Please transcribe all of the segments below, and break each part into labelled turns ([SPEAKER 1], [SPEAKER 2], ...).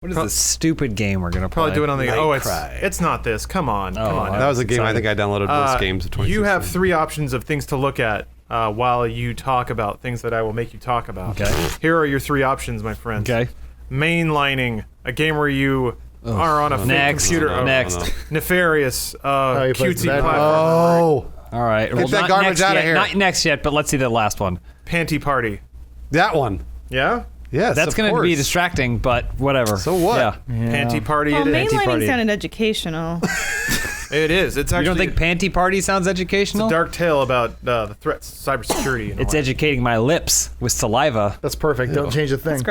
[SPEAKER 1] What is this stupid game we're gonna play?
[SPEAKER 2] Probably do it on the. Oh,
[SPEAKER 3] Cry.
[SPEAKER 2] it's not this. Come on.
[SPEAKER 3] That was a game I think I downloaded most games of 2016.
[SPEAKER 2] You have 3 options of things to look at while you talk about things that I will make you talk about.
[SPEAKER 1] Okay.
[SPEAKER 2] Here are your 3 options, my friends.
[SPEAKER 1] Okay.
[SPEAKER 2] Mainlining, a game where you are on a fake computer.
[SPEAKER 1] Next.
[SPEAKER 2] Nefarious, cutesy platform.
[SPEAKER 3] Oh.
[SPEAKER 1] All right.
[SPEAKER 3] Get that garbage out of here.
[SPEAKER 1] Not next yet, but let's see the last one.
[SPEAKER 2] Panty Party.
[SPEAKER 3] That one.
[SPEAKER 2] Yeah?
[SPEAKER 3] Yes,
[SPEAKER 1] That's going to be distracting, but whatever.
[SPEAKER 3] So what?
[SPEAKER 1] Yeah.
[SPEAKER 2] Panty Party
[SPEAKER 4] Well,
[SPEAKER 2] it is.
[SPEAKER 4] mainlining sounded educational.
[SPEAKER 2] It is. It's actually.
[SPEAKER 1] You don't think Panty Party sounds educational?
[SPEAKER 2] It's a dark tale about the threats, cybersecurity.
[SPEAKER 1] It's educating my lips with saliva.
[SPEAKER 5] That's perfect. Don't change a thing.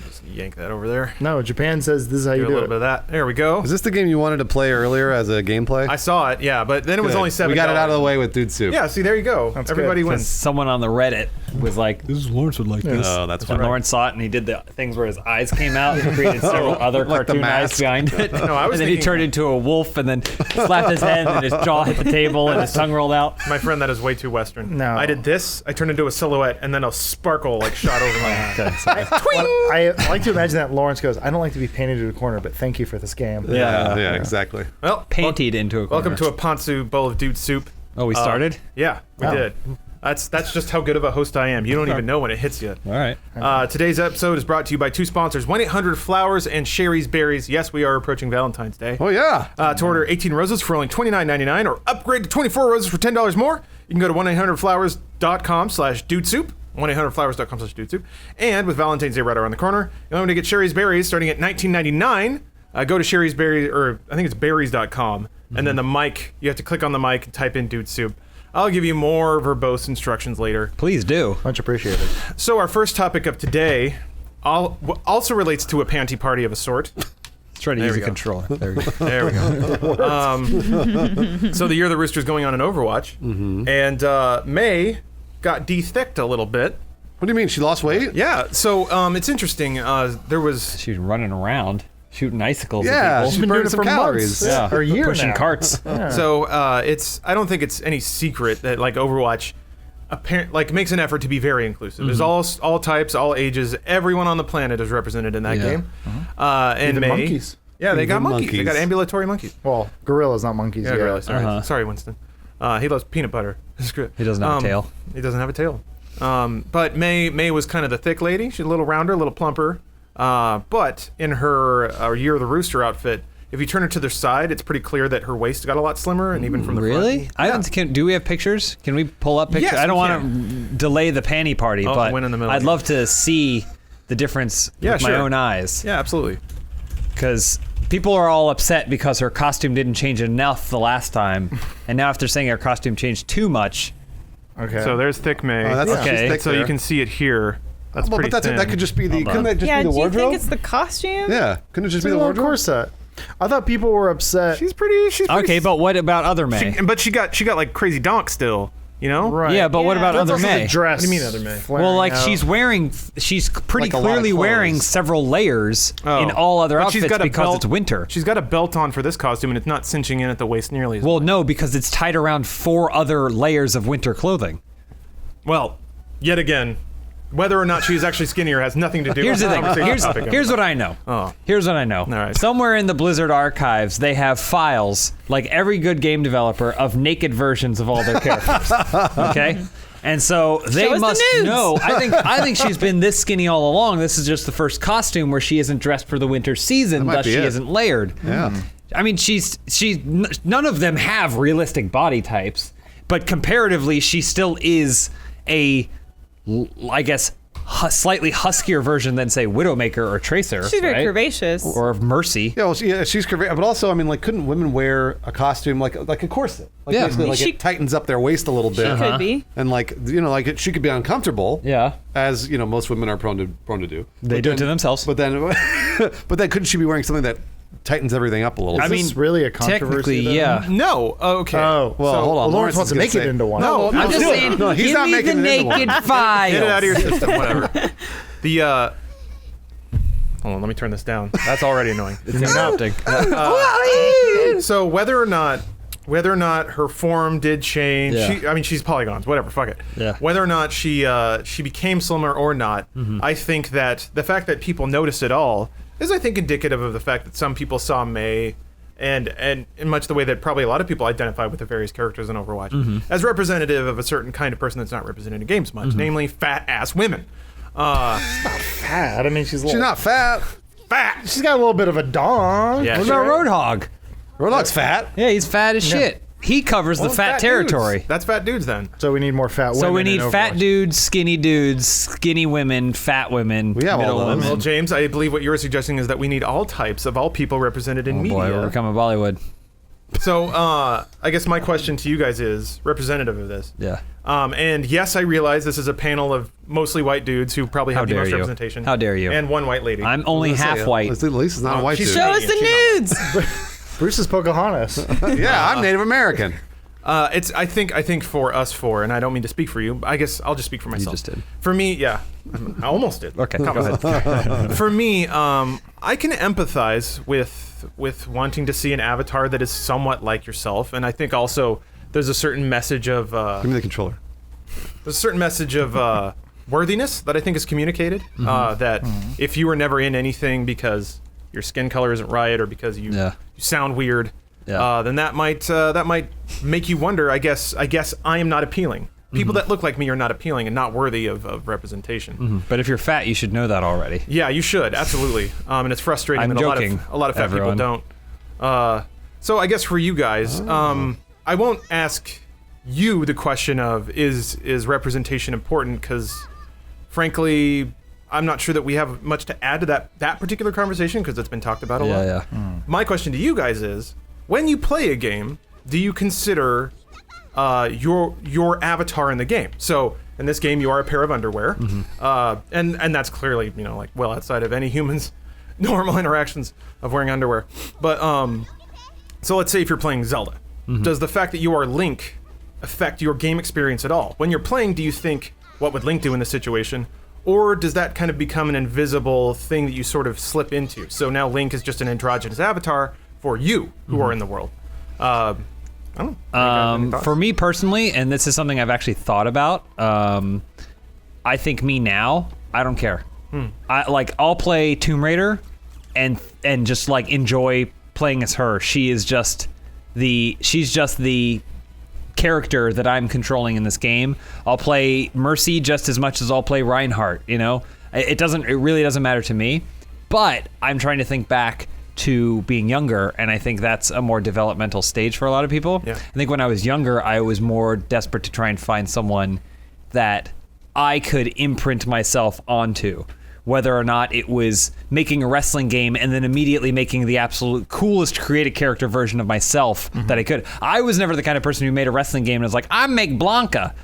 [SPEAKER 2] Just yank that over there.
[SPEAKER 5] No, Japan says this is how you
[SPEAKER 2] Do a
[SPEAKER 5] do
[SPEAKER 2] little
[SPEAKER 5] it.
[SPEAKER 2] bit of that. There we go.
[SPEAKER 3] Is this the game you wanted to play earlier as a gameplay?
[SPEAKER 2] I saw it, yeah, but then it was
[SPEAKER 3] Good.
[SPEAKER 2] only $7.
[SPEAKER 3] We got it out of the way with Dude Soup.
[SPEAKER 2] Yeah, see, there you go.
[SPEAKER 5] That's
[SPEAKER 2] Everybody
[SPEAKER 5] good.
[SPEAKER 2] wins.
[SPEAKER 1] Someone on the Reddit was like, "This is Lawrence would like this."
[SPEAKER 3] Oh, that's
[SPEAKER 1] When
[SPEAKER 3] fine.
[SPEAKER 1] Lawrence saw it and he did the things where his eyes came out and created several other
[SPEAKER 3] Like the
[SPEAKER 1] cartoon eyes
[SPEAKER 3] mask.
[SPEAKER 1] behind it.
[SPEAKER 2] No, I was
[SPEAKER 1] and then he
[SPEAKER 2] thinking-
[SPEAKER 1] turned into a wolf and then slapped his head and his jaw hit the table and his tongue rolled out.
[SPEAKER 2] My friend, that is way too Western.
[SPEAKER 5] No.
[SPEAKER 2] I did this, I turned into a silhouette, and then a sparkle like shot over my eye.
[SPEAKER 1] Okay, sorry.
[SPEAKER 5] I like to imagine that Lawrence goes, I don't like to be painted to a corner, but thank you for this game.
[SPEAKER 3] Yeah, exactly.
[SPEAKER 2] Well,
[SPEAKER 1] Painted into a corner.
[SPEAKER 2] welcome to a Pantsu bowl of dude soup.
[SPEAKER 1] Oh, we started?
[SPEAKER 2] Yeah, we
[SPEAKER 5] Oh.
[SPEAKER 2] did. That's just how good of a host I am. You don't even know when it hits you.
[SPEAKER 1] All right.
[SPEAKER 2] Today's episode is brought to you by 2 sponsors, 1-800-Flowers and Sherry's Berries. Yes, we are approaching Valentine's Day.
[SPEAKER 3] Oh, yeah.
[SPEAKER 2] To order 18 roses for only $29.99 or upgrade to 24 roses for $10 more, you can go to 1-800-Flowers.com/dudesoup, 1-800-Flowers.com/dudesoup. And with Valentine's Day right around the corner, you're going to get Sherry's Berries starting at $19.99. Go to Sherry's Berries, or I think it's berries.com, and then the mic, you have to click on the mic and type in Dude Soup. I'll give you more verbose instructions later.
[SPEAKER 1] Please do.
[SPEAKER 5] Much appreciated.
[SPEAKER 2] So our first topic of today also relates to a panty party of a sort.
[SPEAKER 1] Let's try to
[SPEAKER 2] There
[SPEAKER 1] use
[SPEAKER 2] we
[SPEAKER 1] a
[SPEAKER 2] go.
[SPEAKER 1] controller. There we go.
[SPEAKER 2] There we go. So the Year of the Rooster's going on in Overwatch, and May got de-thicked a little bit.
[SPEAKER 3] What do you mean? She lost weight?
[SPEAKER 2] Yeah, so it's interesting. There was
[SPEAKER 1] She's running around, shooting icicles
[SPEAKER 3] Yeah,
[SPEAKER 1] at
[SPEAKER 3] she's
[SPEAKER 1] people.
[SPEAKER 3] been burning
[SPEAKER 5] doing it
[SPEAKER 3] some
[SPEAKER 5] for
[SPEAKER 3] calories.
[SPEAKER 5] months.
[SPEAKER 1] Yeah,
[SPEAKER 5] Or a year
[SPEAKER 1] pushing
[SPEAKER 5] now.
[SPEAKER 1] carts.
[SPEAKER 2] so I don't think it's any secret that like Overwatch makes an effort to be very inclusive. There's all types, all ages, everyone on the planet is represented in that
[SPEAKER 1] Yeah.
[SPEAKER 2] game. And
[SPEAKER 5] Even
[SPEAKER 2] May,
[SPEAKER 5] monkeys.
[SPEAKER 2] yeah, they got
[SPEAKER 3] Even
[SPEAKER 2] monkeys. They got
[SPEAKER 3] monkeys.
[SPEAKER 2] ambulatory monkeys.
[SPEAKER 5] Well, gorillas, not monkeys.
[SPEAKER 2] Yeah,
[SPEAKER 5] Yeah,
[SPEAKER 2] really. Sorry,
[SPEAKER 1] Uh-huh.
[SPEAKER 2] sorry, Winston. He loves peanut butter. Screw it.
[SPEAKER 1] He doesn't have a tail.
[SPEAKER 2] He doesn't have a tail. But May was kind of the thick lady. She's a little rounder, a little plumper. But in her Year of the Rooster outfit, if you turn her to the side, it's pretty clear that her waist got a lot slimmer, and even from the
[SPEAKER 1] Really?
[SPEAKER 2] front.
[SPEAKER 1] I don't. Do we have pictures? Can we pull up pictures?
[SPEAKER 2] Yes,
[SPEAKER 1] I don't
[SPEAKER 2] we
[SPEAKER 1] want to delay the panty party,
[SPEAKER 2] Oh,
[SPEAKER 1] but
[SPEAKER 2] win in the middle.
[SPEAKER 1] I'd love to see the difference
[SPEAKER 2] Yeah,
[SPEAKER 1] with my
[SPEAKER 2] sure.
[SPEAKER 1] own eyes.
[SPEAKER 2] Yeah, absolutely.
[SPEAKER 1] Because people are all upset because her costume didn't change enough the last time, and now if they're saying her costume changed too much,
[SPEAKER 5] Okay.
[SPEAKER 2] So there's thick May.
[SPEAKER 3] Oh, that's
[SPEAKER 1] Okay.
[SPEAKER 3] she's thick
[SPEAKER 2] so
[SPEAKER 3] there.
[SPEAKER 2] you can see it here. That's
[SPEAKER 3] Well,
[SPEAKER 2] pretty
[SPEAKER 3] but
[SPEAKER 2] thin.
[SPEAKER 3] that could just be the.
[SPEAKER 1] Hold
[SPEAKER 3] Couldn't
[SPEAKER 1] on.
[SPEAKER 3] that just
[SPEAKER 4] Yeah,
[SPEAKER 3] be the
[SPEAKER 4] do you
[SPEAKER 3] wardrobe?
[SPEAKER 4] think it's the costume?
[SPEAKER 3] Yeah. Couldn't it just
[SPEAKER 5] it's
[SPEAKER 3] be
[SPEAKER 5] a
[SPEAKER 3] the
[SPEAKER 5] little
[SPEAKER 3] wardrobe?
[SPEAKER 5] corset. I thought people were upset.
[SPEAKER 2] She's pretty.
[SPEAKER 1] okay. But what about other May?
[SPEAKER 2] But she got like crazy donk still. You know?
[SPEAKER 5] Right.
[SPEAKER 1] Yeah, but what
[SPEAKER 4] Yeah.
[SPEAKER 1] about
[SPEAKER 5] That's
[SPEAKER 1] other
[SPEAKER 5] also
[SPEAKER 1] May?
[SPEAKER 5] the dress.
[SPEAKER 2] What do you mean other May?
[SPEAKER 5] flaring
[SPEAKER 1] Well, like
[SPEAKER 5] out.
[SPEAKER 1] she's pretty
[SPEAKER 3] Like a lot of
[SPEAKER 1] clearly wearing
[SPEAKER 3] clothes.
[SPEAKER 1] several layers
[SPEAKER 2] Oh.
[SPEAKER 1] in all other
[SPEAKER 2] But she's
[SPEAKER 1] outfits
[SPEAKER 2] got a
[SPEAKER 1] because
[SPEAKER 2] belt-
[SPEAKER 1] it's winter.
[SPEAKER 2] She's got a belt on for this costume, and it's not cinching in at the waist nearly as
[SPEAKER 1] Well, no, because it's tied around 4 other layers of winter clothing.
[SPEAKER 2] Well, yet again, whether or not she's actually skinnier has nothing to do
[SPEAKER 1] Here's
[SPEAKER 2] with
[SPEAKER 1] the
[SPEAKER 2] the
[SPEAKER 1] thing.
[SPEAKER 2] conversation topic.
[SPEAKER 1] Here's what I know.
[SPEAKER 2] Oh.
[SPEAKER 1] Here's what I know.
[SPEAKER 2] All right.
[SPEAKER 1] Somewhere in the Blizzard archives, they have files, like every good game developer, of naked versions of all their characters. Okay? And so they
[SPEAKER 4] Show us the
[SPEAKER 1] must
[SPEAKER 4] nudes.
[SPEAKER 1] know. I think she's been this skinny all along. This is just the first costume where she isn't dressed for the winter season,
[SPEAKER 3] might
[SPEAKER 1] thus
[SPEAKER 3] be
[SPEAKER 1] she
[SPEAKER 3] it.
[SPEAKER 1] isn't layered.
[SPEAKER 3] Yeah.
[SPEAKER 1] I mean, none of them have realistic body types, but comparatively, she still is I guess, slightly huskier version than, say, Widowmaker or Tracer.
[SPEAKER 4] She's very
[SPEAKER 1] right?
[SPEAKER 4] curvaceous.
[SPEAKER 1] Or of Mercy.
[SPEAKER 3] Yeah, well, she's curvy, but also, I mean, like, couldn't women wear a costume like a corset? Like,
[SPEAKER 1] Yeah.
[SPEAKER 3] basically, like
[SPEAKER 4] She-
[SPEAKER 3] it tightens up their waist a little bit,
[SPEAKER 4] She could be.
[SPEAKER 3] and like, you know, like she could be uncomfortable.
[SPEAKER 1] Yeah.
[SPEAKER 3] As you know, most women are prone to do.
[SPEAKER 1] They
[SPEAKER 3] But
[SPEAKER 1] do it to
[SPEAKER 3] then-
[SPEAKER 1] themselves.
[SPEAKER 3] But then, couldn't she be wearing something that tightens everything up a little?
[SPEAKER 5] Is
[SPEAKER 3] bit?
[SPEAKER 5] this really a controversy?
[SPEAKER 1] Technically,
[SPEAKER 5] though?
[SPEAKER 1] yeah.
[SPEAKER 2] No. Okay.
[SPEAKER 5] Oh,
[SPEAKER 3] Well,
[SPEAKER 5] so
[SPEAKER 3] hold on.
[SPEAKER 5] Lawrence wants to make it into one.
[SPEAKER 2] No,
[SPEAKER 1] I'm just
[SPEAKER 3] no,
[SPEAKER 1] saying,
[SPEAKER 3] no, he's
[SPEAKER 1] give
[SPEAKER 3] not
[SPEAKER 1] me the
[SPEAKER 3] making it into one.
[SPEAKER 1] naked files.
[SPEAKER 2] Get it out of your system. Whatever. Hold on. Let me turn this down. That's already annoying.
[SPEAKER 1] It's interrupting.
[SPEAKER 2] So whether or not whether or not her form did change.
[SPEAKER 1] Yeah.
[SPEAKER 2] She's polygons, whatever, fuck it.
[SPEAKER 1] Yeah.
[SPEAKER 2] Whether or not she became slimmer or not, I think that the fact that people noticed it all is, I think, indicative of the fact that some people saw Mei, and in much the way that probably a lot of people identify with the various characters in Overwatch, as representative of a certain kind of person that's not represented in games much, namely fat-ass women.
[SPEAKER 5] Fat. I mean, she's
[SPEAKER 3] not fat.
[SPEAKER 2] Fat!
[SPEAKER 5] She's got a little bit of a dong.
[SPEAKER 2] Yeah,
[SPEAKER 1] What
[SPEAKER 2] sure.
[SPEAKER 1] about Roadhog?
[SPEAKER 3] Roadhog's fat.
[SPEAKER 1] Yeah, he's fat as shit. He covers the fat territory.
[SPEAKER 2] Dudes. That's fat dudes then.
[SPEAKER 5] So we need more fat women.
[SPEAKER 1] So we need
[SPEAKER 5] in
[SPEAKER 1] fat
[SPEAKER 5] Overwatch.
[SPEAKER 1] dudes, skinny women, fat women,
[SPEAKER 3] We have all
[SPEAKER 1] middle
[SPEAKER 3] those.
[SPEAKER 1] women.
[SPEAKER 2] Well, James, I believe what you're suggesting is that we need all types of all people represented in media.
[SPEAKER 1] Boy, we're becoming Bollywood.
[SPEAKER 2] So, I guess my question to you guys is representative of this.
[SPEAKER 1] Yeah.
[SPEAKER 2] And yes, I realize this is a panel of mostly white dudes who probably have
[SPEAKER 1] How
[SPEAKER 2] the
[SPEAKER 1] dare
[SPEAKER 2] most
[SPEAKER 1] you.
[SPEAKER 2] representation.
[SPEAKER 1] How dare you.
[SPEAKER 2] And one white lady.
[SPEAKER 1] I'm only half white.
[SPEAKER 3] At least it's not a white
[SPEAKER 2] she's
[SPEAKER 3] dude.
[SPEAKER 4] Show us the nudes.
[SPEAKER 5] Bruce is Pocahontas.
[SPEAKER 3] Yeah, I'm Native American.
[SPEAKER 2] It's I think for us four, and I don't mean to speak for you. I guess I'll just speak for myself.
[SPEAKER 1] just did.
[SPEAKER 2] For me, yeah, I almost did.
[SPEAKER 1] Okay,
[SPEAKER 2] Come
[SPEAKER 1] go
[SPEAKER 2] on.
[SPEAKER 1] ahead.
[SPEAKER 2] For me, I can empathize with wanting to see an avatar that is somewhat like yourself, and I think also there's a certain message of
[SPEAKER 3] Give me the controller.
[SPEAKER 2] there's a certain message of worthiness that I think is communicated. That if you were never in anything because your skin color isn't right or because you sound weird, then that might make you wonder. I guess I am not appealing. People that look like me are not appealing and not worthy of representation.
[SPEAKER 1] But if you're fat, you should know that already.
[SPEAKER 2] Yeah, you should, absolutely. And it's frustrating
[SPEAKER 1] I'm
[SPEAKER 2] that
[SPEAKER 1] joking,
[SPEAKER 2] a lot of fat
[SPEAKER 1] everyone.
[SPEAKER 2] people don't. So I guess for you guys, I won't ask you the question of is representation important, because frankly, I'm not sure that we have much to add to that particular conversation because it's been talked about a lot.
[SPEAKER 1] Yeah.
[SPEAKER 2] My question to you guys is, when you play a game, do you consider your avatar in the game? So in this game, you are a pair of underwear, and that's clearly like well outside of any human's normal interactions of wearing underwear. But so let's say if you're playing Zelda, does the fact that you are Link affect your game experience at all? When you're playing, do you think, what would Link do in this situation? Or does that kind of become an invisible thing that you sort of slip into? So now Link is just an androgynous avatar for you who are in the world. I don't know.
[SPEAKER 1] For me personally, and this is something I've actually thought about, I think me now, I don't care. I'll play Tomb Raider and just like enjoy playing as her. She's just the character that I'm controlling in this game. I'll play Mercy just as much as I'll play Reinhardt, It really doesn't matter to me. But I'm trying to think back to being younger, and I think that's a more developmental stage for a lot of people.
[SPEAKER 2] Yeah.
[SPEAKER 1] I think when I was younger, I was more desperate to try and find someone that I could imprint myself onto, whether or not it was making a wrestling game and then immediately making the absolute coolest created character version of myself that I could. I was never the kind of person who made a wrestling game and was like, I make Blanca.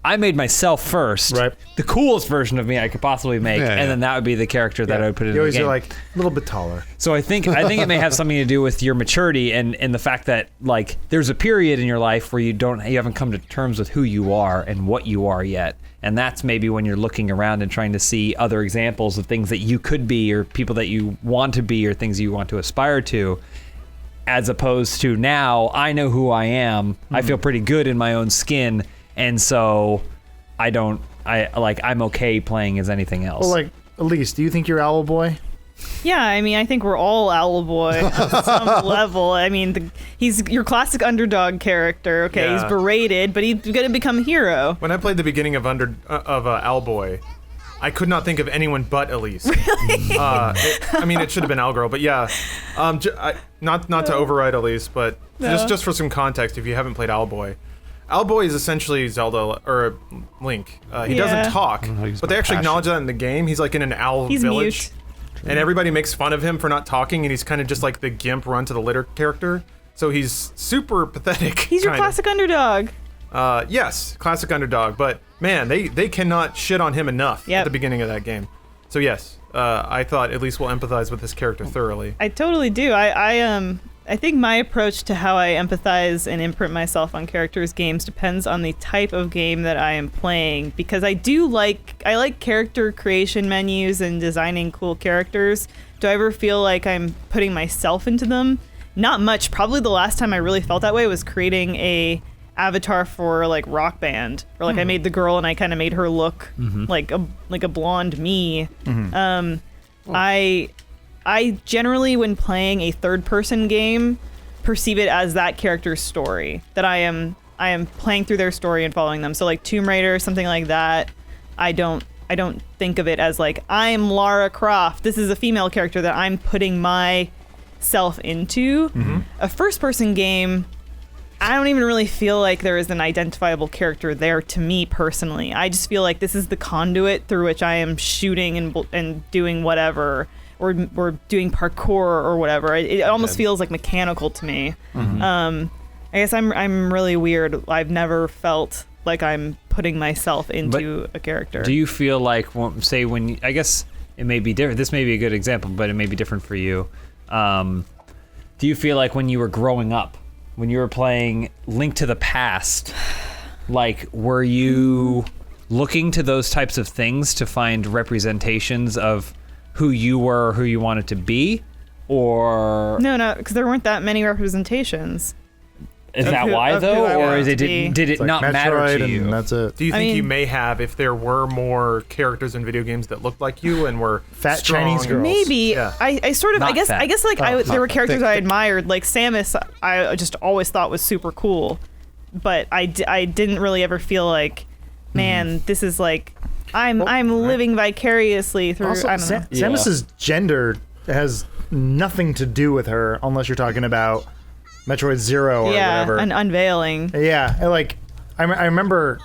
[SPEAKER 1] I made myself first.
[SPEAKER 5] Right.
[SPEAKER 1] The coolest version of me I could possibly make,
[SPEAKER 3] Yeah,
[SPEAKER 1] and then that would be the character that I would put in
[SPEAKER 5] You
[SPEAKER 1] the
[SPEAKER 5] always
[SPEAKER 1] game.
[SPEAKER 5] are like a little bit taller.
[SPEAKER 1] So I think it may have something to do with your maturity and the fact that like there's a period in your life where you haven't come to terms with who you are and what you are yet. And that's maybe when you're looking around and trying to see other examples of things that you could be or people that you want to be or things you want to aspire to, as opposed to now I know who I am. I feel pretty good in my own skin, and so I'm okay playing as anything else.
[SPEAKER 5] Well, like, Elise, do you think you're Owl Boy?
[SPEAKER 4] Yeah, I mean, I think we're all Owl Boy at some level. I mean, he's your classic underdog character. Okay, he's
[SPEAKER 2] Yeah.
[SPEAKER 4] berated, but he's gonna become a hero.
[SPEAKER 2] When I played the beginning of Owlboy, I could not think of anyone but Elise. Really? It should have been Owlgirl, but yeah. Not to override Elise, but just for some context, if you haven't played Owlboy, Owlboy is essentially Zelda or Link. He doesn't talk, but they actually acknowledge that in the game. He's like in an owl
[SPEAKER 4] He's
[SPEAKER 2] village,
[SPEAKER 4] mute.
[SPEAKER 2] and everybody makes fun of him for not talking, and he's kind of just like the gimp run to the litter character. So he's super pathetic.
[SPEAKER 4] He's your
[SPEAKER 2] kinda.
[SPEAKER 4] classic underdog.
[SPEAKER 2] Yes, classic underdog. But man, they cannot shit on him enough at the beginning of that game. So yes, I thought at least we'll empathize with this character thoroughly.
[SPEAKER 4] I totally do. I think my approach to how I empathize and imprint myself on characters' games depends on the type of game that I am playing, because I like character creation menus and designing cool characters. Do I ever feel like I'm putting myself into them? not much. Probably the last time I really felt that way was creating a avatar for like Rock Band, or like I made the girl and I kind of made her look like a blonde me. I generally, when playing a third-person game, perceive it as that character's story, that I am playing through their story and following them. So like Tomb Raider, something like that, I don't think of it as like, I'm Lara Croft. This is a female character that I'm putting myself into. A first-person game, I don't even really feel like there is an identifiable character there to me personally. I just feel like this is the conduit through which I am shooting and doing whatever, or doing parkour or whatever. It almost feels like mechanical to me. I guess I'm really weird. I've never felt like I'm putting myself into a character.
[SPEAKER 1] Do you feel like, I guess it may be different. This may be a good example, but it may be different for you. Do you feel like when you were growing up, when you were playing Link to the Past, like, were you looking to those types of things to find representations of who you were, who you wanted to be, or
[SPEAKER 4] No, because there weren't that many representations.
[SPEAKER 1] is that why
[SPEAKER 4] of who
[SPEAKER 1] though,
[SPEAKER 4] I
[SPEAKER 1] or
[SPEAKER 4] wanted
[SPEAKER 1] is it
[SPEAKER 4] to be.
[SPEAKER 1] did it
[SPEAKER 5] It's like
[SPEAKER 1] not matter
[SPEAKER 5] Metroid,
[SPEAKER 1] to you?
[SPEAKER 5] and that's it.
[SPEAKER 2] Do you think you
[SPEAKER 4] mean-
[SPEAKER 2] may have if there were more characters in video games that looked like you and were
[SPEAKER 5] Fat
[SPEAKER 2] strong
[SPEAKER 5] Chinese girls.
[SPEAKER 4] Maybe
[SPEAKER 2] Yeah.
[SPEAKER 4] I sort of
[SPEAKER 1] Not
[SPEAKER 4] I guess
[SPEAKER 1] fat.
[SPEAKER 4] like there were characters
[SPEAKER 3] thick.
[SPEAKER 4] I admired, like Samus. I just always thought was super cool, but I didn't really ever feel like, man, this is like I'm living vicariously through.
[SPEAKER 5] Also,
[SPEAKER 4] I don't know.
[SPEAKER 5] Samus's gender has nothing to do with her unless you're talking about Metroid Zero or
[SPEAKER 4] Yeah,
[SPEAKER 5] whatever.
[SPEAKER 4] an unveiling.
[SPEAKER 5] Yeah, and, like I remember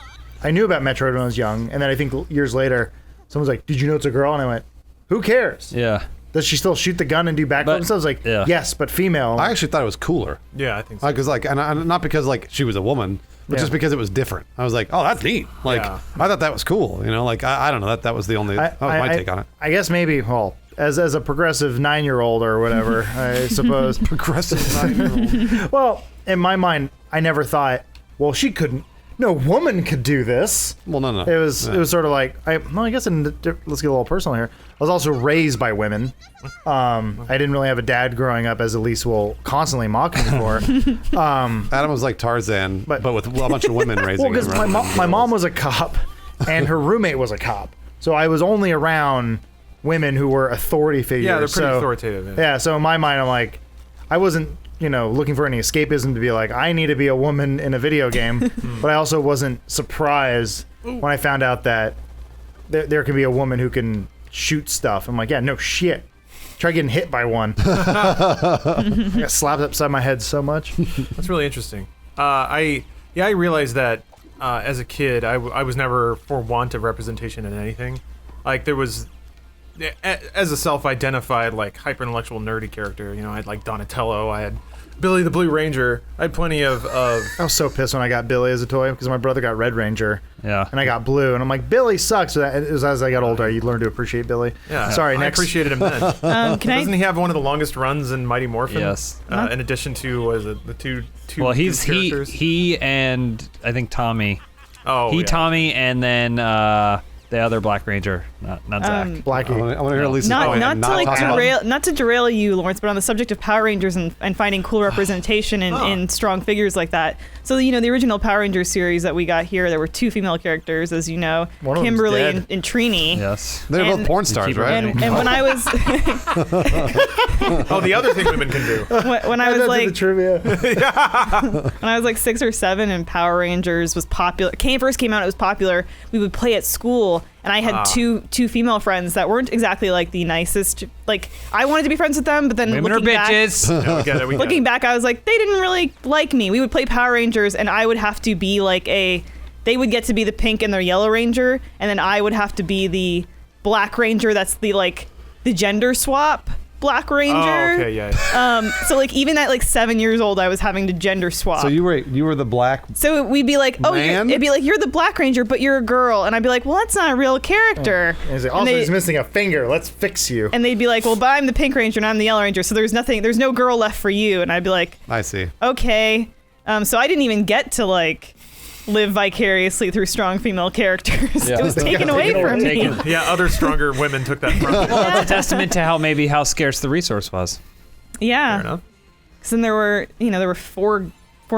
[SPEAKER 5] I knew about Metroid when I was young, and then I think years later, someone's like, "Did you know it's a girl?" And I went, "Who cares?
[SPEAKER 1] Yeah.
[SPEAKER 5] Does she still shoot the gun and do backflips?"
[SPEAKER 1] But-
[SPEAKER 5] So I was like,
[SPEAKER 1] yeah.
[SPEAKER 5] "Yes, but female."
[SPEAKER 3] I actually thought it was cooler.
[SPEAKER 2] Yeah, I think so.
[SPEAKER 3] Because like, and not because like she was a woman, but
[SPEAKER 5] Yeah.
[SPEAKER 3] just because it was different. I was like, oh, that's neat. Like,
[SPEAKER 2] Yeah.
[SPEAKER 3] I thought that was cool. You know, like I don't know, that was the only that was my take on it.
[SPEAKER 5] I guess maybe, well, as a progressive 9-year-old or whatever, I suppose.
[SPEAKER 3] Progressive 9-year-old.
[SPEAKER 5] Well, in my mind, I never thought, well, she couldn't. No woman could do this.
[SPEAKER 3] Well, no.
[SPEAKER 5] It was sort of like I guess let's get a little personal here. I was also raised by women. I didn't really have a dad growing up, as Elise will constantly mock me for.
[SPEAKER 3] Adam was like Tarzan, but with a bunch of women raising
[SPEAKER 5] Well, because
[SPEAKER 3] him.
[SPEAKER 5] my mom was a cop, and her roommate was a cop, so I was only around women who were authority figures.
[SPEAKER 2] Yeah, they're pretty
[SPEAKER 5] so,
[SPEAKER 2] authoritative.
[SPEAKER 5] Yeah, so in my mind, I'm like, I wasn't, looking for any escapism to be like, I need to be a woman in a video game, but I also wasn't surprised when I found out that there can be a woman who can shoot stuff. I'm like, yeah, no shit. Try getting hit by one. I got slapped upside my head so much.
[SPEAKER 2] That's really interesting. I realized that as a kid, I was never for want of representation in anything. Like there was, as a self-identified like hyper-intellectual nerdy character, I had like Donatello, I had Billy the Blue Ranger, I had plenty of
[SPEAKER 5] I was so pissed when I got Billy as a toy because my brother got Red Ranger.
[SPEAKER 1] Yeah.
[SPEAKER 5] And I got Blue, and I'm like, Billy sucks. So as I got older, you learn to appreciate Billy.
[SPEAKER 2] yeah.
[SPEAKER 5] Sorry,
[SPEAKER 2] I
[SPEAKER 5] next.
[SPEAKER 2] appreciated him then.
[SPEAKER 4] Can
[SPEAKER 2] Doesn't
[SPEAKER 4] I?
[SPEAKER 2] he have one of the longest runs in Mighty Morphin?
[SPEAKER 1] Yes.
[SPEAKER 2] In addition to the two
[SPEAKER 1] Well,
[SPEAKER 2] two
[SPEAKER 1] he
[SPEAKER 2] characters.
[SPEAKER 1] and I think Tommy.
[SPEAKER 2] Oh, yeah.
[SPEAKER 1] Tommy, and then the other Black Ranger, not Zach.
[SPEAKER 5] Blackie.
[SPEAKER 3] I want to hear Lisa's
[SPEAKER 4] Not
[SPEAKER 3] point
[SPEAKER 4] not
[SPEAKER 3] and
[SPEAKER 4] to like
[SPEAKER 3] talk about-
[SPEAKER 4] not to derail you, Lawrence, but on the subject of Power Rangers and finding cool representation in strong figures like that. So the original Power Rangers series that we got here, there were two female characters, as you know,
[SPEAKER 5] One of them's
[SPEAKER 4] Kimberly
[SPEAKER 5] dead.
[SPEAKER 4] and Trini.
[SPEAKER 1] Yes.
[SPEAKER 3] They're both
[SPEAKER 4] and-
[SPEAKER 3] porn stars,
[SPEAKER 1] keep
[SPEAKER 3] right?
[SPEAKER 1] running.
[SPEAKER 4] And when I was
[SPEAKER 2] Oh, the other thing women can do.
[SPEAKER 4] when I was
[SPEAKER 5] That's
[SPEAKER 4] like
[SPEAKER 5] the trivia.
[SPEAKER 4] when I was like 6 or 7 and Power Rangers was popular, first came out, it was popular. We would play at school, and I had two female friends that weren't exactly like the nicest. Like I wanted to be friends with them, but then
[SPEAKER 1] Women are
[SPEAKER 4] looking back,
[SPEAKER 1] bitches.
[SPEAKER 2] Yeah, we get it.
[SPEAKER 4] looking back, I was like, they didn't really like me. We would play Power Rangers, and I would have to be like they would get to be the pink and their yellow ranger, and then I would have to be the Black Ranger. That's the gender swap Black Ranger.
[SPEAKER 2] Oh, okay, yeah.
[SPEAKER 4] So like even at like 7 years old, I was having to gender swap.
[SPEAKER 3] So you were the black.
[SPEAKER 4] So we'd be like, oh,
[SPEAKER 3] Man?
[SPEAKER 4] it'd be like, you're the Black Ranger, but you're a girl. And I'd be like, well, that's not a real character.
[SPEAKER 5] And he's like,
[SPEAKER 4] And
[SPEAKER 5] also,
[SPEAKER 4] they-
[SPEAKER 5] he's missing a finger. Let's fix you.
[SPEAKER 4] And they'd be like, well, but I'm the Pink Ranger and I'm the Yellow Ranger, so there's no girl left for you. And I'd be like,
[SPEAKER 3] I see.
[SPEAKER 4] okay. So I didn't even get to live vicariously through strong female characters.
[SPEAKER 1] Yeah.
[SPEAKER 4] It was taken away from me.
[SPEAKER 1] Taken.
[SPEAKER 2] Yeah, other stronger women took that from me.
[SPEAKER 1] Well, it's a testament to how scarce the resource was.
[SPEAKER 4] Yeah.
[SPEAKER 2] Fair enough.
[SPEAKER 4] Because then there were four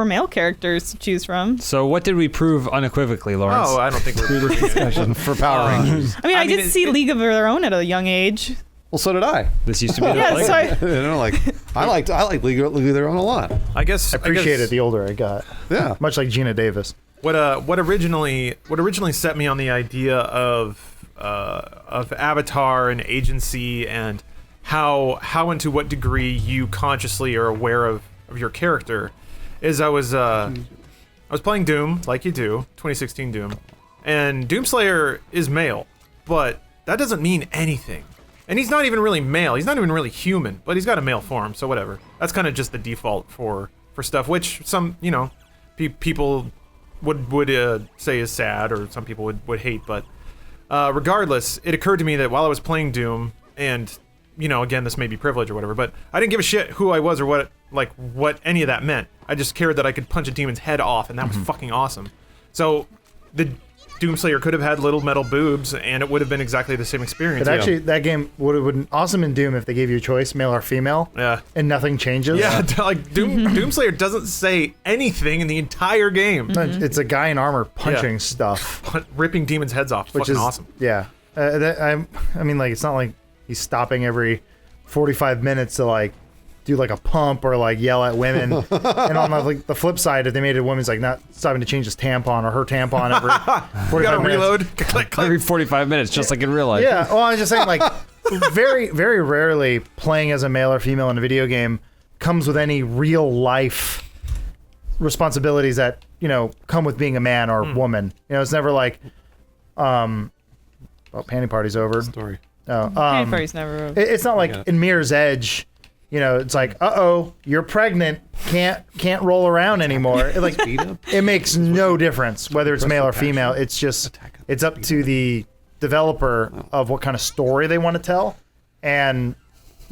[SPEAKER 4] male characters to choose from.
[SPEAKER 1] So what did we prove unequivocally, Lawrence?
[SPEAKER 2] Oh, I don't think we're
[SPEAKER 3] Through this discussion for Power Rangers.
[SPEAKER 4] I mean, I did see League of Their Own at a young age.
[SPEAKER 3] Well, so did I.
[SPEAKER 1] This used to be the
[SPEAKER 4] Yeah,
[SPEAKER 1] play.
[SPEAKER 4] so I,
[SPEAKER 3] You know, like I liked League of Their Own a lot.
[SPEAKER 2] I guess
[SPEAKER 5] I appreciate it the older I got.
[SPEAKER 3] Yeah.
[SPEAKER 5] Much like Gina Davis.
[SPEAKER 2] What originally set me on the idea of Avatar and agency and how and to what degree you consciously are aware of your character is I was playing Doom like you do, 2016 Doom, and Doomslayer is male, but that doesn't mean anything. And he's not even really male. He's not even really human, but he's got a male form, so whatever. That's kind of just the default for stuff, which some people would say is sad, or some people would hate. But regardless, it occurred to me that while I was playing Doom, and again, this may be privilege or whatever, but I didn't give a shit who I was or what any of that meant. I just cared that I could punch a demon's head off, and that was fucking awesome. So the Doomslayer could have had little metal boobs, and it would have been exactly the same experience.
[SPEAKER 5] But actually, that game would have been awesome in Doom if they gave you a choice, male or female.
[SPEAKER 2] Yeah.
[SPEAKER 5] And nothing changes.
[SPEAKER 2] Yeah, like Doomslayer doesn't say anything in the entire game.
[SPEAKER 5] It's a guy in armor punching stuff,
[SPEAKER 2] Ripping demons' heads off.
[SPEAKER 5] which
[SPEAKER 2] Fucking
[SPEAKER 5] is
[SPEAKER 2] awesome.
[SPEAKER 5] Yeah. I mean, like, it's not like he's stopping every 45 minutes to like do like a pump or like yell at women. And on the flip side, if they made a woman's like not stopping to change his tampon or her tampon every 45
[SPEAKER 2] You gotta
[SPEAKER 5] minutes.
[SPEAKER 2] reload. Click, click.
[SPEAKER 1] Every 45 minutes, just like in real life.
[SPEAKER 5] Yeah, well, I was just saying, like, very, very rarely playing as a male or female in a video game comes with any real life responsibilities that come with being a man or woman. It's never like, panty party's over.
[SPEAKER 3] Story.
[SPEAKER 5] No,
[SPEAKER 4] Penny Party's never.
[SPEAKER 5] it's not like in Mirror's Edge. It's like, you're pregnant, can't roll around anymore. It makes no difference whether it's male or female. It's just it's up to the developer of what kind of story they want to tell. And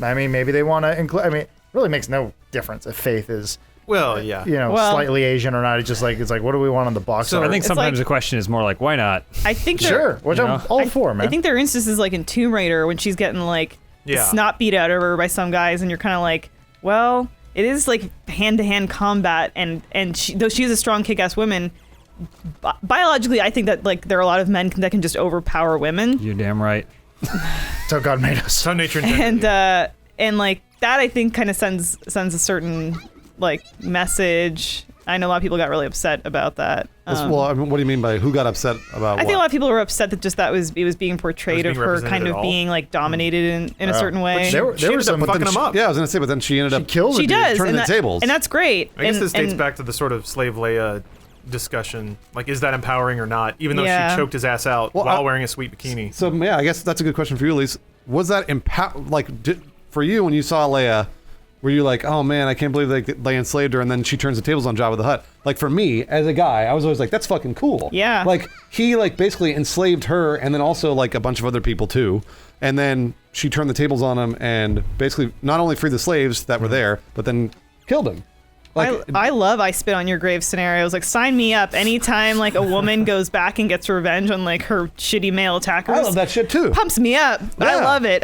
[SPEAKER 5] I mean, maybe they want to include. I mean, it really makes no difference if Faith is
[SPEAKER 2] Well, yeah.
[SPEAKER 5] slightly Asian or not. It's like what do we want on the box
[SPEAKER 2] So
[SPEAKER 5] art?
[SPEAKER 1] I think
[SPEAKER 4] It's
[SPEAKER 1] sometimes
[SPEAKER 4] like-
[SPEAKER 1] the question is more like, why not?
[SPEAKER 4] I think
[SPEAKER 5] Sure, which
[SPEAKER 1] You
[SPEAKER 5] I'm
[SPEAKER 1] know?
[SPEAKER 5] all for, man.
[SPEAKER 4] I think there are instances like in Tomb Raider when she's getting like the
[SPEAKER 2] Yeah.
[SPEAKER 4] snot beat out of her by some guys, and you're kind of like, well, it is like hand-to-hand combat, and though she is a strong, kick-ass woman, biologically, I think that like there are a lot of men that can just overpower women,
[SPEAKER 1] You're damn right.
[SPEAKER 5] so God made us.
[SPEAKER 2] So nature intended.
[SPEAKER 4] and like that I think kind of sends a certain like message. I know a lot of people got really upset about that.
[SPEAKER 3] Well, I mean, what do you mean by who got upset about
[SPEAKER 4] I
[SPEAKER 3] what?
[SPEAKER 4] think a lot of people were upset that just it was being portrayed
[SPEAKER 2] It
[SPEAKER 4] of
[SPEAKER 2] was being
[SPEAKER 4] her
[SPEAKER 2] represented
[SPEAKER 4] kind
[SPEAKER 2] at
[SPEAKER 4] of
[SPEAKER 2] all?
[SPEAKER 4] being like dominated in a certain way.
[SPEAKER 5] There were
[SPEAKER 2] She ended
[SPEAKER 5] some
[SPEAKER 2] up fucking
[SPEAKER 3] Then
[SPEAKER 2] them up.
[SPEAKER 3] Yeah, I was gonna say, but then she ended up
[SPEAKER 5] kills
[SPEAKER 4] She
[SPEAKER 5] a dude.
[SPEAKER 4] does,
[SPEAKER 3] turning
[SPEAKER 4] and
[SPEAKER 3] the tables.
[SPEAKER 4] and that's great.
[SPEAKER 2] I guess
[SPEAKER 4] and,
[SPEAKER 2] this dates
[SPEAKER 4] and-
[SPEAKER 2] back to the sort of slave Leia discussion. Like, is that empowering or not? Even though
[SPEAKER 4] Yeah.
[SPEAKER 2] she choked his ass out
[SPEAKER 3] Well,
[SPEAKER 2] while wearing a sweet bikini.
[SPEAKER 3] So yeah, I guess that's a good question for you, Elise. Was that for you when you saw Leia? Were you like, oh man, I can't believe they enslaved her, and then she turns the tables on Jabba the Hutt? Like for me, as a guy, I was always like, that's fucking cool.
[SPEAKER 4] Yeah.
[SPEAKER 3] Like he basically enslaved her, and then also like a bunch of other people too, and then she turned the tables on him, and basically not only freed the slaves that were there, but then killed him. Like
[SPEAKER 4] I love I spit on your grave scenarios. Like sign me up anytime like a woman goes back and gets revenge on like her shitty male attackers.
[SPEAKER 3] I love that shit too.
[SPEAKER 4] Pumps me up. I
[SPEAKER 3] Yeah.
[SPEAKER 4] love it.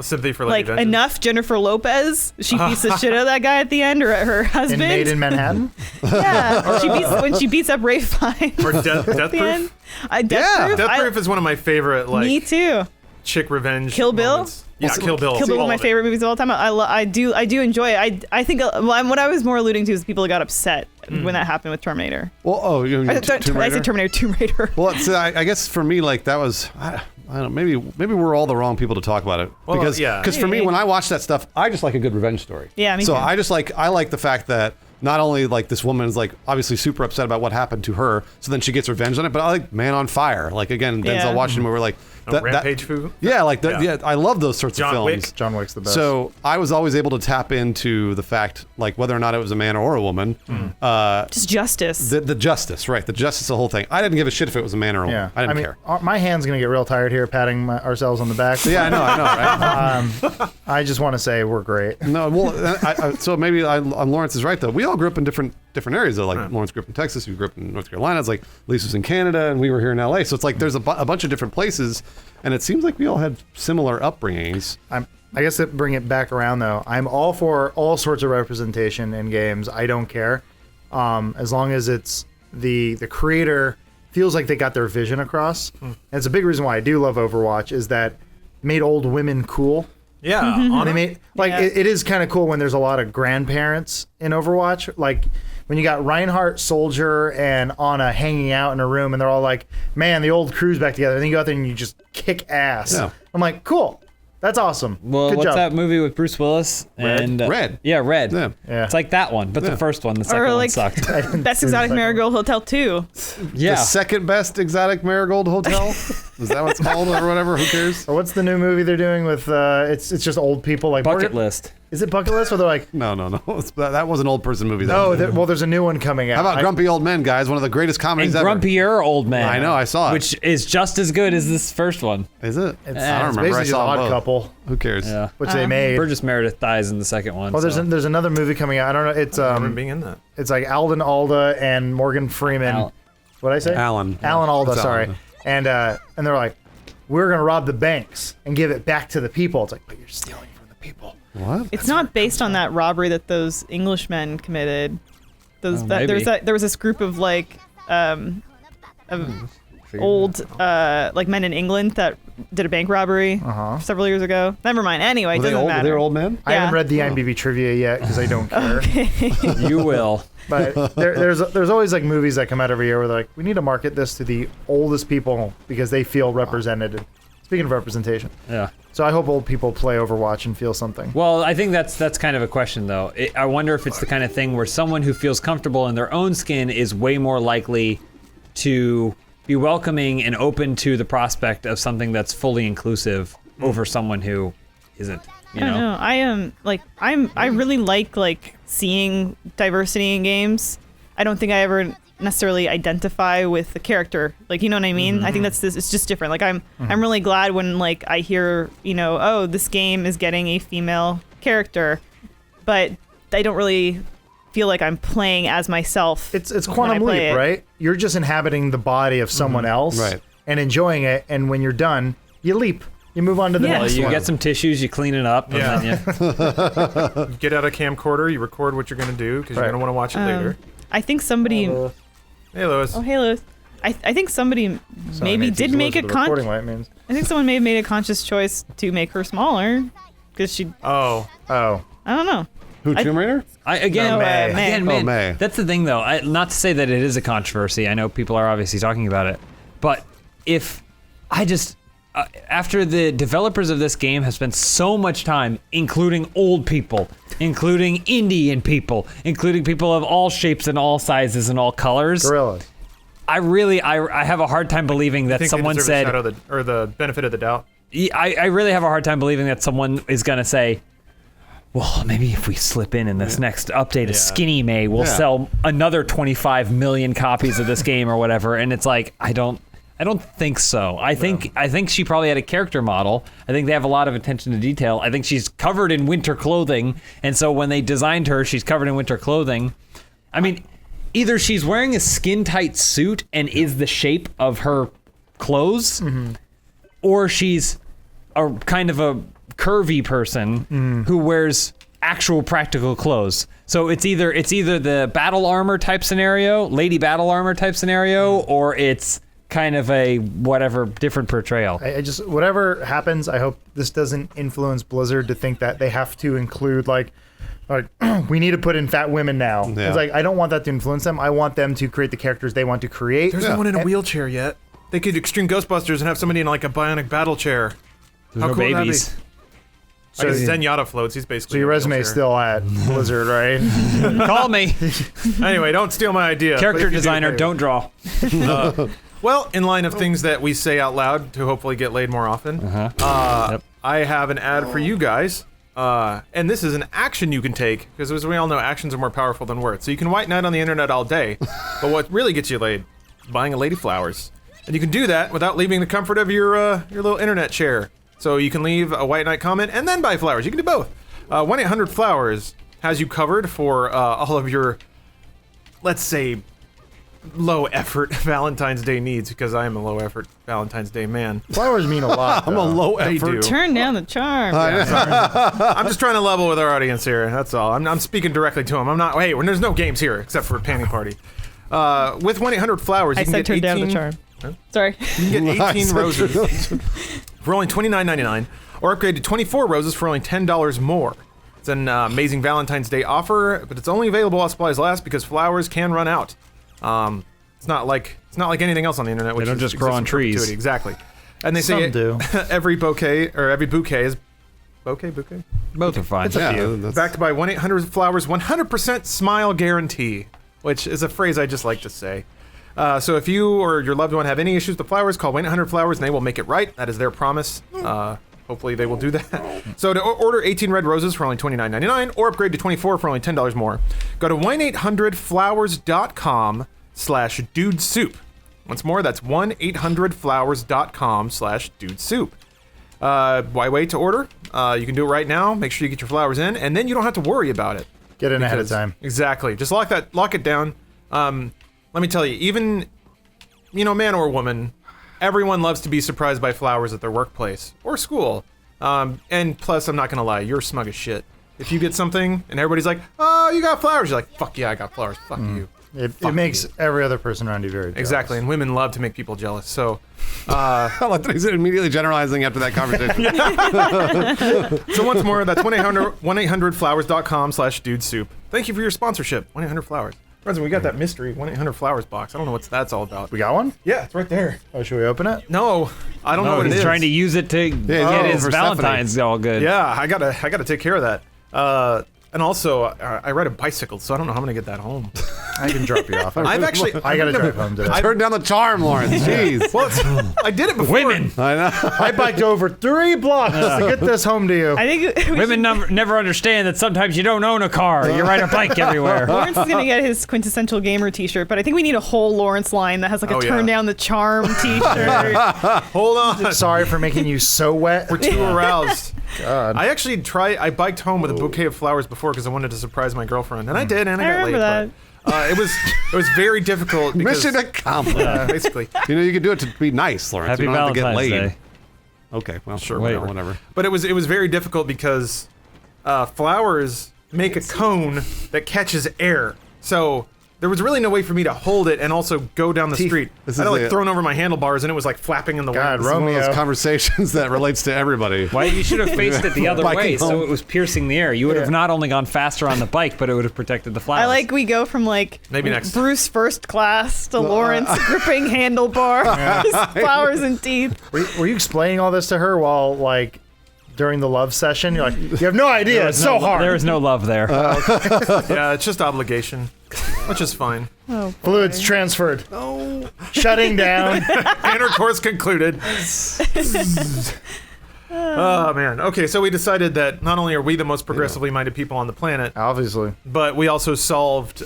[SPEAKER 2] Sympathy for
[SPEAKER 4] Like
[SPEAKER 2] Lady Vengeance.
[SPEAKER 4] enough Jennifer Lopez. She beats the shit out of that guy at the end, or her
[SPEAKER 5] in
[SPEAKER 4] husband.
[SPEAKER 5] Made in Manhattan.
[SPEAKER 4] Yeah, when she beats up Ray Fine
[SPEAKER 2] Or Death
[SPEAKER 4] at the end.
[SPEAKER 2] Proof.
[SPEAKER 4] Death Proof.
[SPEAKER 2] Death Proof is one of my favorite
[SPEAKER 4] Me too.
[SPEAKER 2] chick revenge.
[SPEAKER 4] Kill Bill?
[SPEAKER 2] moments. Yeah, Kill Bill.
[SPEAKER 4] Kill Bill
[SPEAKER 2] all
[SPEAKER 4] one of my
[SPEAKER 2] of it.
[SPEAKER 4] favorite movies of all time. I do enjoy it. I think what I was more alluding to is people got upset when that happened with Terminator.
[SPEAKER 3] Well, oh, you mean
[SPEAKER 4] I
[SPEAKER 3] Tomb
[SPEAKER 4] said
[SPEAKER 3] Raider?
[SPEAKER 4] Terminator, Tomb Raider.
[SPEAKER 3] Well, so I guess for me, like that was, I don't know, maybe we're all the wrong people to talk about it.
[SPEAKER 2] Well,
[SPEAKER 3] because
[SPEAKER 2] yeah.
[SPEAKER 3] for me,
[SPEAKER 4] Maybe.
[SPEAKER 3] when I watch that stuff, I just like a good revenge story.
[SPEAKER 4] Yeah, me
[SPEAKER 3] so
[SPEAKER 4] too.
[SPEAKER 3] I like the fact that not only like this woman is like obviously super upset about what happened to her, so then she gets revenge on it, but I like Man on Fire. Like again, Denzel
[SPEAKER 4] Yeah.
[SPEAKER 3] Washington, where we're like,
[SPEAKER 2] Rampage Foo.
[SPEAKER 3] yeah, like
[SPEAKER 2] Yeah.
[SPEAKER 3] yeah, I love those sorts
[SPEAKER 2] John
[SPEAKER 3] of films.
[SPEAKER 2] Wick.
[SPEAKER 5] John Wick's the best.
[SPEAKER 3] So I was always able to tap into the fact, like whether or not it was a man or a woman,
[SPEAKER 4] Just justice.
[SPEAKER 3] the justice, right? The justice, the whole thing. I didn't give a shit if it was a man or a woman.
[SPEAKER 5] yeah,
[SPEAKER 3] I didn't
[SPEAKER 5] mean,
[SPEAKER 3] care.
[SPEAKER 5] My hand's gonna get real tired here, patting ourselves on the back.
[SPEAKER 3] Yeah, I know, right?
[SPEAKER 5] I just want to say we're great.
[SPEAKER 3] No, well, so maybe Lawrence is right though. We all grew up in different different areas. Though. Like Lawrence grew up in Texas, we grew up in North Carolina. It's like Lisa's in Canada, and we were here in LA. So it's like there's a bunch of different places, and it seems like we all had similar upbringings.
[SPEAKER 5] I guess to bring it back around though, I'm all for all sorts of representation in games. I don't care, as long as it's the creator feels like they got their vision across. And it's a big reason why I do love Overwatch is that it made old women cool.
[SPEAKER 2] Yeah,
[SPEAKER 5] They made it is kind of cool when there's a lot of grandparents in Overwatch. Like when you got Reinhardt, Soldier, and Ana hanging out in a room, and they're all like, "Man, the old crew's back together." And then you go out there and you just kick ass.
[SPEAKER 3] Yeah.
[SPEAKER 5] I'm like, cool. That's awesome.
[SPEAKER 1] Well,
[SPEAKER 5] Good
[SPEAKER 1] what's
[SPEAKER 5] job.
[SPEAKER 1] that movie with Bruce Willis? And
[SPEAKER 3] Red.
[SPEAKER 1] Yeah, Red.
[SPEAKER 3] Yeah.
[SPEAKER 5] Yeah.
[SPEAKER 1] It's like that one, but the first one. The second
[SPEAKER 4] Or
[SPEAKER 1] one
[SPEAKER 4] like
[SPEAKER 1] sucked.
[SPEAKER 4] Best Exotic Marigold Hotel 2.
[SPEAKER 1] Yeah.
[SPEAKER 3] The second best exotic marigold hotel. Is that what it's called or whatever? Who cares?
[SPEAKER 5] Or what's the new movie they're doing with? It's just old people like
[SPEAKER 1] Bucket
[SPEAKER 5] Morgan-
[SPEAKER 1] List.
[SPEAKER 5] Is it Bucket List? Where they're like,
[SPEAKER 3] No. That was an old person movie.
[SPEAKER 5] no, well, there's a new one coming out.
[SPEAKER 3] How about Grumpy Old Men, guys? One of the greatest
[SPEAKER 1] And
[SPEAKER 3] comedies ever.
[SPEAKER 1] Grumpier Old Man.
[SPEAKER 3] I know, I saw it.
[SPEAKER 1] Which is just as good as this first one.
[SPEAKER 3] Is it?
[SPEAKER 5] It's,
[SPEAKER 3] I don't
[SPEAKER 5] it's
[SPEAKER 3] remember. I
[SPEAKER 5] basically the
[SPEAKER 3] saw
[SPEAKER 5] Odd
[SPEAKER 3] them both.
[SPEAKER 5] Couple,
[SPEAKER 3] Who cares?
[SPEAKER 1] Yeah.
[SPEAKER 5] which they made.
[SPEAKER 1] Burgess Meredith dies in the second one.
[SPEAKER 5] Well,
[SPEAKER 1] so.
[SPEAKER 5] there's another movie coming out. I don't know. It's
[SPEAKER 2] I remember being in that.
[SPEAKER 5] it's like Alden Alda and Morgan Freeman.
[SPEAKER 1] Al-
[SPEAKER 5] What'd I say?
[SPEAKER 3] Alan.
[SPEAKER 5] Alan Alda.
[SPEAKER 3] It's
[SPEAKER 5] Sorry.
[SPEAKER 3] Alan.
[SPEAKER 5] And they're like, we're gonna rob the banks and give it back to the people. It's like, but you're stealing from the people.
[SPEAKER 3] What?
[SPEAKER 4] It's not based on that robbery that those Englishmen committed.
[SPEAKER 1] Maybe.
[SPEAKER 4] There was this group of like old like men in England that did a bank robbery several years ago. Never mind. Anyway, it
[SPEAKER 3] Were they
[SPEAKER 4] doesn't
[SPEAKER 3] old?
[SPEAKER 4] matter.
[SPEAKER 3] Were they old men?
[SPEAKER 5] I haven't
[SPEAKER 4] Yeah.
[SPEAKER 5] read the IMDb trivia yet because I don't care.
[SPEAKER 1] You will.
[SPEAKER 5] But there's always like movies that come out every year where they're like, we need to market this to the oldest people because they feel represented. Speaking of representation,
[SPEAKER 1] Yeah.
[SPEAKER 5] so I hope old people play Overwatch and feel something.
[SPEAKER 1] Well, I think that's kind of a question, though. I wonder if it's the kind of thing where someone who feels comfortable in their own skin is way more likely to be welcoming and open to the prospect of something that's fully inclusive over someone who isn't. You
[SPEAKER 4] I don't know. I am I really like seeing diversity in games. I don't think I ever necessarily identify with the character. Like, you know what I mean? I think it's just different. Like I'm really glad when like I hear, oh, this game is getting a female character, but I don't really feel like I'm playing as myself.
[SPEAKER 5] It's
[SPEAKER 4] when I
[SPEAKER 5] Quantum
[SPEAKER 4] play
[SPEAKER 5] Leap,
[SPEAKER 4] it.
[SPEAKER 5] right? You're just inhabiting the body of someone else
[SPEAKER 3] Right.
[SPEAKER 5] and enjoying it, and when you're done, you leap. You move on to the
[SPEAKER 4] Yeah.
[SPEAKER 1] Well,
[SPEAKER 5] next
[SPEAKER 1] you
[SPEAKER 5] one.
[SPEAKER 1] get some tissues, you clean it up, and then you...
[SPEAKER 2] Get out a camcorder, you record what you're going to do because
[SPEAKER 5] Right.
[SPEAKER 2] you're going to want to watch it later.
[SPEAKER 4] I think somebody
[SPEAKER 2] Hey, Lois.
[SPEAKER 4] Oh, hey, Lewis. I think somebody maybe did make a
[SPEAKER 5] recording light means.
[SPEAKER 4] I think someone may have made a conscious choice to make her smaller because she.
[SPEAKER 2] Oh.
[SPEAKER 5] Oh,
[SPEAKER 4] I don't know.
[SPEAKER 3] Who, Tomb Raider?
[SPEAKER 1] Again,
[SPEAKER 5] May.
[SPEAKER 1] again,
[SPEAKER 3] Oh,
[SPEAKER 1] man,
[SPEAKER 3] May.
[SPEAKER 1] that's the thing, though. Not to say that it is a controversy. I know people are obviously talking about it, but if I just after the developers of this game have spent so much time, including old people, including Indian people, including people of all shapes and all sizes and all colors,
[SPEAKER 5] gorillas.
[SPEAKER 1] I have a hard time believing that
[SPEAKER 2] I think
[SPEAKER 1] someone
[SPEAKER 2] they deserve
[SPEAKER 1] said.
[SPEAKER 2] the shadow or the benefit of the doubt.
[SPEAKER 1] I really have a hard time believing that someone is gonna say, well, maybe if we slip in this next update of Skinny May, we'll
[SPEAKER 3] Yeah.
[SPEAKER 1] sell another 25 million copies of this game or whatever. And it's like, I don't think so. I think she probably had a character model. I think they have a lot of attention to detail. I think she's covered in winter clothing, and so when they designed her, she's covered in winter clothing. I mean, either she's wearing a skin-tight suit and is the shape of her clothes, or she's a kind of a curvy person who wears actual practical clothes. So it's either the battle armor type scenario, lady battle armor type scenario, or it's kind of a whatever different portrayal.
[SPEAKER 5] I just whatever happens, I hope this doesn't influence Blizzard to think that they have to include like we need to put in fat women now.
[SPEAKER 3] Yeah.
[SPEAKER 5] It's like I don't want that to influence them. I want them to create the characters they want to create.
[SPEAKER 2] There's no one in a wheelchair yet. They could Extreme Ghostbusters and have somebody in like a bionic battle chair.
[SPEAKER 1] There's
[SPEAKER 2] How
[SPEAKER 1] no
[SPEAKER 2] cool would that
[SPEAKER 1] babies.
[SPEAKER 2] be? I guess Zenyatta floats. He's basically.
[SPEAKER 5] So your
[SPEAKER 2] in a
[SPEAKER 5] resume is
[SPEAKER 2] wheelchair.
[SPEAKER 5] still at Blizzard, right?
[SPEAKER 1] Call me.
[SPEAKER 2] Anyway, don't steal my idea. But
[SPEAKER 1] Character
[SPEAKER 2] if you do,
[SPEAKER 1] designer,
[SPEAKER 2] maybe.
[SPEAKER 1] don't draw.
[SPEAKER 2] Well, in line of things that we say out loud to hopefully get laid more often,
[SPEAKER 1] Yep.
[SPEAKER 2] I have an ad for you guys. And this is an action you can take, because as we all know, actions are more powerful than words. So you can white knight on the internet all day, but what really gets you laid is buying a lady flowers. And you can do that without leaving the comfort of your little internet chair. So you can leave a white knight comment and then buy flowers. You can do both. 1-800-Flowers has you covered for all of your let's say, low effort Valentine's Day needs, because I am a low effort Valentine's Day man.
[SPEAKER 5] Flowers mean a lot.
[SPEAKER 3] I'm a low
[SPEAKER 2] They
[SPEAKER 3] effort.
[SPEAKER 2] do.
[SPEAKER 4] Turn down the charm.
[SPEAKER 2] I'm just trying to level with our audience here. That's all. I'm speaking directly to them. I'm not. Hey, when there's no games here except for a panty party. With 1-800-Flowers, you
[SPEAKER 4] I
[SPEAKER 2] can
[SPEAKER 4] said
[SPEAKER 2] get 18.
[SPEAKER 4] turn down the charm.
[SPEAKER 2] Huh?
[SPEAKER 4] Sorry.
[SPEAKER 2] You can get 18 roses for only $29.99, or upgrade to 24 roses for only $10 more. It's an amazing Valentine's Day offer, but it's only available while supplies last because flowers can run out. It's not like anything else on the internet. Which
[SPEAKER 1] don't just grow
[SPEAKER 2] exists
[SPEAKER 1] on
[SPEAKER 2] in
[SPEAKER 1] trees.
[SPEAKER 2] perpetuity. Exactly. And they
[SPEAKER 5] Some
[SPEAKER 2] say
[SPEAKER 5] do.
[SPEAKER 2] every bouquet is bouquet.
[SPEAKER 1] Both are fine.
[SPEAKER 3] That's-
[SPEAKER 2] Backed by 1-800-Flowers 100% smile guarantee, which is a phrase I just like to say. So if you or your loved one have any issues with the flowers, call 1-800-Flowers and they will make it right. That is their promise. Hopefully they will do that. So to order 18 red roses for only $29.99 or upgrade to 24 for only $10 more, go to 1-800-Flowers.com/dudesoup. Once more, that's 1-800-Flowers.com/dudesoup. Why wait to order? You can do it right now. Make sure you get your flowers in, and then you don't have to worry about it.
[SPEAKER 5] Get in ahead of
[SPEAKER 2] Because-
[SPEAKER 5] time.
[SPEAKER 2] Exactly. Just lock it down. Let me tell you, even, man or woman, everyone loves to be surprised by flowers at their workplace or school. And plus, I'm not gonna lie, you're smug as shit. If you get something and everybody's like, "Oh, you got flowers," you're like, "Fuck yeah, I got flowers. Fuck you."
[SPEAKER 5] It
[SPEAKER 2] Fuck
[SPEAKER 5] makes
[SPEAKER 2] you.
[SPEAKER 5] every other person around you very jealous.
[SPEAKER 2] Exactly. And women love to make people jealous. So,
[SPEAKER 3] I like that he's immediately generalizing after that conversation.
[SPEAKER 2] so once more, that's 1-800-Flowers.com/dudesoup. Thank you for your sponsorship, 1-800-Flowers. Friends, we got that mystery 1-800-Flowers box. I don't know what that's all about.
[SPEAKER 5] We got one?
[SPEAKER 2] Yeah, it's right there.
[SPEAKER 5] Oh, should we open it?
[SPEAKER 2] No, I don't know
[SPEAKER 1] No,
[SPEAKER 2] what it
[SPEAKER 1] he's
[SPEAKER 2] is.
[SPEAKER 1] trying to use it to get his
[SPEAKER 3] for
[SPEAKER 1] Valentine's all good.
[SPEAKER 2] Yeah, I gotta take care of that. And also, I ride a bicycle, so I don't know how I'm gonna get that home.
[SPEAKER 5] I can drop you off.
[SPEAKER 2] I've actually,
[SPEAKER 5] I gotta drive home today.
[SPEAKER 3] Turn down the charm, Lawrence. Jeez.
[SPEAKER 2] Well, I did it before.
[SPEAKER 1] Women.
[SPEAKER 3] I know.
[SPEAKER 5] I biked over 3 blocks just to get this home to you.
[SPEAKER 4] I think we
[SPEAKER 1] Women never understand that sometimes you don't own a car. You ride a bike everywhere.
[SPEAKER 4] Lawrence is gonna get his quintessential gamer T-shirt, but I think we need a whole Lawrence line that has like a
[SPEAKER 2] Oh,
[SPEAKER 4] turn
[SPEAKER 2] yeah.
[SPEAKER 4] down the charm T-shirt.
[SPEAKER 2] Hold on,
[SPEAKER 5] Sorry for making you so wet.
[SPEAKER 2] we're too aroused.
[SPEAKER 5] God.
[SPEAKER 2] I actually I biked home with a bouquet of flowers before because I wanted to surprise my girlfriend, and I did, and I got
[SPEAKER 4] remember
[SPEAKER 2] late. But, it was very difficult because
[SPEAKER 3] Mission accomplished.
[SPEAKER 2] basically.
[SPEAKER 3] You could do it to be nice, Lawrence.
[SPEAKER 1] Happy
[SPEAKER 3] you don't have to get
[SPEAKER 1] Valentine's
[SPEAKER 3] laid.
[SPEAKER 1] Day.
[SPEAKER 3] Okay, well,
[SPEAKER 2] Sure,
[SPEAKER 3] sure,
[SPEAKER 2] whatever.
[SPEAKER 3] whatever.
[SPEAKER 2] But it was very difficult because flowers make a cone that catches air. So there was really no way for me to hold it and also go down the street.
[SPEAKER 3] This
[SPEAKER 2] I had
[SPEAKER 3] is
[SPEAKER 2] like
[SPEAKER 3] the-
[SPEAKER 2] thrown over my handlebars and it was like flapping in the
[SPEAKER 5] God,
[SPEAKER 2] wind.
[SPEAKER 3] It's one of those
[SPEAKER 5] Romeo.
[SPEAKER 3] conversations that relates to everybody.
[SPEAKER 1] Why you should have faced it the other
[SPEAKER 3] Biking
[SPEAKER 1] way, so
[SPEAKER 3] home.
[SPEAKER 1] it was piercing the air. You would have not only gone faster on the bike, but it would have protected the flowers.
[SPEAKER 4] I like we go from like
[SPEAKER 2] Maybe next.
[SPEAKER 4] Bruce first class to Lawrence gripping handlebars, flowers and teeth.
[SPEAKER 5] Were you explaining all this to her while, like, during the love session? You're like, you have no idea. It's so hard.
[SPEAKER 1] There is no love there.
[SPEAKER 2] Yeah, it's just obligation, which is fine.
[SPEAKER 4] Oh,
[SPEAKER 5] Fluids transferred. Shutting down.
[SPEAKER 2] Intercourse concluded. Oh man. Okay, so we decided that not only are we the most progressively minded people on the planet,
[SPEAKER 5] Obviously.
[SPEAKER 2] but we also solved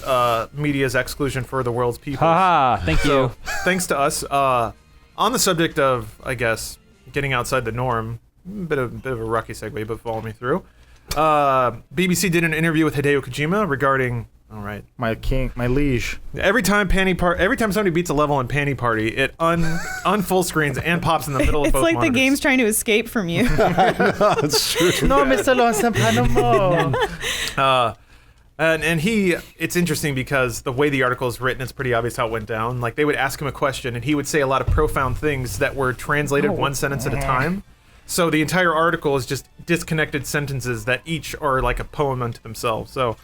[SPEAKER 2] media's exclusion for the world's people.
[SPEAKER 1] Haha, thank you.
[SPEAKER 2] Thanks to us. On the subject of, I guess, getting outside the norm, bit of a rocky segue, but follow me through. BBC did an interview with Hideo Kojima regarding. All right.
[SPEAKER 5] My king, my liege.
[SPEAKER 2] Every time somebody beats a level in Panty Party, it unfull screens and pops in the middle of
[SPEAKER 4] it's
[SPEAKER 2] both
[SPEAKER 4] like
[SPEAKER 2] monitors.
[SPEAKER 4] the game's trying to escape from you.
[SPEAKER 3] That's true.
[SPEAKER 5] No, Mr. Lawson Panamo.
[SPEAKER 2] And it's interesting because the way the article is written, it's pretty obvious how it went down. Like they would ask him a question and he would say a lot of profound things that were translated one sentence at a time. So the entire article is just disconnected sentences that each are like a poem unto themselves. So,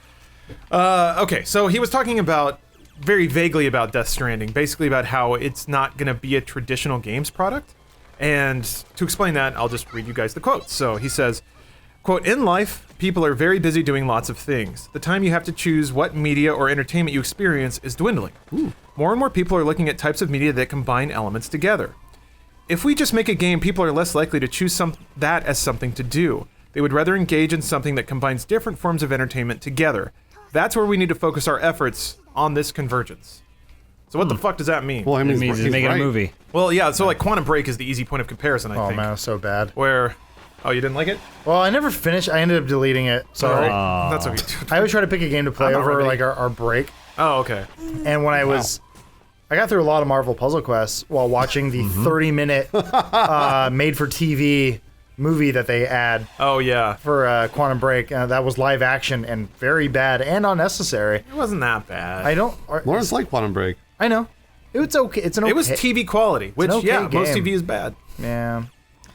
[SPEAKER 2] okay, so he was talking about very vaguely about Death Stranding, basically about how it's not going to be a traditional games product. And to explain that, I'll just read you guys the quotes. So he says, quote, "In life, people are very busy doing lots of things. The time you have to choose what media or entertainment you experience is dwindling. More and more people are looking at types of media that combine elements together. If we just make a game, people are less likely to choose that as something to do. They would rather engage in something that combines different forms of entertainment together. That's where we need to focus our efforts on this convergence." So what the fuck does that mean?
[SPEAKER 3] Well, I mean,
[SPEAKER 1] It means he's
[SPEAKER 3] he's
[SPEAKER 1] making
[SPEAKER 3] right.
[SPEAKER 1] a movie.
[SPEAKER 2] Well, yeah, so like Quantum Break is the easy point of comparison, I
[SPEAKER 5] Oh
[SPEAKER 2] think.
[SPEAKER 5] man, it was so bad.
[SPEAKER 2] Where, oh, you didn't like it?
[SPEAKER 5] Well, I never finished. I ended up deleting it. Sorry.
[SPEAKER 2] That's okay.
[SPEAKER 5] I always try to pick a game to play
[SPEAKER 2] I'm not
[SPEAKER 5] over
[SPEAKER 2] ready.
[SPEAKER 5] like our break.
[SPEAKER 2] Oh, okay.
[SPEAKER 5] And when I got through a lot of Marvel Puzzle Quests while watching the 30-minute made-for-TV movie that they add
[SPEAKER 2] Oh, yeah.
[SPEAKER 5] for Quantum Break. That was live action and very bad and unnecessary.
[SPEAKER 2] It wasn't that bad.
[SPEAKER 3] Lawrence liked Quantum Break.
[SPEAKER 5] I know. It's okay. It's an okay.
[SPEAKER 2] It was TV quality, which,
[SPEAKER 5] okay
[SPEAKER 2] yeah, most
[SPEAKER 5] game.
[SPEAKER 2] TV is bad.
[SPEAKER 5] Yeah.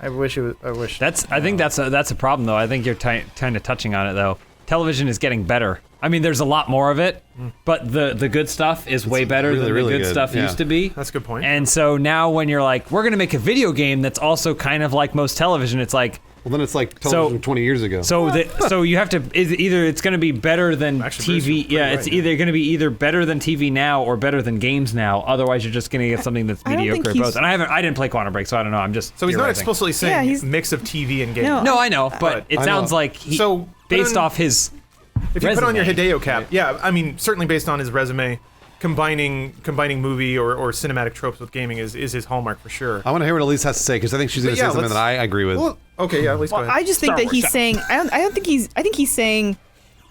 [SPEAKER 5] I wish.
[SPEAKER 1] I think that's a problem though. I think you're kind of touching on it though. Television is getting better. I mean, there's a lot more of it, but the good stuff is way better
[SPEAKER 3] really,
[SPEAKER 1] than the
[SPEAKER 3] really
[SPEAKER 1] good
[SPEAKER 3] good,
[SPEAKER 1] stuff
[SPEAKER 3] yeah.
[SPEAKER 1] used to be.
[SPEAKER 2] That's a good point.
[SPEAKER 1] And so now when you're like, we're gonna make a video game that's also kind of like most television, it's like,
[SPEAKER 3] Well, then it's like television 20 years ago.
[SPEAKER 1] so you have to either it's going to be better than
[SPEAKER 2] Actually,
[SPEAKER 1] TV.
[SPEAKER 2] Bruce,
[SPEAKER 1] Yeah,
[SPEAKER 2] you're
[SPEAKER 1] it's
[SPEAKER 2] right,
[SPEAKER 1] either going to be either better than TV now or better than games now. Otherwise, you're just going to get something that's
[SPEAKER 4] I don't
[SPEAKER 1] mediocre
[SPEAKER 4] think
[SPEAKER 1] at both. And I didn't play Quantum Break, so I don't know. I'm just
[SPEAKER 2] So he's not
[SPEAKER 1] theorizing.
[SPEAKER 2] explicitly saying
[SPEAKER 4] Yeah, he's-
[SPEAKER 2] mix of TV and game.
[SPEAKER 1] No, I know, but it
[SPEAKER 3] I
[SPEAKER 1] sounds
[SPEAKER 3] know.
[SPEAKER 1] like he,
[SPEAKER 2] So,
[SPEAKER 1] based
[SPEAKER 2] put on-
[SPEAKER 1] off his.
[SPEAKER 2] If you put on your
[SPEAKER 1] resume.
[SPEAKER 2] Hideo cap, yeah, I mean, certainly based on his resume, combining movie or cinematic tropes with gaming is his hallmark for sure.
[SPEAKER 3] I want to hear what Elise has to say because I think she's going to
[SPEAKER 2] yeah,
[SPEAKER 3] say something
[SPEAKER 2] let's-
[SPEAKER 3] that I agree with.
[SPEAKER 2] Well, okay, yeah, at least go ahead.
[SPEAKER 4] I just think
[SPEAKER 1] Star
[SPEAKER 4] that
[SPEAKER 1] Wars
[SPEAKER 4] he's
[SPEAKER 1] stuff.
[SPEAKER 4] saying. I don't think he's. I think he's saying.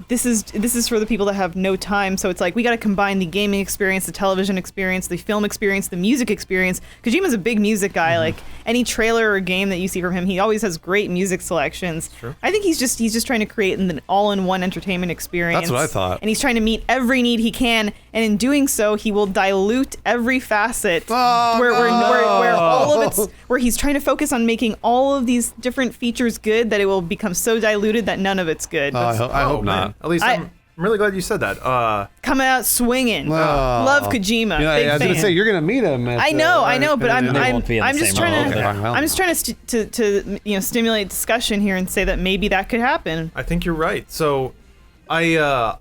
[SPEAKER 4] This is for the people that have no time. So it's like we got to combine the gaming experience, the television experience, the film experience, the music experience. Kojima's a big music guy. Like any trailer or game that you see from him, he always has great music selections.
[SPEAKER 2] True.
[SPEAKER 4] I think he's just trying to create an all-in-one entertainment experience.
[SPEAKER 3] That's what I thought.
[SPEAKER 4] And he's trying to meet every need he can, and in doing so, he will dilute every facet.
[SPEAKER 3] Oh,
[SPEAKER 4] where
[SPEAKER 3] no.
[SPEAKER 4] all of it's where he's trying to focus on making all of these different features good that it will become so diluted that none of it's good.
[SPEAKER 3] I hope
[SPEAKER 2] man.
[SPEAKER 3] not.
[SPEAKER 2] At least I'm really glad you said that.
[SPEAKER 4] Coming out swinging. Love Kojima.
[SPEAKER 3] You know,
[SPEAKER 4] Big
[SPEAKER 3] I was going to
[SPEAKER 4] fan.
[SPEAKER 3] say, you're going to meet him. At,
[SPEAKER 4] I know, but I'm
[SPEAKER 1] They won't be in the
[SPEAKER 4] I'm just
[SPEAKER 1] same
[SPEAKER 4] trying
[SPEAKER 1] room.
[SPEAKER 4] to
[SPEAKER 3] Okay.
[SPEAKER 4] I'm just trying to stimulate discussion here and say that maybe that could happen.
[SPEAKER 2] I think you're right. So, I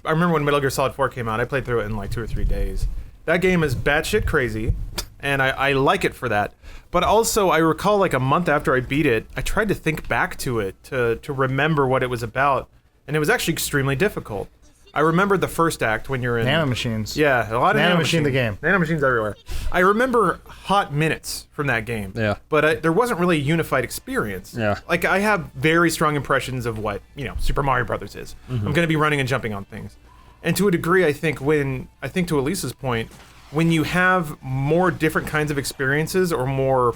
[SPEAKER 2] remember when Metal Gear Solid 4 came out. I played through it in like 2 or 3 days. That game is batshit crazy, and I like it for that. But also, I recall like a month after I beat it, I tried to think back to it to remember what it was about, and it was actually extremely difficult. I remember the first act when you're in
[SPEAKER 5] Nanomachines.
[SPEAKER 2] Yeah, a lot of
[SPEAKER 5] Nanomachine the game.
[SPEAKER 2] Nanomachines everywhere. I remember hot minutes from that game.
[SPEAKER 1] Yeah.
[SPEAKER 2] But there wasn't really a unified experience.
[SPEAKER 1] Yeah.
[SPEAKER 2] Like, I have very strong impressions of what, Super Mario Brothers is. I'm going to be running and jumping on things. And to a degree, I think to Elisa's point, when you have more different kinds of experiences or more,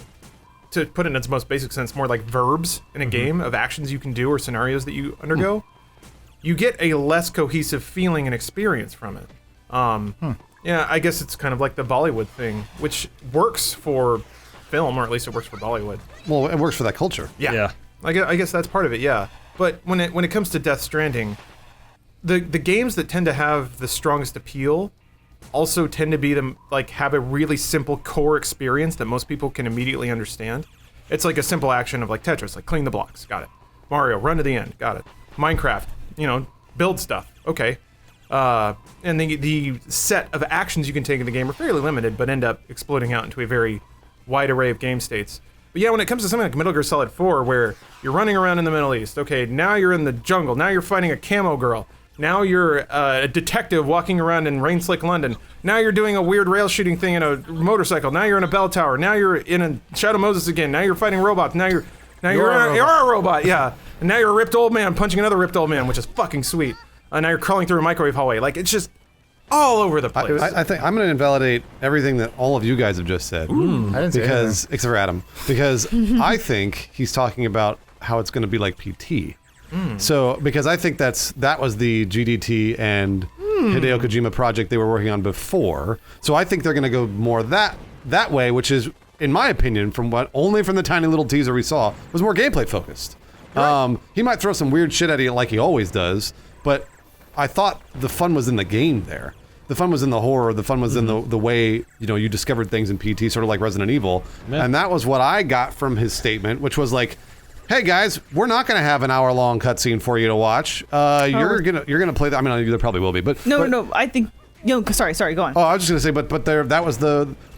[SPEAKER 2] to put it in its most basic sense, more like verbs in a game of actions you can do or scenarios that you undergo, you get a less cohesive feeling and experience from it. Yeah, I guess it's kind of like the Bollywood thing, which works for film, or at least it works for Bollywood.
[SPEAKER 3] Well, it works for that culture.
[SPEAKER 1] Yeah.
[SPEAKER 2] I guess that's part of it, yeah. But when it comes to Death Stranding, the games that tend to have the strongest appeal also tend to be have a really simple core experience that most people can immediately understand. It's like a simple action of like Tetris, like clean the blocks, got it. Mario, run to the end, got it. Minecraft, build stuff, okay. And the set of actions you can take in the game are fairly limited, but end up exploding out into a very wide array of game states. But yeah, when it comes to something like Metal Gear Solid 4, where you're running around in the Middle East, okay, now you're in the jungle, now you're fighting a camo girl, now you're a detective walking around in rain-slick London, now you're doing a weird rail shooting thing in a motorcycle, now you're in a bell tower, now you're in a Shadow Moses again, now you're fighting robots, you're a robot, yeah. And now you're a ripped old man punching another ripped old man, which is fucking sweet. Now you're crawling through a microwave hallway. Like, it's just all over the place.
[SPEAKER 3] I think I'm going to invalidate everything that all of you guys have just said.
[SPEAKER 5] I didn't say
[SPEAKER 3] Because, except for Adam, because I think he's talking about how it's going to be like PT. So, because I think that was the GDT and Hideo Kojima project they were working on before. So I think they're going to go more that way, which is, in my opinion, only from the tiny little teaser we saw, was more gameplay focused. Right. He might throw some weird shit at you like he always does, but I thought the fun was in the game there. The fun was in the horror. The fun was in the way you discovered things in PT, sort of like Resident Evil. Yeah. And that was what I got from his statement, which was like, "Hey guys, we're not going to have an hour-long cutscene for you to watch. You're gonna play that. I mean, there probably will be, but
[SPEAKER 4] No. I think sorry. Go on.
[SPEAKER 3] Oh, I was just gonna say, but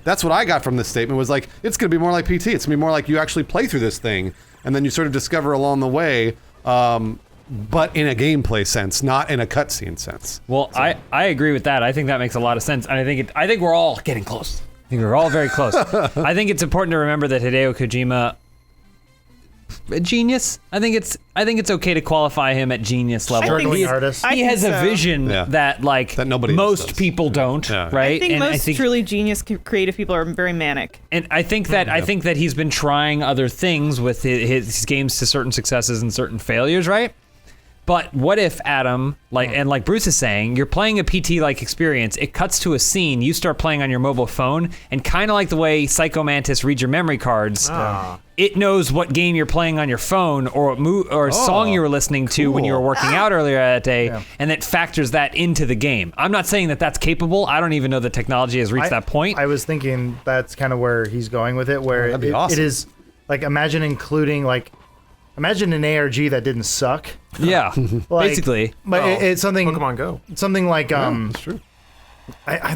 [SPEAKER 3] that's what I got from this statement was like, it's gonna be more like PT. It's gonna be more like you actually play through this thing, and then you sort of discover along the way. But in a gameplay sense, not in a cutscene sense.
[SPEAKER 1] Well, so. I agree with that. I think that makes a lot of sense, and I think we're all getting close. I think we're all very close. I think it's important to remember that Hideo Kojima a genius. I think it's okay to qualify him at genius level.
[SPEAKER 5] Struggling
[SPEAKER 1] He-
[SPEAKER 5] artist.
[SPEAKER 4] I
[SPEAKER 1] He
[SPEAKER 4] think
[SPEAKER 1] has a
[SPEAKER 4] so.
[SPEAKER 1] vision
[SPEAKER 3] Yeah.
[SPEAKER 1] that
[SPEAKER 3] That nobody else
[SPEAKER 1] most
[SPEAKER 3] does.
[SPEAKER 1] people don't,
[SPEAKER 3] Yeah.
[SPEAKER 1] right?
[SPEAKER 4] I think
[SPEAKER 1] and
[SPEAKER 4] most truly genius creative people are very manic.
[SPEAKER 1] And I think that he's been trying other things with his games to certain successes and certain failures, right? But what if, Adam, like Bruce is saying, you're playing a PT-like experience, it cuts to a scene, you start playing on your mobile phone, and kind of like the way Psycho Mantis reads your memory cards, it knows what game you're playing on your phone or a song you were listening to when you were working out earlier that day, and it factors that into the game. I'm not saying that that's capable. I don't even know the technology has reached that point.
[SPEAKER 5] I was thinking that's kind of where he's going with it, where
[SPEAKER 3] that'd be awesome.
[SPEAKER 5] it is like imagine an ARG that didn't suck.
[SPEAKER 1] Yeah,
[SPEAKER 5] Like,
[SPEAKER 1] basically.
[SPEAKER 5] But it's something
[SPEAKER 2] Pokemon Go.
[SPEAKER 5] something like
[SPEAKER 3] That's true.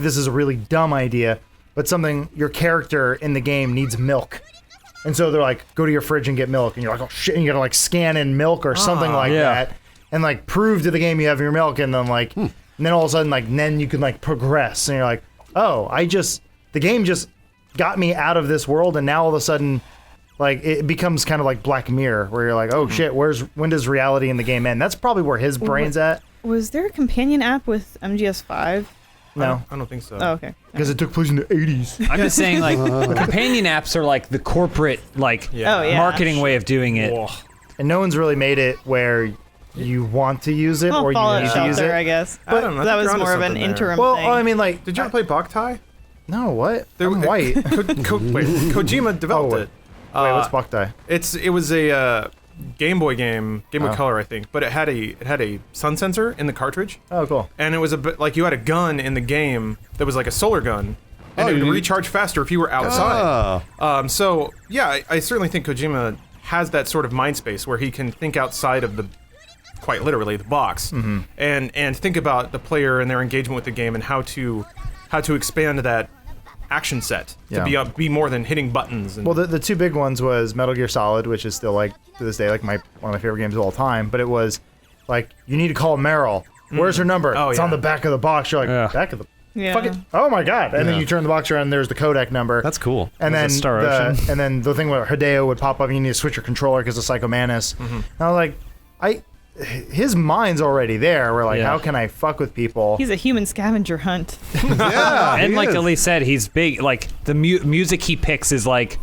[SPEAKER 5] this is a really dumb idea, but something your character in the game needs milk. And so they're like, go to your fridge and get milk, and you're like, oh shit, and you gotta like scan in milk or something like
[SPEAKER 1] Yeah.
[SPEAKER 5] that, and like prove to the game you have your milk, and then like, and then all of a sudden like, then you can like progress, and you're like, oh, the game just got me out of this world, and now all of a sudden, like it becomes kind of like Black Mirror, where you're like, oh shit, when does reality in the game end? That's probably where his brain's at.
[SPEAKER 4] Was there a companion app with MGS5?
[SPEAKER 5] No,
[SPEAKER 2] I don't think so.
[SPEAKER 4] Oh, okay.
[SPEAKER 5] because it took place in the 80s.
[SPEAKER 1] I'm just saying, like, companion apps are like the corporate, like,
[SPEAKER 2] Yeah.
[SPEAKER 4] Oh, yeah.
[SPEAKER 1] marketing way of doing it.
[SPEAKER 2] Whoa.
[SPEAKER 5] And no one's really made it where you want to use it
[SPEAKER 4] Well,
[SPEAKER 5] or you
[SPEAKER 4] Fallout
[SPEAKER 5] need to use
[SPEAKER 4] Shelter,
[SPEAKER 5] it.
[SPEAKER 4] I guess.
[SPEAKER 2] I don't know. I
[SPEAKER 4] That
[SPEAKER 2] think
[SPEAKER 4] was
[SPEAKER 2] you're onto
[SPEAKER 4] more of an
[SPEAKER 2] something there.
[SPEAKER 4] interim
[SPEAKER 5] Well,
[SPEAKER 4] thing.
[SPEAKER 5] I mean, like,
[SPEAKER 2] Did you ever play Boktai?
[SPEAKER 5] no, what?
[SPEAKER 2] There-
[SPEAKER 5] I'm white. Wait,
[SPEAKER 2] Wait, Kojima developed it.
[SPEAKER 5] what's Boktai?
[SPEAKER 2] It was a Game Boy game, Game Boy Color, I think, but it had a sun sensor in the cartridge,
[SPEAKER 5] Oh, cool.
[SPEAKER 2] and it was a bit like you had a gun in the game that was like a solar gun, and it would
[SPEAKER 3] you-
[SPEAKER 2] recharge faster if you were outside.
[SPEAKER 3] Oh.
[SPEAKER 2] So yeah, I certainly think Kojima has that sort of mind space where he can think outside of quite literally the box, and think about the player and their engagement with the game and how to expand that action set to be more than hitting buttons. And
[SPEAKER 5] Well, the two big ones was Metal Gear Solid, which is still like to this day like one of my favorite games of all time. But it was like you need to call Meryl. Where's her number?
[SPEAKER 2] Oh,
[SPEAKER 5] it's
[SPEAKER 2] yeah.
[SPEAKER 5] on the back of the box. You're like
[SPEAKER 1] Yeah.
[SPEAKER 5] back of the.
[SPEAKER 4] Yeah.
[SPEAKER 5] Fuck it. Oh my god! And then
[SPEAKER 3] Yeah.
[SPEAKER 5] you turn the box around, and there's the codec number.
[SPEAKER 3] That's cool.
[SPEAKER 5] And then
[SPEAKER 1] Was it Star Ocean?
[SPEAKER 5] and then the thing where Hideo would pop up, and you need to switch your controller because of Psycho Mantis. And I was like, his mind's already there. We're like,
[SPEAKER 1] Yeah.
[SPEAKER 5] how can I fuck with people?
[SPEAKER 4] He's a human scavenger hunt.
[SPEAKER 3] Yeah.
[SPEAKER 1] And
[SPEAKER 3] he
[SPEAKER 1] like
[SPEAKER 3] is.
[SPEAKER 1] Elise said, he's big. Like the music he picks is like,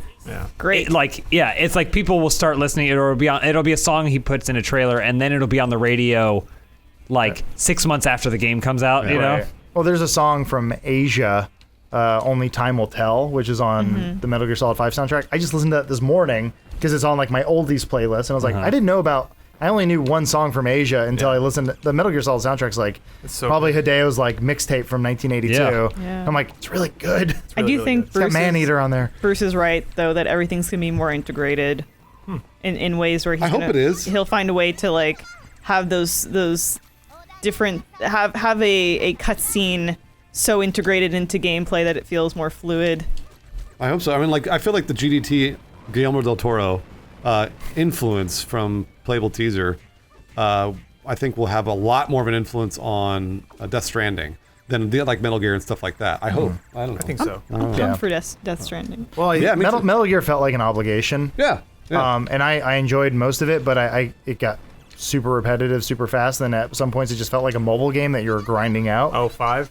[SPEAKER 4] Great.
[SPEAKER 1] it's like people will start listening. It'll be a song he puts in a trailer, and then it'll be on the radio, like 6 months after the game comes out. You know,
[SPEAKER 5] Right. Well, there's a song from Asia, "Only Time Will Tell," which is on the Metal Gear Solid 5 soundtrack. I just listened to that this morning because it's on like my oldies playlist, and I was like, I didn't know about. I only knew one song from Asia until I listened. The Metal Gear Solid soundtrack's like
[SPEAKER 2] so
[SPEAKER 5] probably Hideo's like mixtape from 1982.
[SPEAKER 4] Yeah.
[SPEAKER 5] I'm like, it's really good.
[SPEAKER 4] I do think
[SPEAKER 5] It's got
[SPEAKER 4] Bruce
[SPEAKER 5] Maneater on there.
[SPEAKER 4] Bruce is right, though, that everything's going to be more integrated in ways where he's
[SPEAKER 3] I hope
[SPEAKER 4] gonna,
[SPEAKER 3] it is.
[SPEAKER 4] He'll find a way to, like, have those different... Have a cutscene so integrated into gameplay that it feels more fluid.
[SPEAKER 3] I hope so. I mean, like, I feel like the GDT Guillermo del Toro influence from Playable Teaser, I think will have a lot more of an influence on Death Stranding than like Metal Gear and stuff like that. I hope. I don't know.
[SPEAKER 2] I think so.
[SPEAKER 4] I'm
[SPEAKER 5] Yeah.
[SPEAKER 4] pumped for Death Stranding.
[SPEAKER 2] Well,
[SPEAKER 3] Yeah, me too.
[SPEAKER 5] Metal Gear felt like an obligation.
[SPEAKER 3] Yeah. Yeah.
[SPEAKER 5] And I enjoyed most of it, but it got super repetitive, super fast. Then at some points, it just felt like a mobile game that you were grinding out.
[SPEAKER 2] 05.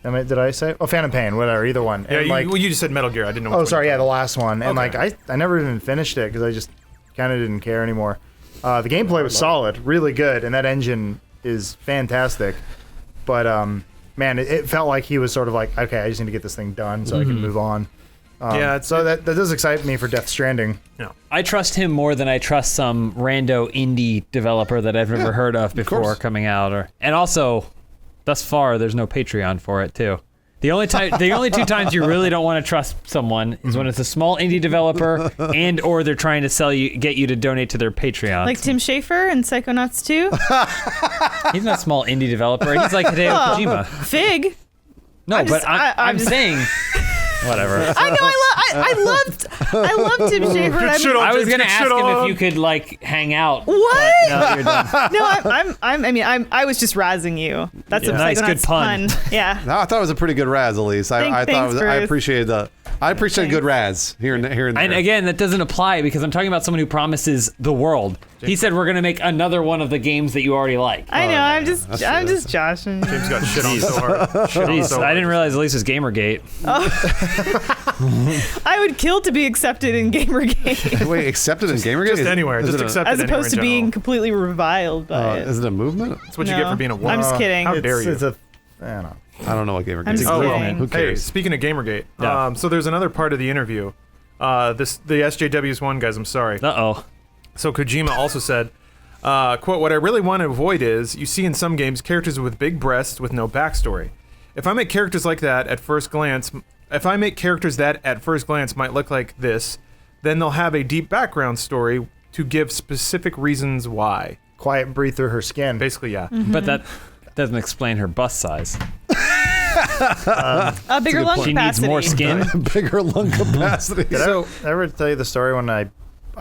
[SPEAKER 5] Did I say? Oh, Phantom Pain, whatever, either one.
[SPEAKER 2] Yeah,
[SPEAKER 5] And
[SPEAKER 2] you just said Metal Gear. I didn't know.
[SPEAKER 5] oh,
[SPEAKER 2] which
[SPEAKER 5] sorry,
[SPEAKER 2] one.
[SPEAKER 5] yeah, the last one. And
[SPEAKER 2] Okay.
[SPEAKER 5] like I never even finished it because I just kind of didn't care anymore. The gameplay was solid, really good, and that engine is fantastic. But man, it felt like he was sort of like, okay, I just need to get this thing done so I can move on.
[SPEAKER 2] Yeah,
[SPEAKER 5] So that does excite me for Death Stranding.
[SPEAKER 1] I trust him more than I trust some rando indie developer that I've never heard of before
[SPEAKER 3] course.
[SPEAKER 1] coming out. And also, thus far, there's no Patreon for it too. The only two times you really don't want to trust someone is when it's a small indie developer and or they're trying to get you to donate to their Patreon.
[SPEAKER 4] Like Tim Schafer and Psychonauts 2?
[SPEAKER 1] He's not a small indie developer. He's like Hideo Kojima.
[SPEAKER 4] Fig?
[SPEAKER 1] No,
[SPEAKER 4] I'm
[SPEAKER 1] but
[SPEAKER 4] just-
[SPEAKER 1] I'm
[SPEAKER 4] just-
[SPEAKER 1] saying, whatever.
[SPEAKER 4] I know, I loved Tim Schafer.
[SPEAKER 2] Good shit on
[SPEAKER 1] I was
[SPEAKER 2] James,
[SPEAKER 1] gonna
[SPEAKER 2] good
[SPEAKER 1] ask
[SPEAKER 2] shit
[SPEAKER 1] him
[SPEAKER 2] on
[SPEAKER 1] if you could like hang out.
[SPEAKER 4] What?
[SPEAKER 1] but no, you're done.
[SPEAKER 4] No, I was just razzing you. That's a
[SPEAKER 1] Nice, good
[SPEAKER 4] Psychonauts
[SPEAKER 1] pun.
[SPEAKER 4] Yeah.
[SPEAKER 3] No, I thought it was a pretty good Raz, Elise. I thought it was. I
[SPEAKER 4] Bruce.
[SPEAKER 3] appreciated good Raz here and there.
[SPEAKER 1] And again, that doesn't apply because I'm talking about someone who promises the world. He said we're gonna make another one of the games that you already like.
[SPEAKER 4] I know. I'm just joshing.
[SPEAKER 2] James got shit on so hard. Shit on
[SPEAKER 1] Jeez,
[SPEAKER 2] so
[SPEAKER 1] I
[SPEAKER 2] hard.
[SPEAKER 1] didn't realize Elisa's Gamergate.
[SPEAKER 4] I would kill to be accepted in Gamergate,
[SPEAKER 3] Wait, accepted in Gamergate?
[SPEAKER 2] Just anywhere. Just accept
[SPEAKER 4] as
[SPEAKER 2] it anywhere
[SPEAKER 4] opposed
[SPEAKER 2] in
[SPEAKER 4] to being
[SPEAKER 2] general.
[SPEAKER 4] completely reviled by it.
[SPEAKER 3] Is it a movement?
[SPEAKER 2] That's what you
[SPEAKER 4] No.
[SPEAKER 2] get for being a woman.
[SPEAKER 4] I'm just kidding.
[SPEAKER 2] How dare you?
[SPEAKER 5] It's a, I don't know.
[SPEAKER 3] I don't know what Gamergate
[SPEAKER 4] I'm
[SPEAKER 3] is.
[SPEAKER 4] just
[SPEAKER 2] Oh,
[SPEAKER 4] kidding.
[SPEAKER 2] well,
[SPEAKER 3] Who
[SPEAKER 2] hey,
[SPEAKER 3] cares?
[SPEAKER 2] speaking of Gamergate,
[SPEAKER 1] Yeah.
[SPEAKER 2] so there's another part of the interview. The SJW's one, guys, I'm sorry.
[SPEAKER 1] Uh-oh.
[SPEAKER 2] So Kojima also said, quote, what I really want to avoid is, you see in some games, characters with big breasts with no backstory. If I make characters that at first glance might look like this, then they'll have a deep background story to give specific reasons why.
[SPEAKER 5] Quiet breathe through her skin.
[SPEAKER 2] Basically, yeah.
[SPEAKER 1] But that doesn't explain her bust size.
[SPEAKER 4] A bigger lung
[SPEAKER 1] She needs
[SPEAKER 4] capacity.
[SPEAKER 1] more skin.
[SPEAKER 3] Bigger lung capacity.
[SPEAKER 5] Did I ever tell you the story when I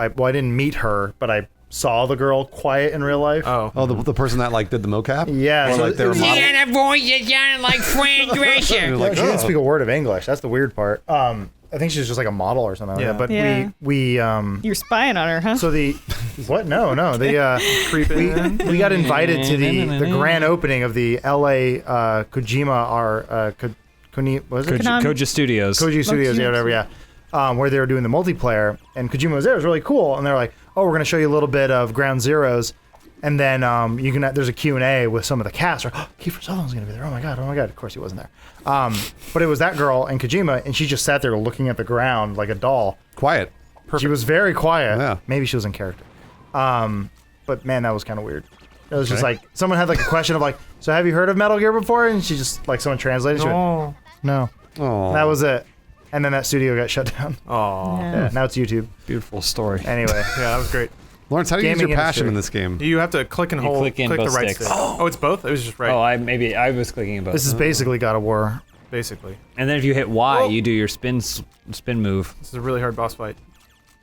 [SPEAKER 5] didn't meet her, but I saw the girl Quiet in real life?
[SPEAKER 2] Oh.
[SPEAKER 3] Oh, the person that like did the mocap?
[SPEAKER 5] Yeah,
[SPEAKER 3] Or
[SPEAKER 5] so
[SPEAKER 3] like they were
[SPEAKER 5] it was-
[SPEAKER 3] modeling?
[SPEAKER 1] a voice that sounded like Fran
[SPEAKER 3] You're
[SPEAKER 1] Drescher.
[SPEAKER 3] like,
[SPEAKER 5] she didn't
[SPEAKER 3] oh.
[SPEAKER 5] speak a word of English. That's the weird part. I think she's just like a model or something.
[SPEAKER 2] Yeah.
[SPEAKER 5] Like that. But
[SPEAKER 4] Yeah.
[SPEAKER 5] we
[SPEAKER 4] You're spying on her, huh?
[SPEAKER 5] so the what? No.
[SPEAKER 2] Creeping in.
[SPEAKER 5] We got invited to the grand opening of the L.A. Kojima was it?
[SPEAKER 4] Konami.
[SPEAKER 1] Koja Studios.
[SPEAKER 5] Koji Studios,
[SPEAKER 4] Studios.
[SPEAKER 5] yeah, whatever, yeah. Where they were doing the multiplayer, and Kojima was there. It was really cool. And they're like, "Oh, we're going to show you a little bit of Ground Zeroes, and then there's a Q&A with some of the cast." Or, oh, Kiefer Sutherland's going to be there. Oh my god! Of course he wasn't there. But it was that girl and Kojima, and she just sat there looking at the ground like a doll.
[SPEAKER 3] Quiet.
[SPEAKER 5] She was very quiet.
[SPEAKER 3] Yeah.
[SPEAKER 5] Maybe she was in character. But man, that was kind of weird. It was just like someone had like a question of like, "So have you heard of Metal Gear before?" And she just like someone translated. She went,
[SPEAKER 2] Oh.
[SPEAKER 5] no.
[SPEAKER 3] Oh.
[SPEAKER 5] That was it. And then that studio got shut down.
[SPEAKER 2] Oh.
[SPEAKER 4] Yeah.
[SPEAKER 5] Yeah, now it's YouTube.
[SPEAKER 1] Beautiful story.
[SPEAKER 5] Anyway,
[SPEAKER 2] Yeah, that was great.
[SPEAKER 3] Lawrence, how do you use
[SPEAKER 5] Gaming
[SPEAKER 3] your passion
[SPEAKER 5] industry.
[SPEAKER 3] in this game?
[SPEAKER 2] You have to click and
[SPEAKER 1] You
[SPEAKER 2] hold.
[SPEAKER 1] click in
[SPEAKER 2] the
[SPEAKER 1] both
[SPEAKER 2] right
[SPEAKER 1] sticks.
[SPEAKER 2] stick. Oh, it's both? It was just right.
[SPEAKER 1] Oh, I was clicking both.
[SPEAKER 5] this is basically God of War.
[SPEAKER 2] Basically.
[SPEAKER 1] And then if you hit Y,
[SPEAKER 2] Oh.
[SPEAKER 1] you do your spin move.
[SPEAKER 2] This is a really hard boss fight.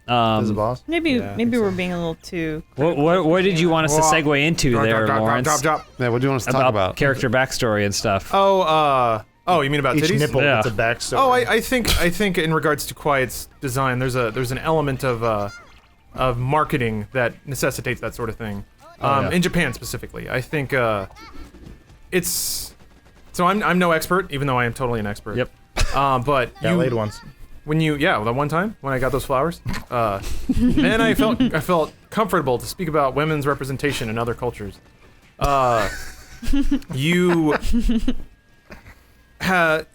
[SPEAKER 5] This is a
[SPEAKER 1] Um,
[SPEAKER 5] boss.
[SPEAKER 4] Maybe
[SPEAKER 2] Yeah, I think
[SPEAKER 4] we're being a little too.
[SPEAKER 1] what did you want us to
[SPEAKER 2] Whoa.
[SPEAKER 1] segue into there, Lawrence?
[SPEAKER 2] Drop.
[SPEAKER 3] Yeah, what do you want us to talk about?
[SPEAKER 1] character backstory and stuff.
[SPEAKER 2] Oh, you mean about
[SPEAKER 5] Each
[SPEAKER 2] titties?
[SPEAKER 5] nipple
[SPEAKER 1] Yeah.
[SPEAKER 5] gets a backstory.
[SPEAKER 2] Oh, I think in regards to Quiet's design, there's an element of marketing that necessitates that sort of thing.
[SPEAKER 1] yeah.
[SPEAKER 2] In Japan specifically, I think it's. So I'm no expert, even though I am totally an expert.
[SPEAKER 1] Yep.
[SPEAKER 2] But
[SPEAKER 5] got
[SPEAKER 2] you,
[SPEAKER 5] laid once.
[SPEAKER 2] when you the one time when I got those flowers, then I felt comfortable to speak about women's representation in other cultures.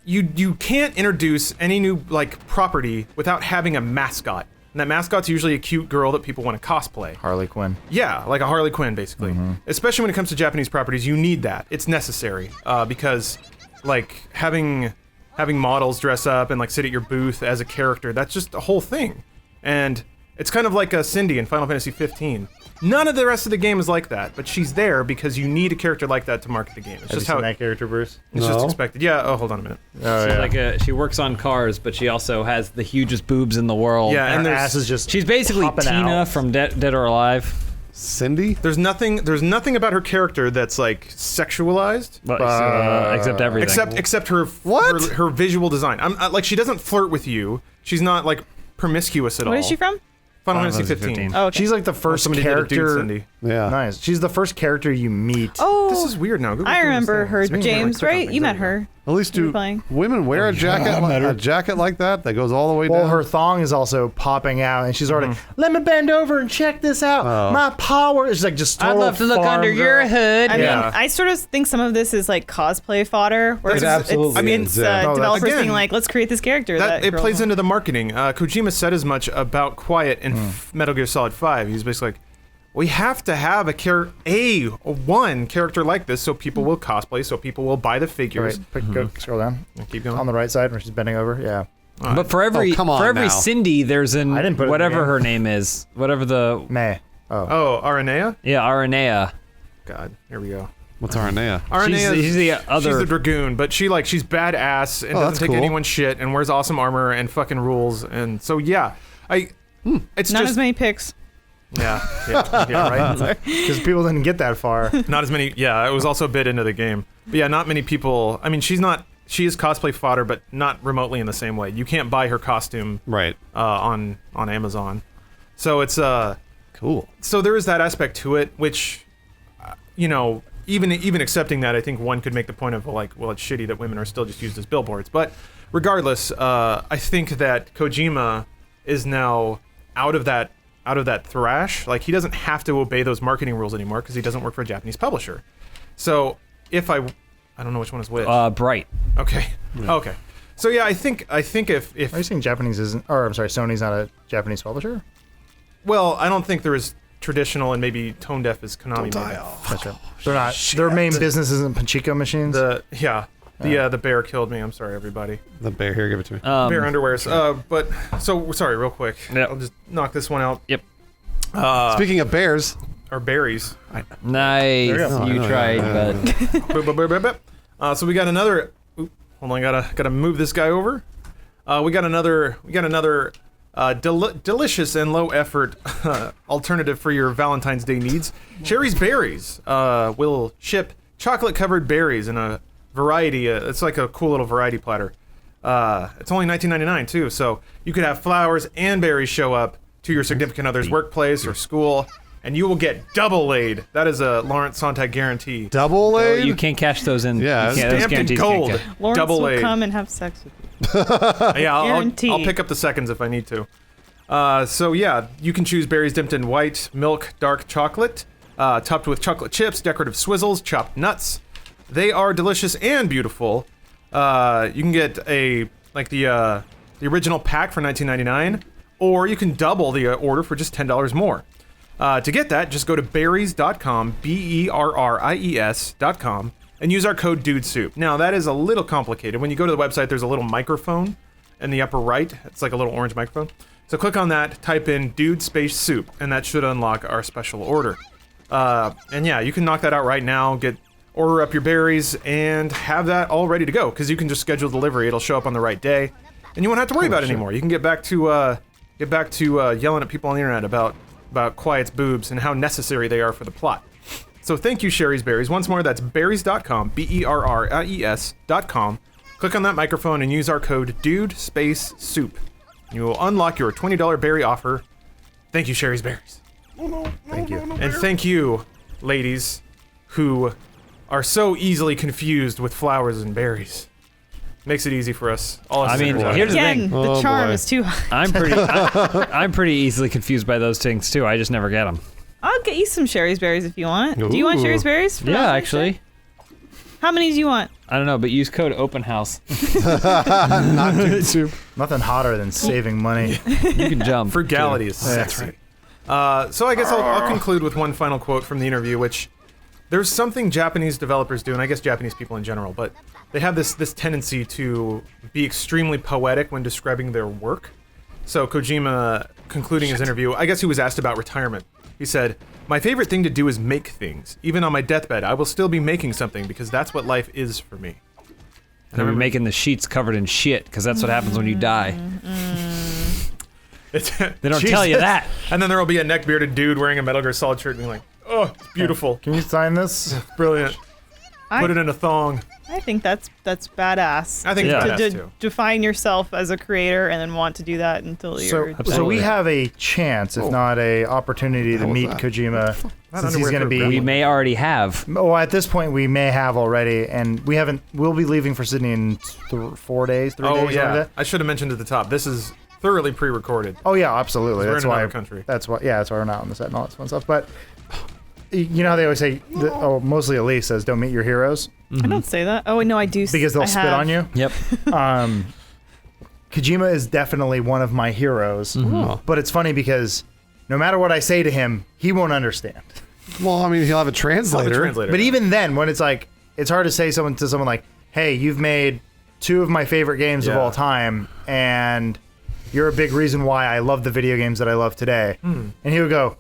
[SPEAKER 2] You can't introduce any new like property without having a mascot. And that mascot's usually a cute girl that people want to cosplay.
[SPEAKER 5] Harley Quinn.
[SPEAKER 2] Yeah, like a Harley Quinn, basically. Especially when it comes to Japanese properties, you need that. It's necessary because, like, having models dress up and like sit at your booth as a character, that's just a whole thing. And it's kind of like a Cindy in Final Fantasy 15. None of the rest of the game is like that, but she's there because you need a character like that to market the game. It's
[SPEAKER 5] Have you
[SPEAKER 2] just
[SPEAKER 5] seen
[SPEAKER 2] how
[SPEAKER 5] that character, Bruce?
[SPEAKER 2] it's just
[SPEAKER 3] No.
[SPEAKER 2] expected. Yeah. Oh, hold on a minute.
[SPEAKER 5] Oh
[SPEAKER 1] She's she works on cars, but she also has the hugest boobs in the world.
[SPEAKER 2] Yeah,
[SPEAKER 5] And
[SPEAKER 2] and
[SPEAKER 5] her
[SPEAKER 2] there's
[SPEAKER 5] ass is just
[SPEAKER 1] She's basically
[SPEAKER 5] popping
[SPEAKER 1] Tina
[SPEAKER 5] out.
[SPEAKER 1] from Dead or Alive.
[SPEAKER 3] Cindy?
[SPEAKER 2] there's nothing about her character that's like sexualized.
[SPEAKER 1] But, except everything.
[SPEAKER 2] Except her
[SPEAKER 3] What?
[SPEAKER 2] her visual design. Like she doesn't flirt with you. She's not like promiscuous at all.
[SPEAKER 4] What is she from?
[SPEAKER 2] Final
[SPEAKER 1] Final
[SPEAKER 2] Fantasy
[SPEAKER 1] Fantasy
[SPEAKER 2] 15.
[SPEAKER 4] Oh, okay.
[SPEAKER 5] She's like the first
[SPEAKER 2] Somebody did a dude,
[SPEAKER 5] character.
[SPEAKER 2] Cindy.
[SPEAKER 3] Yeah.
[SPEAKER 5] Nice. She's the first character you meet.
[SPEAKER 4] Oh,
[SPEAKER 2] This is weird now. Google's
[SPEAKER 4] I
[SPEAKER 2] doing
[SPEAKER 4] remember
[SPEAKER 2] this
[SPEAKER 4] her,
[SPEAKER 2] thing. It's making me, like,
[SPEAKER 4] James,
[SPEAKER 2] click on
[SPEAKER 4] right?
[SPEAKER 2] things.
[SPEAKER 4] You
[SPEAKER 2] There
[SPEAKER 4] met
[SPEAKER 2] we go.
[SPEAKER 4] her.
[SPEAKER 3] At least
[SPEAKER 4] You were
[SPEAKER 3] do
[SPEAKER 4] playing.
[SPEAKER 3] women wear a jacket like that goes all the way
[SPEAKER 5] Well,
[SPEAKER 3] down?
[SPEAKER 5] her thong is also popping out, and she's already, let me bend over and check this out.
[SPEAKER 3] Oh.
[SPEAKER 5] My power is like just
[SPEAKER 1] I'd
[SPEAKER 5] total
[SPEAKER 1] love to look
[SPEAKER 5] farm
[SPEAKER 1] under
[SPEAKER 5] girl.
[SPEAKER 1] your hood.
[SPEAKER 4] I mean,
[SPEAKER 2] Yeah.
[SPEAKER 4] I sort of think some of this is like cosplay fodder, where
[SPEAKER 3] It
[SPEAKER 4] it's,
[SPEAKER 3] absolutely
[SPEAKER 2] I mean,
[SPEAKER 4] it's
[SPEAKER 3] is, yeah.
[SPEAKER 5] No,
[SPEAKER 4] developers
[SPEAKER 2] again,
[SPEAKER 4] being like, let's create this character.
[SPEAKER 2] That it
[SPEAKER 4] girls
[SPEAKER 2] plays
[SPEAKER 4] want.
[SPEAKER 2] into the marketing. Kojima said as much about Quiet in Metal Gear Solid 5. He's basically like, we have to have one character like this so people will cosplay, so people will buy the
[SPEAKER 5] All
[SPEAKER 2] figures.
[SPEAKER 5] right, go scroll down.
[SPEAKER 2] Keep going.
[SPEAKER 5] On the right side where she's bending over. Yeah.
[SPEAKER 1] But for every
[SPEAKER 3] Oh, come on
[SPEAKER 1] for every
[SPEAKER 3] now.
[SPEAKER 1] Cindy, there's an
[SPEAKER 5] I didn't put it in the
[SPEAKER 1] whatever
[SPEAKER 5] game.
[SPEAKER 1] her name is, whatever the
[SPEAKER 5] May. Oh.
[SPEAKER 2] Oh, Aranea?
[SPEAKER 1] Aranea.
[SPEAKER 2] God, here we go.
[SPEAKER 3] What's Aranea?
[SPEAKER 2] Aranea
[SPEAKER 1] She's the other.
[SPEAKER 2] She's the dragoon, but she's badass and
[SPEAKER 3] Oh, that's
[SPEAKER 2] doesn't take
[SPEAKER 3] cool.
[SPEAKER 2] anyone's shit and wears awesome armor and fucking rules. And so yeah, it's
[SPEAKER 4] Not
[SPEAKER 2] just
[SPEAKER 4] as many picks.
[SPEAKER 2] yeah, right.
[SPEAKER 5] Because people didn't get that far.
[SPEAKER 2] Not as many. Yeah, it was also a bit into the game. But yeah, not many people. I mean, she is cosplay fodder, but not remotely in the same way. You can't buy her costume
[SPEAKER 3] Right.
[SPEAKER 2] on Amazon. So it's
[SPEAKER 3] Cool.
[SPEAKER 2] so there is that aspect to it, which even accepting that, I think one could make the point of like, well, it's shitty that women are still just used as billboards. But regardless, I think that Kojima is now out of that thrash. Like, he doesn't have to obey those marketing rules anymore because he doesn't work for a Japanese publisher. So if I don't know which one is which.
[SPEAKER 1] Bright.
[SPEAKER 2] Okay. Okay. So yeah, I think if
[SPEAKER 5] Are you saying Japanese isn't, or I'm sorry, Sony's not a Japanese publisher?
[SPEAKER 2] well, I don't think they're as traditional and maybe tone deaf as Konami. Maybe.
[SPEAKER 5] That's right. They're not. Their main business isn't Pachinko machines.
[SPEAKER 2] The bear killed me. I'm sorry, everybody.
[SPEAKER 3] The bear here, give it to me.
[SPEAKER 2] Bear underwears. But so sorry, real quick.
[SPEAKER 1] Yep.
[SPEAKER 2] I'll just knock this one out.
[SPEAKER 1] Yep.
[SPEAKER 3] Speaking of bears,
[SPEAKER 2] Or berries.
[SPEAKER 1] Nice.
[SPEAKER 5] you go.
[SPEAKER 1] You
[SPEAKER 3] Oh,
[SPEAKER 1] tried,
[SPEAKER 3] yeah.
[SPEAKER 1] but
[SPEAKER 2] So we got another. Hold on, gotta move this guy over. We got another delicious and low effort alternative for your Valentine's Day needs. Sherry's Berries will ship chocolate covered berries in a variety. It's like a cool little variety platter. It's only $19.99 too, so you could have flowers and berries show up to your significant other's workplace or school, and you will get double laid. That is a Lawrence Sontag guarantee.
[SPEAKER 3] double laid.
[SPEAKER 1] you can't cash those in.
[SPEAKER 3] Yeah,
[SPEAKER 1] you can't, those
[SPEAKER 2] Stamped in
[SPEAKER 1] guarantees can't
[SPEAKER 2] gold.
[SPEAKER 1] get-
[SPEAKER 4] Lawrence
[SPEAKER 2] Double
[SPEAKER 4] will
[SPEAKER 2] laid.
[SPEAKER 4] come and have sex with you.
[SPEAKER 2] Yeah, I'll
[SPEAKER 4] Guaranteed.
[SPEAKER 2] pick up the seconds if I need to. So yeah, you can choose berries dipped in white milk, dark chocolate, topped with chocolate chips, decorative swizzles, chopped nuts. They are delicious and beautiful. You can get the original pack for $19.99, or you can double the order for just $10 more. To get that, just go to berries.com, berries.com, and use our code DUDESOUP. Now, that is a little complicated. When you go to the website, there's a little microphone in the upper right. It's like a little orange microphone. So click on that, type in dude space soup, and that should unlock our special order. And yeah, you can knock that out right now, order up your berries, and have that all ready to go, because you can just schedule delivery. It'll show up on the right day, and you won't have to worry about it anymore. You can get back to yelling at people on the internet about Quiet's boobs and how necessary they are for the plot. So thank you, Sherry's Berries. Once more, that's berries.com, berries.com. Click on that microphone and use our code DUDESPACESOUP. You will unlock your $20 berry offer. Thank you, Sherry's Berries.
[SPEAKER 5] Thank you.
[SPEAKER 2] And thank you, ladies, who are so easily confused with flowers and berries. Makes it easy for us. All us
[SPEAKER 1] I mean,
[SPEAKER 2] sinners out
[SPEAKER 1] here's the
[SPEAKER 2] there.
[SPEAKER 1] thing.
[SPEAKER 4] Again,
[SPEAKER 3] Oh,
[SPEAKER 4] the charm
[SPEAKER 3] boy.
[SPEAKER 4] is too high.
[SPEAKER 1] I'm pretty easily confused by those things too. I just never get them.
[SPEAKER 4] I'll get you some Sherry's Berries if you want. Do you want
[SPEAKER 3] Ooh.
[SPEAKER 4] Sherry's Berries? for
[SPEAKER 1] Yeah,
[SPEAKER 4] Valentine's
[SPEAKER 1] actually.
[SPEAKER 4] Day? How many do you want?
[SPEAKER 1] I don't know, but use code OpenHouse.
[SPEAKER 3] Not dude soup.
[SPEAKER 5] Nothing hotter than saving money.
[SPEAKER 1] You can jump.
[SPEAKER 2] Frugality is sexy. So I guess I'll conclude with one final quote from the interview, which there's something Japanese developers do, and I guess Japanese people in general, but they have this tendency to be extremely poetic when describing their work. So Kojima, concluding his interview, I guess he was asked about retirement. He said, "My favorite thing to do is make things. Even on my deathbed, I will still be making something because that's what life is for me."
[SPEAKER 1] And we're making the sheets covered in shit, because that's what happens when you die.
[SPEAKER 2] They
[SPEAKER 1] They don't tell you that.
[SPEAKER 2] And then there will be a neck-bearded dude wearing a Metal Gear Solid shirt being like, "Oh, it's beautiful.
[SPEAKER 5] Can you sign this?
[SPEAKER 2] Brilliant. Put it in a thong."
[SPEAKER 4] I think that's badass.
[SPEAKER 2] I think
[SPEAKER 1] Yeah.
[SPEAKER 2] it's
[SPEAKER 4] to
[SPEAKER 2] badass too.
[SPEAKER 4] define yourself as a creator and then want to do that until you're.
[SPEAKER 5] So we have a chance, if not a opportunity, to
[SPEAKER 3] was
[SPEAKER 5] meet
[SPEAKER 3] that?
[SPEAKER 5] Kojima, since he's
[SPEAKER 2] underwear
[SPEAKER 5] going to
[SPEAKER 2] through
[SPEAKER 5] be.
[SPEAKER 1] We may already have.
[SPEAKER 5] Oh, at this point, we may have already, and we haven't. We'll be leaving for Sydney in 4 days, 3 days.
[SPEAKER 2] Oh
[SPEAKER 5] something like
[SPEAKER 2] yeah,
[SPEAKER 5] that.
[SPEAKER 2] I should have mentioned at the top. This is thoroughly pre-recorded.
[SPEAKER 5] Oh yeah, absolutely.
[SPEAKER 2] We're
[SPEAKER 5] That's
[SPEAKER 2] in
[SPEAKER 5] why.
[SPEAKER 2] another country.
[SPEAKER 5] That's why. Yeah, that's why we're not on the set and all that fun stuff. But you know how they always say, mostly Elise says, "Don't meet your heroes,"
[SPEAKER 4] I don't say that. Oh no, I do.
[SPEAKER 5] because they'll
[SPEAKER 4] I
[SPEAKER 5] spit
[SPEAKER 4] have.
[SPEAKER 5] on you.
[SPEAKER 1] Yep.
[SPEAKER 5] Kojima is definitely one of my heroes. But it's funny because no matter what I say to him, he won't understand.
[SPEAKER 3] Well, I mean, he'll have a
[SPEAKER 2] The
[SPEAKER 3] translator.
[SPEAKER 2] translator.
[SPEAKER 5] But even then, when it's like, it's hard to say to someone like, "Hey, you've made 2 of my favorite games of
[SPEAKER 2] Yeah.
[SPEAKER 5] all time, and you're a big reason why I love the video games that I love today." And he would go,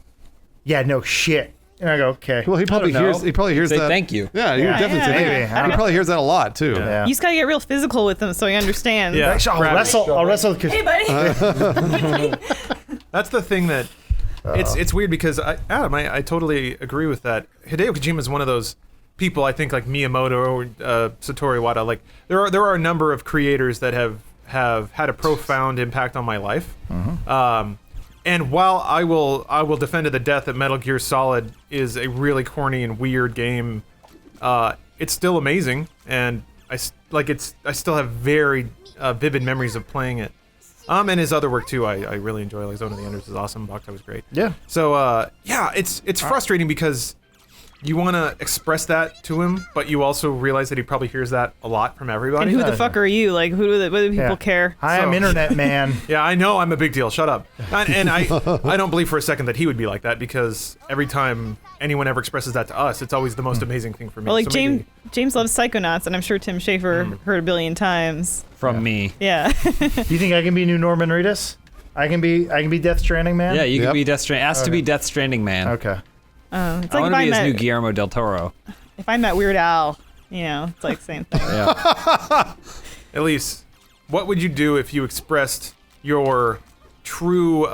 [SPEAKER 5] "Yeah, no shit. And I go, okay.
[SPEAKER 3] Well, he probably
[SPEAKER 1] don't know.
[SPEAKER 3] hears. He probably hears
[SPEAKER 1] Say
[SPEAKER 3] that.
[SPEAKER 1] thank you.
[SPEAKER 3] Yeah, you would definitely say
[SPEAKER 5] maybe.
[SPEAKER 3] thank you.
[SPEAKER 5] I don't
[SPEAKER 3] He probably hears that a lot too.
[SPEAKER 5] Yeah.
[SPEAKER 4] You just gotta get real physical with him so he understands.
[SPEAKER 2] Yeah.
[SPEAKER 5] Actually, I'll wrestle.
[SPEAKER 4] Hey, buddy.
[SPEAKER 2] That's the thing that it's weird because Adam, I totally agree with that. Hideo Kojima is one of those people. I think like Miyamoto or Satoru Iwata. Like there are a number of creators that have had a profound impact on my life. And while I will defend to the death that Metal Gear Solid is a really corny and weird game, it's still amazing, and I still have very vivid memories of playing it. And his other work too, I really enjoy. Like Zone of the Enders is awesome. Boktai was great.
[SPEAKER 5] Yeah.
[SPEAKER 2] So it's frustrating because you want to express that to him, but you also realize that he probably hears that a lot from everybody.
[SPEAKER 4] And who the fuck are you? Like, what do people care?
[SPEAKER 5] Hi, I'm internet man.
[SPEAKER 2] Yeah, I know I'm a big deal. Shut up. And I don't believe for a second that he would be like that, because every time anyone ever expresses that to us, it's always the most amazing thing for me.
[SPEAKER 4] Well, like
[SPEAKER 2] So maybe-
[SPEAKER 4] James loves Psychonauts, and I'm sure Tim Schafer heard a billion times.
[SPEAKER 1] From me.
[SPEAKER 4] Yeah.
[SPEAKER 5] Do you think I can be new Norman Reedus? I can be Death Stranding man.
[SPEAKER 1] Yeah, you
[SPEAKER 3] Yep.
[SPEAKER 1] could be Death Stranding. Asked to be Death Stranding man.
[SPEAKER 5] Okay.
[SPEAKER 4] It's
[SPEAKER 1] I
[SPEAKER 4] like
[SPEAKER 1] want to be his new
[SPEAKER 4] met,
[SPEAKER 1] Guillermo del Toro.
[SPEAKER 4] if I met Weird Al, it's like the same thing.
[SPEAKER 1] Yeah.
[SPEAKER 2] Elise, what would you do if you expressed your true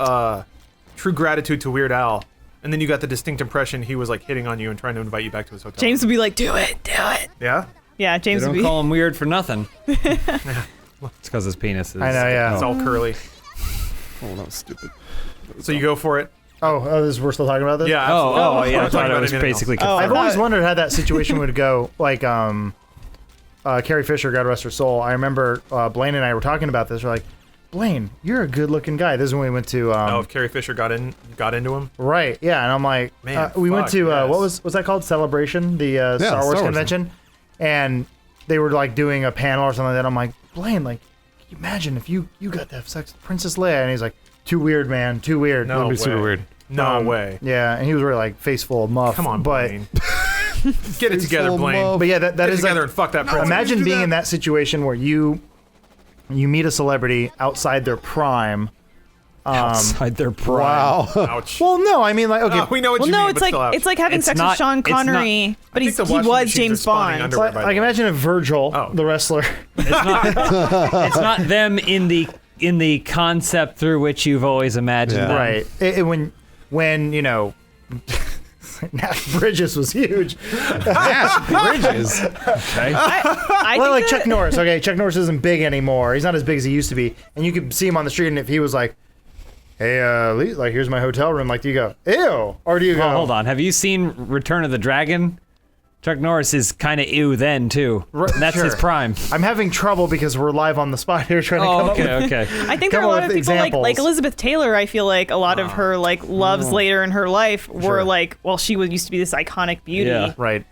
[SPEAKER 2] gratitude to Weird Al, and then you got the distinct impression he was like hitting on you and trying to invite you back to his hotel?
[SPEAKER 4] James would be like, do it.
[SPEAKER 2] Yeah?
[SPEAKER 4] Yeah,
[SPEAKER 1] They
[SPEAKER 4] James would
[SPEAKER 1] don't
[SPEAKER 4] be.
[SPEAKER 1] call him weird for nothing. It's because his penis is.
[SPEAKER 5] I know. Yeah.
[SPEAKER 2] It's all curly.
[SPEAKER 3] Oh, that was stupid.
[SPEAKER 2] So you go for it?
[SPEAKER 5] We're still talking about this.
[SPEAKER 2] Yeah,
[SPEAKER 1] Oh,
[SPEAKER 2] absolutely.
[SPEAKER 1] yeah. I
[SPEAKER 2] We're not
[SPEAKER 1] thought
[SPEAKER 2] talking
[SPEAKER 1] it
[SPEAKER 2] about
[SPEAKER 1] was
[SPEAKER 2] anything
[SPEAKER 1] basically.
[SPEAKER 2] else.
[SPEAKER 5] I've
[SPEAKER 4] I
[SPEAKER 5] always
[SPEAKER 4] thought-
[SPEAKER 5] wondered how that situation would go. Like, Carrie Fisher, God rest her soul. I remember Blaine and I were talking about this. We're like, Blaine, you're a good-looking guy. This is when we went to.
[SPEAKER 2] Oh, if Carrie Fisher got into him?
[SPEAKER 5] Right. Yeah, and I'm like,
[SPEAKER 2] Man,
[SPEAKER 5] we went
[SPEAKER 2] fuck,
[SPEAKER 5] to
[SPEAKER 2] yes.
[SPEAKER 5] what was that called? Celebration, the Star Wars
[SPEAKER 3] Star Wars
[SPEAKER 5] convention, and they were like doing a panel or something like that. I'm like, Blaine, like, can you imagine if you got to have sex with Princess Leia? And he's like, too weird, man, too weird.
[SPEAKER 2] No
[SPEAKER 3] That'd be
[SPEAKER 2] way.
[SPEAKER 3] super weird.
[SPEAKER 2] No way.
[SPEAKER 5] Yeah, and he was really like face full of muff.
[SPEAKER 2] Come on,
[SPEAKER 5] but
[SPEAKER 2] Blaine. Get it together,
[SPEAKER 3] full of
[SPEAKER 2] Blaine.
[SPEAKER 3] muff.
[SPEAKER 5] but yeah, that
[SPEAKER 2] Get it
[SPEAKER 5] is
[SPEAKER 2] together
[SPEAKER 5] like,
[SPEAKER 2] and fuck that princess.
[SPEAKER 5] imagine
[SPEAKER 3] do
[SPEAKER 5] being
[SPEAKER 3] that.
[SPEAKER 5] in that situation where you meet a celebrity outside their prime.
[SPEAKER 1] Outside their prime.
[SPEAKER 3] Wow.
[SPEAKER 2] Ouch.
[SPEAKER 5] Well, no, I mean like okay.
[SPEAKER 2] We know what
[SPEAKER 4] Well,
[SPEAKER 2] you
[SPEAKER 4] no,
[SPEAKER 2] mean,
[SPEAKER 4] it's
[SPEAKER 2] but still ouch.
[SPEAKER 4] like having
[SPEAKER 1] It's
[SPEAKER 4] sex
[SPEAKER 1] not-
[SPEAKER 4] with Sean
[SPEAKER 1] it's not-
[SPEAKER 4] Connery, but
[SPEAKER 2] I think the
[SPEAKER 4] he
[SPEAKER 2] washing
[SPEAKER 4] was
[SPEAKER 2] machines
[SPEAKER 4] James
[SPEAKER 2] are spawning
[SPEAKER 4] Bond.
[SPEAKER 2] underwear, by the
[SPEAKER 5] Like
[SPEAKER 2] way.
[SPEAKER 5] imagine if Virgil,
[SPEAKER 2] Oh.
[SPEAKER 5] the wrestler,
[SPEAKER 1] It's not them in the concept through which you've always imagined
[SPEAKER 3] Yeah.
[SPEAKER 1] them.
[SPEAKER 5] right? When you know. Nash Bridges was huge.
[SPEAKER 3] Nash Bridges.
[SPEAKER 4] I
[SPEAKER 5] Well,
[SPEAKER 4] think
[SPEAKER 5] like Chuck Norris. Okay, Chuck Norris isn't big anymore. He's not as big as he used to be. And you could see him on the street, and if he was like, "Hey, Lee, like here's my hotel room," like do you go, "Ew," or do you go,
[SPEAKER 1] Well, hold on. Have you seen Return of the Dragon? Chuck Norris is kind of ew then too.
[SPEAKER 5] Right,
[SPEAKER 1] And that's his
[SPEAKER 5] sure.
[SPEAKER 1] prime.
[SPEAKER 5] I'm having trouble because we're live on the spot here trying to come
[SPEAKER 1] Oh,
[SPEAKER 5] up with.
[SPEAKER 1] okay.
[SPEAKER 4] I think there are a
[SPEAKER 5] Come
[SPEAKER 4] lot
[SPEAKER 5] up
[SPEAKER 4] of
[SPEAKER 5] with
[SPEAKER 4] people like
[SPEAKER 5] examples.
[SPEAKER 4] Elizabeth Taylor. I feel like a lot of her like loves later in her life were
[SPEAKER 5] Sure.
[SPEAKER 4] like, well, she used to be this iconic beauty.
[SPEAKER 1] Yeah.
[SPEAKER 5] Right.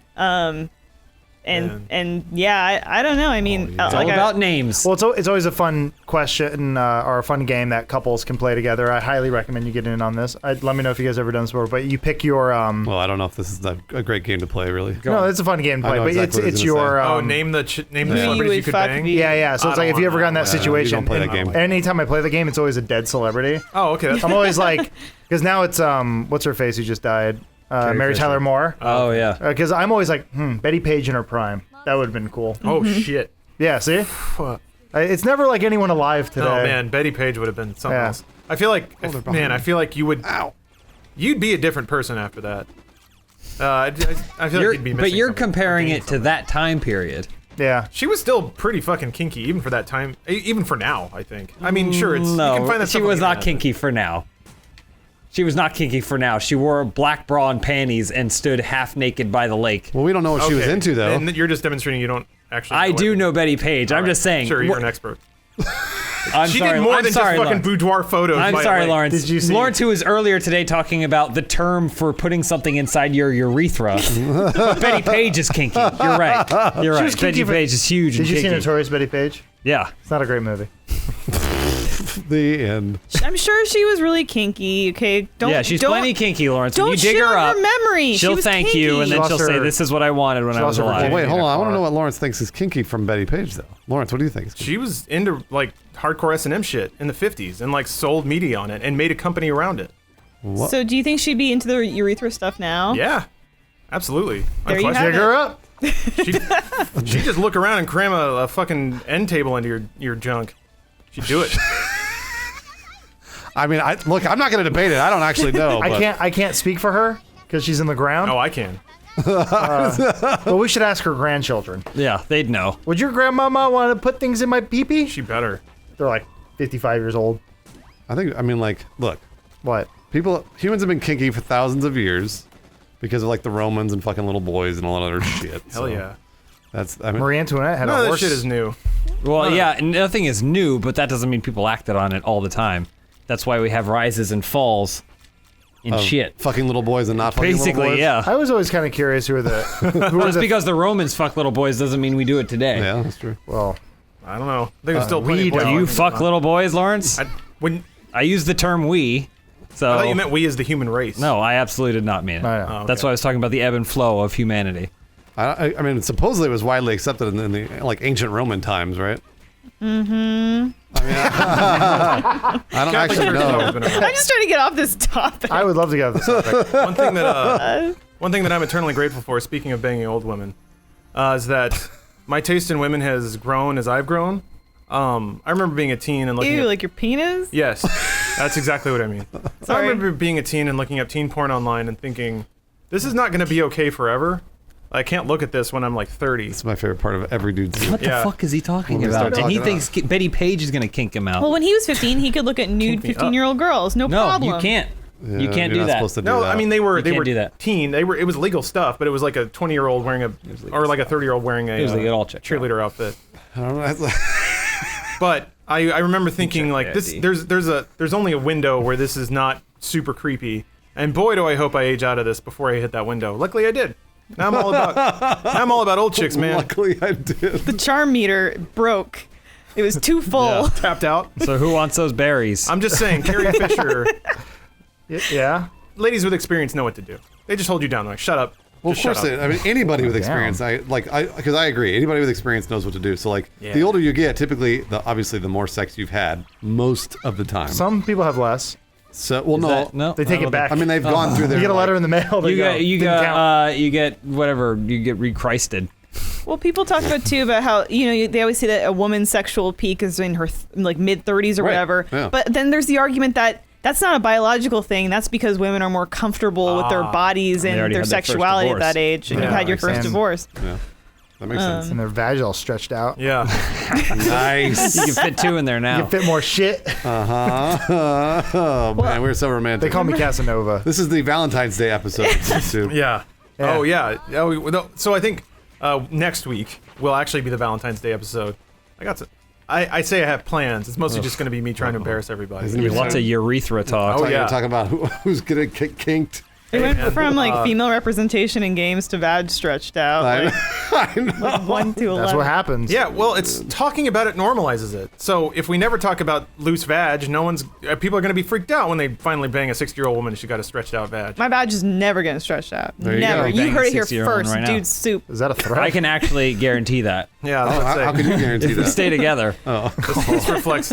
[SPEAKER 4] And yeah, I don't know. I mean,
[SPEAKER 1] It's all about names.
[SPEAKER 5] Well, it's always a fun question or a fun game that couples can play together. I highly recommend you get in on this. Let me know if you guys ever done this before. But you pick your
[SPEAKER 3] Well, I don't know if this is a great game to play, really.
[SPEAKER 5] no, it's a fun game to
[SPEAKER 3] I
[SPEAKER 5] play.
[SPEAKER 3] know
[SPEAKER 5] but
[SPEAKER 3] exactly what
[SPEAKER 5] it's
[SPEAKER 3] he's gonna
[SPEAKER 5] your
[SPEAKER 2] Oh, name the
[SPEAKER 4] Who
[SPEAKER 2] celebrities
[SPEAKER 4] you
[SPEAKER 2] you
[SPEAKER 4] would
[SPEAKER 2] could
[SPEAKER 4] fuck
[SPEAKER 2] bang.
[SPEAKER 4] be-
[SPEAKER 5] yeah. So it's
[SPEAKER 2] I
[SPEAKER 5] like if
[SPEAKER 2] don't
[SPEAKER 5] you ever got in that
[SPEAKER 2] wanna-
[SPEAKER 5] situation,
[SPEAKER 3] you don't play that game.
[SPEAKER 5] And anytime I play the game, it's always a dead celebrity.
[SPEAKER 2] Oh, okay. That's
[SPEAKER 5] I'm always like, because now it's what's her face who just died, Mary
[SPEAKER 3] Fisher.
[SPEAKER 5] Tyler Moore.
[SPEAKER 1] Oh yeah.
[SPEAKER 5] Because I'm always like, Betty Page in her prime. That would have been cool.
[SPEAKER 2] Oh shit.
[SPEAKER 5] Yeah, see, it's never like anyone alive today.
[SPEAKER 2] Oh man, Betty Page would have been something
[SPEAKER 5] Yeah.
[SPEAKER 2] else. I feel like, I feel like you would.
[SPEAKER 3] Ow.
[SPEAKER 2] You'd be a different person after that. I feel like you'd be missing.
[SPEAKER 1] But you're
[SPEAKER 2] something.
[SPEAKER 1] comparing
[SPEAKER 2] Gain
[SPEAKER 1] it to
[SPEAKER 2] something.
[SPEAKER 1] that time period.
[SPEAKER 5] Yeah.
[SPEAKER 2] She was still pretty fucking kinky, even for that time. Even for now, I think. I mean, sure, it's you can
[SPEAKER 1] No,
[SPEAKER 2] find that
[SPEAKER 1] she
[SPEAKER 2] stuff on
[SPEAKER 1] was
[SPEAKER 2] the
[SPEAKER 1] not
[SPEAKER 2] internet,
[SPEAKER 1] kinky for now. She was not kinky for now. She wore a black bra and panties and stood half naked by the lake.
[SPEAKER 3] Well, we don't know what
[SPEAKER 2] but-
[SPEAKER 3] she was
[SPEAKER 2] Okay,
[SPEAKER 3] into, though.
[SPEAKER 2] And you're just demonstrating you don't actually.
[SPEAKER 1] I
[SPEAKER 2] know
[SPEAKER 1] do
[SPEAKER 2] it.
[SPEAKER 1] know Betty Page. I'm just saying.
[SPEAKER 2] Sure, you're an expert.
[SPEAKER 1] I'm
[SPEAKER 2] She
[SPEAKER 1] sorry,
[SPEAKER 2] did more
[SPEAKER 1] I'm
[SPEAKER 2] than
[SPEAKER 1] sorry,
[SPEAKER 2] just fucking
[SPEAKER 1] Lawrence.
[SPEAKER 2] boudoir photos.
[SPEAKER 1] I'm
[SPEAKER 2] by
[SPEAKER 1] sorry,
[SPEAKER 2] a lake.
[SPEAKER 1] Lawrence.
[SPEAKER 5] Did you see-
[SPEAKER 1] Lawrence, who was earlier today talking about the term for putting something inside your urethra. But Betty Page is kinky. You're right. You're right.
[SPEAKER 5] was kinky
[SPEAKER 1] Betty
[SPEAKER 5] for-
[SPEAKER 1] Page is huge
[SPEAKER 5] Did
[SPEAKER 1] and
[SPEAKER 5] you see
[SPEAKER 1] kinky.
[SPEAKER 5] Notorious Betty Page?
[SPEAKER 1] Yeah.
[SPEAKER 5] It's not a great movie.
[SPEAKER 3] The end.
[SPEAKER 4] I'm sure she was really kinky. Okay, don't.
[SPEAKER 1] Yeah, she's
[SPEAKER 4] don't,
[SPEAKER 1] plenty kinky, Lawrence. When
[SPEAKER 4] Don't
[SPEAKER 1] you dig
[SPEAKER 4] shit
[SPEAKER 1] her
[SPEAKER 4] on
[SPEAKER 1] up,
[SPEAKER 4] her memory. She
[SPEAKER 1] she'll
[SPEAKER 4] was
[SPEAKER 1] thank
[SPEAKER 4] kinky.
[SPEAKER 1] you, and then
[SPEAKER 5] She
[SPEAKER 1] she'll
[SPEAKER 5] lost
[SPEAKER 1] say,
[SPEAKER 5] her-
[SPEAKER 1] "This is what I wanted when I was
[SPEAKER 5] lost her
[SPEAKER 1] alive."
[SPEAKER 3] Well, wait, hold on. I want to
[SPEAKER 5] car.
[SPEAKER 3] know what Lawrence thinks is kinky from Betty Page, though. Lawrence, what do you think is kinky?
[SPEAKER 2] She was into like hardcore S&M shit in the 50s and like sold media on it and made a company around it.
[SPEAKER 3] What?
[SPEAKER 4] So do you think she'd be into the urethra stuff now?
[SPEAKER 2] Yeah, absolutely.
[SPEAKER 4] There you have
[SPEAKER 5] Dig her up.
[SPEAKER 2] She just look around and cram a fucking end table into your junk. She'd do it.
[SPEAKER 3] I mean, look, I'm not going to debate it. I don't actually know. But
[SPEAKER 5] I can't speak for her because she's in the ground.
[SPEAKER 2] Oh, I can.
[SPEAKER 5] But we should ask her grandchildren.
[SPEAKER 1] Yeah, they'd know.
[SPEAKER 5] Would your grandmama want to put things in my pee-pee?
[SPEAKER 2] She better.
[SPEAKER 5] They're like 55 years old.
[SPEAKER 3] I mean, like, look,
[SPEAKER 5] What?
[SPEAKER 3] humans have been kinky for thousands of years because of like the Romans and fucking little boys and all that other shit.
[SPEAKER 2] Hell yeah.
[SPEAKER 3] I mean,
[SPEAKER 5] Marie Antoinette had
[SPEAKER 2] None
[SPEAKER 5] a
[SPEAKER 2] of this
[SPEAKER 5] horse.
[SPEAKER 2] shit is new.
[SPEAKER 1] Well, yeah, nothing is new, but that doesn't mean people acted on it all the time. That's why we have rises and falls in shit.
[SPEAKER 3] fucking little boys and not fucking little
[SPEAKER 1] Basically,
[SPEAKER 3] boys.
[SPEAKER 1] yeah.
[SPEAKER 5] I was always kind of curious who are the
[SPEAKER 1] Just because the Romans fuck little boys doesn't mean we do it today.
[SPEAKER 3] Yeah, that's true.
[SPEAKER 5] well.
[SPEAKER 2] I don't know. There's still plenty
[SPEAKER 5] we
[SPEAKER 2] of boys
[SPEAKER 5] don't.
[SPEAKER 1] Do you
[SPEAKER 2] fucking
[SPEAKER 1] fuck
[SPEAKER 2] going on.
[SPEAKER 1] little boys, Lawrence?
[SPEAKER 2] I
[SPEAKER 1] I use the term we, so...
[SPEAKER 2] thought you meant we as the human race.
[SPEAKER 1] No, I absolutely did not mean it.
[SPEAKER 5] I know.
[SPEAKER 2] Oh,
[SPEAKER 1] That's
[SPEAKER 2] okay.
[SPEAKER 1] why I was talking about the ebb and flow of humanity.
[SPEAKER 3] I mean, supposedly it was widely accepted in the like ancient Roman times, right? Mm-hmm. I mean, I don't
[SPEAKER 2] Catholic
[SPEAKER 3] actually
[SPEAKER 2] Church has always
[SPEAKER 3] know.
[SPEAKER 2] been around.
[SPEAKER 4] I'm just trying to get off this topic.
[SPEAKER 5] I would love to get on this topic.
[SPEAKER 2] One thing that I'm eternally grateful for, speaking of banging old women, is that my taste in women has grown as I've grown. I remember being a teen and looking
[SPEAKER 4] Ew,
[SPEAKER 2] at...
[SPEAKER 4] like your penis?
[SPEAKER 2] Yes, that's exactly what I mean. I
[SPEAKER 4] Sorry.
[SPEAKER 2] remember being a teen and looking up teen porn online and thinking, this is not going to be okay forever. I can't look at this when I'm like 30.
[SPEAKER 3] It's my favorite part of every dude's scene.
[SPEAKER 1] What
[SPEAKER 2] Yeah.
[SPEAKER 1] the fuck is he talking
[SPEAKER 3] When we start
[SPEAKER 1] about? And he
[SPEAKER 3] talking
[SPEAKER 1] thinks Betty Page is going to kink him out.
[SPEAKER 4] Well, when he was 15, he could look at nude
[SPEAKER 2] Kink me up.
[SPEAKER 4] 15-year-old girls. No
[SPEAKER 1] no,
[SPEAKER 4] problem.
[SPEAKER 1] you can't.
[SPEAKER 3] Yeah,
[SPEAKER 1] you can't
[SPEAKER 3] you're
[SPEAKER 1] do
[SPEAKER 3] not
[SPEAKER 1] that.
[SPEAKER 3] supposed to do
[SPEAKER 2] No,
[SPEAKER 3] that.
[SPEAKER 2] I mean they were
[SPEAKER 1] can't do that.
[SPEAKER 2] teen. It was legal stuff, but it was like a 20-year-old wearing or like a 30-year-old wearing a
[SPEAKER 1] It was like it all checked out.
[SPEAKER 2] cheerleader outfit.
[SPEAKER 3] I don't know, that's-
[SPEAKER 2] But I remember thinking like
[SPEAKER 1] the
[SPEAKER 2] this.
[SPEAKER 1] ID.
[SPEAKER 2] There's only a window where this is not super creepy, and boy do I hope I age out of this before I hit that window. Luckily I did. Now I'm all about old chicks, man.
[SPEAKER 3] Luckily, I did.
[SPEAKER 4] The charm meter broke. It was too full.
[SPEAKER 2] Tapped out.
[SPEAKER 1] So who wants those berries?
[SPEAKER 2] I'm just saying, Carrie Fisher.
[SPEAKER 5] Yeah.
[SPEAKER 2] Ladies with experience know what to do. They just hold you down. They're like, shut up.
[SPEAKER 3] Well, of
[SPEAKER 2] Just
[SPEAKER 3] course,
[SPEAKER 2] shut up.
[SPEAKER 3] I mean, anybody with
[SPEAKER 5] Damn.
[SPEAKER 3] experience, because I agree. Anybody with experience knows what to do. So, like,
[SPEAKER 2] Yeah.
[SPEAKER 3] the older you get, typically, obviously, the more sex you've had most of the time.
[SPEAKER 5] Some people have less.
[SPEAKER 3] So, well, no,
[SPEAKER 1] That- no,
[SPEAKER 5] They take it back.
[SPEAKER 3] I mean, they've gone through their.
[SPEAKER 5] You get a letter in the mail. They
[SPEAKER 1] You
[SPEAKER 5] go,
[SPEAKER 1] get
[SPEAKER 5] "Didn't count."
[SPEAKER 1] you get whatever, you get re-Christed.
[SPEAKER 4] Well, people talk about too about how they always say that a woman's sexual peak is in her like mid 30s or
[SPEAKER 3] Right,
[SPEAKER 4] whatever.
[SPEAKER 3] yeah.
[SPEAKER 4] But then there's the argument that that's not a biological thing. That's because women are more comfortable with their bodies and
[SPEAKER 1] already
[SPEAKER 4] their
[SPEAKER 1] had their first
[SPEAKER 4] sexuality at
[SPEAKER 1] divorce.
[SPEAKER 4] that age, and
[SPEAKER 2] Yeah,
[SPEAKER 4] you had your
[SPEAKER 5] makes
[SPEAKER 4] first
[SPEAKER 5] sense.
[SPEAKER 4] divorce.
[SPEAKER 3] Yeah, that makes sense.
[SPEAKER 5] And their vag all stretched out.
[SPEAKER 2] Yeah.
[SPEAKER 3] Nice.
[SPEAKER 1] You can fit two in there
[SPEAKER 5] You
[SPEAKER 1] now.
[SPEAKER 5] can fit more shit.
[SPEAKER 3] Oh man, we're so romantic.
[SPEAKER 5] They call me Casanova.
[SPEAKER 3] This is the Valentine's Day episode. Too.
[SPEAKER 2] Yeah.
[SPEAKER 5] Yeah.
[SPEAKER 2] Oh yeah. So I think next week will actually be the Valentine's Day episode. I say I have plans. It's mostly just going to be me trying to embarrass everybody.
[SPEAKER 3] Isn't it
[SPEAKER 1] Lots of urethra talk.
[SPEAKER 2] Oh,
[SPEAKER 3] Oh
[SPEAKER 2] yeah.
[SPEAKER 3] yeah. Talk about who's gonna get kinked.
[SPEAKER 4] It went
[SPEAKER 2] man.
[SPEAKER 4] from like female representation in games to vag stretched out,
[SPEAKER 3] I
[SPEAKER 4] like
[SPEAKER 3] I know.
[SPEAKER 4] 1 to 11.
[SPEAKER 5] That's what happens.
[SPEAKER 2] Yeah, well, it's talking about it normalizes it. So if we never talk about loose vag, people are going to be freaked out when they finally bang a 60-year-old woman and she got a stretched out vag.
[SPEAKER 4] My badge is never getting stretched out.
[SPEAKER 3] There you
[SPEAKER 4] Never.
[SPEAKER 3] go.
[SPEAKER 4] You
[SPEAKER 1] Bang
[SPEAKER 4] heard
[SPEAKER 1] a
[SPEAKER 4] it here
[SPEAKER 1] 60-year-old
[SPEAKER 4] first,
[SPEAKER 1] right now.
[SPEAKER 4] dude. Soup.
[SPEAKER 5] Is that a threat?
[SPEAKER 1] I can actually guarantee that.
[SPEAKER 2] Yeah,
[SPEAKER 3] Oh,
[SPEAKER 2] that's what
[SPEAKER 3] how
[SPEAKER 2] I'm
[SPEAKER 3] can
[SPEAKER 2] saying.
[SPEAKER 3] you guarantee
[SPEAKER 1] If we
[SPEAKER 3] that?
[SPEAKER 1] stay together.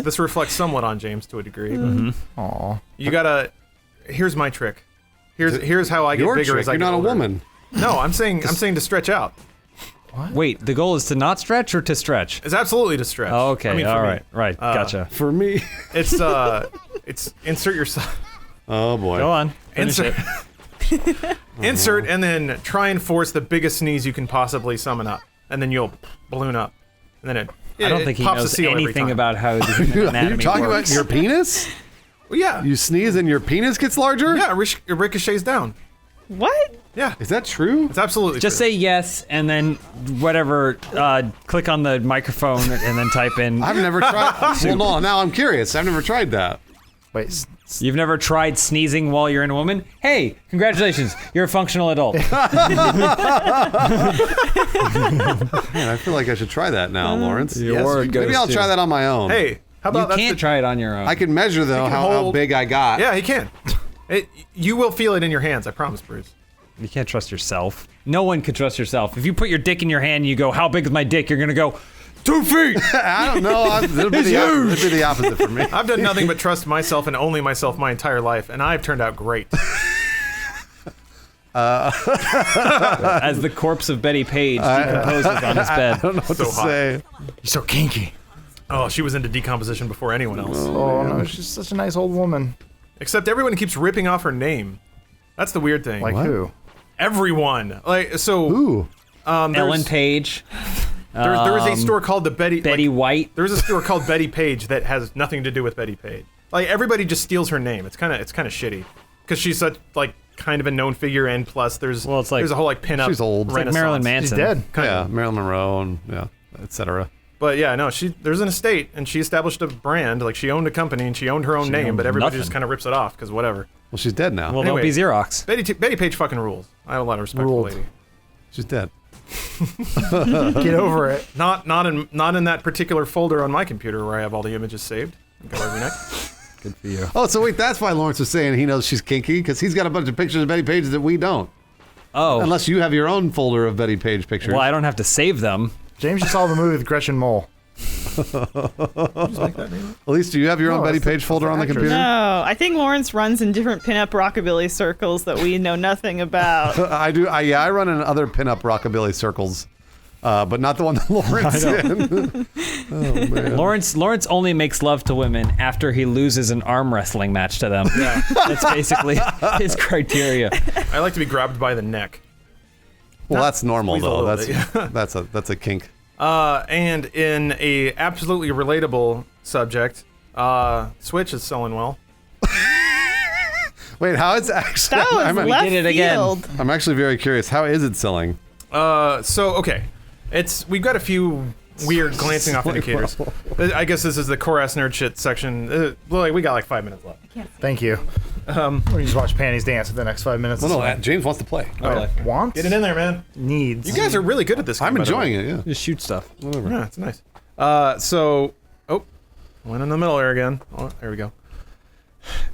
[SPEAKER 2] This reflects somewhat on James to a degree. But
[SPEAKER 5] Aw.
[SPEAKER 2] you gotta. Here's my trick. Here's how I get
[SPEAKER 3] Your
[SPEAKER 2] bigger
[SPEAKER 3] trick.
[SPEAKER 2] as I
[SPEAKER 3] You're
[SPEAKER 2] get
[SPEAKER 3] not a
[SPEAKER 2] older.
[SPEAKER 3] woman.
[SPEAKER 2] No, I'm saying to stretch out.
[SPEAKER 1] Wait, the goal is to not stretch or to stretch?
[SPEAKER 2] It's absolutely to stretch.
[SPEAKER 1] Oh, okay,
[SPEAKER 2] I mean, for
[SPEAKER 1] all
[SPEAKER 2] me.
[SPEAKER 1] right, right, gotcha.
[SPEAKER 3] For me.
[SPEAKER 2] It's insert yourself.
[SPEAKER 3] Oh boy.
[SPEAKER 1] Go on, finish
[SPEAKER 2] Insert.
[SPEAKER 1] it.
[SPEAKER 2] Insert and then try and force the biggest sneeze you can possibly summon up, and then you'll balloon up, and then
[SPEAKER 1] I don't think he
[SPEAKER 2] pops the
[SPEAKER 1] knows
[SPEAKER 2] seal every
[SPEAKER 1] anything
[SPEAKER 2] time.
[SPEAKER 1] about how the human
[SPEAKER 3] Are
[SPEAKER 1] anatomy
[SPEAKER 3] you talking
[SPEAKER 1] works.
[SPEAKER 3] about your penis?
[SPEAKER 2] Well, yeah,
[SPEAKER 3] You sneeze and your penis gets larger?
[SPEAKER 2] yeah, it ricochets down.
[SPEAKER 4] What?
[SPEAKER 2] Yeah,
[SPEAKER 3] Is that true?
[SPEAKER 2] it's absolutely
[SPEAKER 1] Just
[SPEAKER 2] true.
[SPEAKER 1] say yes, and then whatever. Click on the microphone and then type in.
[SPEAKER 3] I've never tried. Well, no. Now I'm curious. I've never tried that.
[SPEAKER 5] Wait.
[SPEAKER 1] You've never tried sneezing while you're in a woman? Hey, congratulations, you're a functional adult.
[SPEAKER 3] Man, I feel like I should try that now, Lawrence.
[SPEAKER 2] Yes,
[SPEAKER 1] word
[SPEAKER 2] you-
[SPEAKER 1] goes
[SPEAKER 3] Maybe I'll
[SPEAKER 1] to-
[SPEAKER 3] try that on my own.
[SPEAKER 2] Hey, how
[SPEAKER 1] You
[SPEAKER 2] about that's
[SPEAKER 1] can't try it on your own.
[SPEAKER 3] I can measure though
[SPEAKER 2] can
[SPEAKER 3] how
[SPEAKER 2] hold-
[SPEAKER 3] big I got.
[SPEAKER 2] Yeah, he can. You will feel it in your hands. I promise, Bruce.
[SPEAKER 1] You can't trust yourself. No one can trust yourself. If you put your dick in your hand and you go, "How big is my dick?" You're gonna go,
[SPEAKER 2] 2 feet.
[SPEAKER 3] I don't know. It'll be the opposite for me.
[SPEAKER 2] I've done nothing but trust myself and only myself my entire life, and I've turned out great.
[SPEAKER 1] As the corpse of Betty Page decomposes on his bed.
[SPEAKER 3] I don't know what
[SPEAKER 2] So
[SPEAKER 3] to
[SPEAKER 2] hot.
[SPEAKER 3] say.
[SPEAKER 5] You're so kinky.
[SPEAKER 2] Oh, she was into decomposition before anyone else.
[SPEAKER 5] Oh no, she's such a nice old woman.
[SPEAKER 2] Except everyone keeps ripping off her name. That's the weird thing.
[SPEAKER 5] Like
[SPEAKER 3] What?
[SPEAKER 5] who?
[SPEAKER 2] Everyone. Like so.
[SPEAKER 3] Ooh.
[SPEAKER 1] Ellen
[SPEAKER 2] There's,
[SPEAKER 1] Page,
[SPEAKER 2] there is a store called the
[SPEAKER 1] Betty White.
[SPEAKER 2] There's a store called Betty Page that has nothing to do with Betty Page. Like everybody just steals her name. It's kind of shitty because she's such like kind of a known figure, and plus there's
[SPEAKER 1] Well, it's like-
[SPEAKER 2] there's a whole like pinup.
[SPEAKER 3] She's old. It's like
[SPEAKER 2] Renaissance.
[SPEAKER 1] Marilyn
[SPEAKER 5] She's
[SPEAKER 1] Manson.
[SPEAKER 5] dead.
[SPEAKER 3] Yeah, Marilyn Monroe and etc.
[SPEAKER 2] But yeah, no, there's an estate, and she established a brand. Like she owned a company, and she owned her own name,
[SPEAKER 1] owned
[SPEAKER 2] but everybody
[SPEAKER 1] nothing.
[SPEAKER 2] just kind of rips it off because whatever.
[SPEAKER 3] Well, she's dead now.
[SPEAKER 1] Well,
[SPEAKER 2] Anyway.
[SPEAKER 1] don't be Xerox.
[SPEAKER 2] Betty Page fucking rules. I have a lot of respect
[SPEAKER 5] Ruled.
[SPEAKER 2] for the lady.
[SPEAKER 3] She's dead.
[SPEAKER 5] Get over it.
[SPEAKER 2] Not in that particular folder on my computer where I have all the images saved. Go every night.
[SPEAKER 1] Good for you.
[SPEAKER 3] Oh, so wait, that's why Lawrence was saying he knows she's kinky, because he's got a bunch of pictures of Betty Page that we don't.
[SPEAKER 1] Oh,
[SPEAKER 3] Unless you have your own folder of Betty Page pictures.
[SPEAKER 1] well, I don't have to save them.
[SPEAKER 5] James just saw the movie with Gretchen Mol.
[SPEAKER 3] At least do you have your own
[SPEAKER 5] No,
[SPEAKER 3] Betty
[SPEAKER 5] that's the-
[SPEAKER 3] Page folder on the
[SPEAKER 5] actress.
[SPEAKER 3] computer?
[SPEAKER 4] No, I think Lawrence runs in different pinup rockabilly circles that we know nothing about.
[SPEAKER 3] I do. I run in other pinup rockabilly circles, but not the one that Lawrence in. Oh man.
[SPEAKER 1] Lawrence only makes love to women after he loses an arm wrestling match to them.
[SPEAKER 2] Yeah.
[SPEAKER 1] That's basically his criteria.
[SPEAKER 2] I like to be grabbed by the neck.
[SPEAKER 3] Well, that's normal
[SPEAKER 2] squeeze a
[SPEAKER 3] though.
[SPEAKER 2] little
[SPEAKER 3] That's a kink.
[SPEAKER 2] And in a absolutely relatable subject, Switch is selling well.
[SPEAKER 3] Wait, how is actually?
[SPEAKER 4] That was
[SPEAKER 3] I'm,
[SPEAKER 4] left
[SPEAKER 1] did it again.
[SPEAKER 4] field.
[SPEAKER 3] I'm actually very curious. How is it selling?
[SPEAKER 2] So okay, we've got a few weird glancing off indicators. I guess this is the core ass nerd shit section. We got like 5 minutes left.
[SPEAKER 5] Thank you. We just watch panties dance for the next 5 minutes.
[SPEAKER 3] Well, no, James wants to play.
[SPEAKER 5] Wants?
[SPEAKER 2] Get it in there, man.
[SPEAKER 5] Needs.
[SPEAKER 2] You guys are really good at this.
[SPEAKER 3] I'm
[SPEAKER 2] game, by the way.
[SPEAKER 3] enjoying it. Yeah.
[SPEAKER 1] Just shoot stuff.
[SPEAKER 2] Yeah, it's nice. Went in the middle there again. Oh, there we go.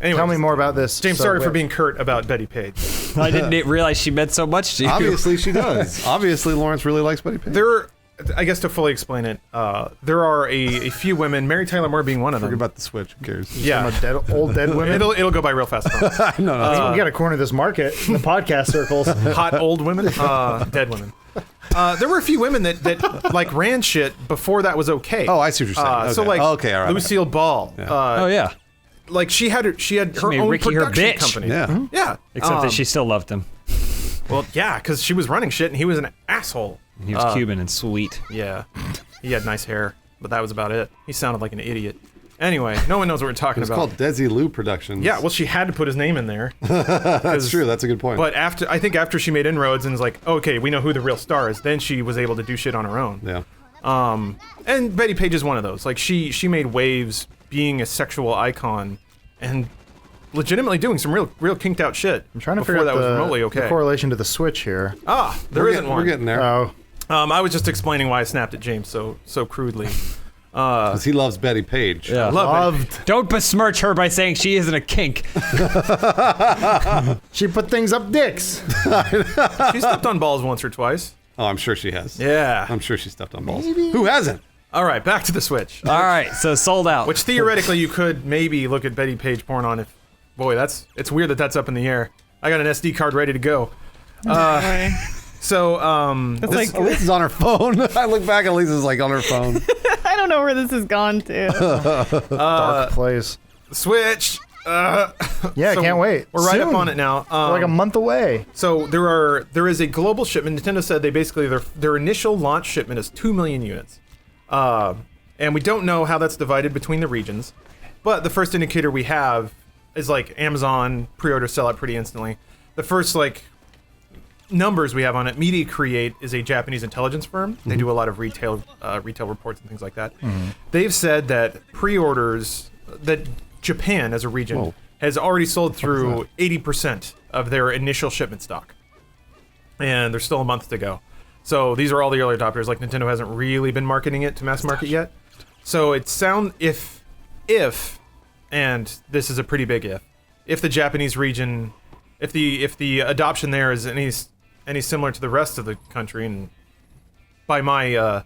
[SPEAKER 2] Anyway,
[SPEAKER 5] Tell me more about this.
[SPEAKER 2] James,
[SPEAKER 5] So,
[SPEAKER 2] sorry for
[SPEAKER 5] wait.
[SPEAKER 2] being curt about Betty Page.
[SPEAKER 1] I didn't realize she meant so much to you.
[SPEAKER 3] Obviously, she does. Obviously, Lawrence really likes Betty Page.
[SPEAKER 2] I guess to fully explain it, there are a few women, Mary Tyler Moore being one of
[SPEAKER 3] Forget
[SPEAKER 2] them.
[SPEAKER 3] about the Switch. Who cares?
[SPEAKER 2] Yeah,
[SPEAKER 5] Old dead women.
[SPEAKER 2] it'll go by real fast.
[SPEAKER 3] No.
[SPEAKER 5] We got to corner this market in the podcast circles.
[SPEAKER 2] Hot old women, dead women. There were a few women that like ran shit before that was okay.
[SPEAKER 3] Oh, I see what you're saying.
[SPEAKER 2] So
[SPEAKER 3] Okay.
[SPEAKER 2] like
[SPEAKER 3] Okay, all right.
[SPEAKER 2] Lucille Ball.
[SPEAKER 1] Oh yeah.
[SPEAKER 2] Like she had her
[SPEAKER 1] made
[SPEAKER 2] own
[SPEAKER 1] Ricky her
[SPEAKER 2] production
[SPEAKER 1] bitch.
[SPEAKER 2] company.
[SPEAKER 3] Yeah.
[SPEAKER 2] Yeah.
[SPEAKER 1] Except that she still loved him.
[SPEAKER 2] Well, yeah, because she was running shit and he was an asshole.
[SPEAKER 1] He was Cuban and sweet.
[SPEAKER 2] Yeah. He had nice hair, but that was about it. He sounded like an idiot. Anyway, no one knows what we're talking
[SPEAKER 3] It's
[SPEAKER 2] about.
[SPEAKER 3] called Desi Lou Productions.
[SPEAKER 2] Yeah, well, she had to put his name in there.
[SPEAKER 3] That's true. That's a good point.
[SPEAKER 2] But I think after she made inroads and was like, okay, we know who the real star is, then she was able to do shit on her own.
[SPEAKER 3] yeah.
[SPEAKER 2] And Betty Page is one of those. Like she made waves being a sexual icon and legitimately doing some real kinked out shit.
[SPEAKER 5] I'm trying to
[SPEAKER 2] before
[SPEAKER 5] figure
[SPEAKER 2] that
[SPEAKER 5] out
[SPEAKER 2] was
[SPEAKER 5] the,
[SPEAKER 2] remotely
[SPEAKER 5] the
[SPEAKER 2] okay.
[SPEAKER 5] correlation to the Switch here.
[SPEAKER 2] There
[SPEAKER 3] We're
[SPEAKER 2] isn't
[SPEAKER 3] getting-
[SPEAKER 2] one.
[SPEAKER 3] We're getting there.
[SPEAKER 5] Oh,
[SPEAKER 2] I was just explaining why I snapped at James so crudely.
[SPEAKER 3] Because he loves Betty Page.
[SPEAKER 1] Yeah.
[SPEAKER 2] Love Betty
[SPEAKER 5] loved.
[SPEAKER 1] Don't besmirch her by saying she isn't a kink.
[SPEAKER 5] She put things up dicks.
[SPEAKER 2] Page. She stepped on balls once or twice.
[SPEAKER 3] Oh, I'm sure she has.
[SPEAKER 2] Yeah.
[SPEAKER 3] I'm sure she stepped on balls. Who hasn't?
[SPEAKER 2] All right, back to the Switch.
[SPEAKER 1] All right, so sold out.
[SPEAKER 2] Which theoretically you could maybe look at Betty Page porn on if, boy, it's weird that that's up in the air. I got an SD card ready to go. So,
[SPEAKER 4] That's
[SPEAKER 2] this-
[SPEAKER 4] like,
[SPEAKER 3] Lisa's on her phone. I look back and Lisa's like on her phone.
[SPEAKER 4] I don't know where this has gone to.
[SPEAKER 5] Dark place.
[SPEAKER 2] Switch.
[SPEAKER 5] Yeah,
[SPEAKER 2] So
[SPEAKER 5] can't wait.
[SPEAKER 2] We're right up
[SPEAKER 5] Soon.
[SPEAKER 2] on it now.
[SPEAKER 5] We're like a month away.
[SPEAKER 2] So there is a global shipment. Nintendo said they basically their initial launch shipment is 2 million units, and we don't know how that's divided between the regions. But the first indicator we have is like Amazon pre-order sell out pretty instantly. The first like numbers we have on it, Media Create is a Japanese intelligence firm. They do a lot of retail reports and things like that. They've said that pre-orders that Japan as a region
[SPEAKER 3] Whoa.
[SPEAKER 2] has already sold through 80% of their initial shipment stock. And there's still a month to go. So these are all the early adopters. Like Nintendo hasn't really been marketing it to mass market yet. So it sound if and this is a pretty big if the Japanese region, if the adoption there is any similar to the rest of the country, and by my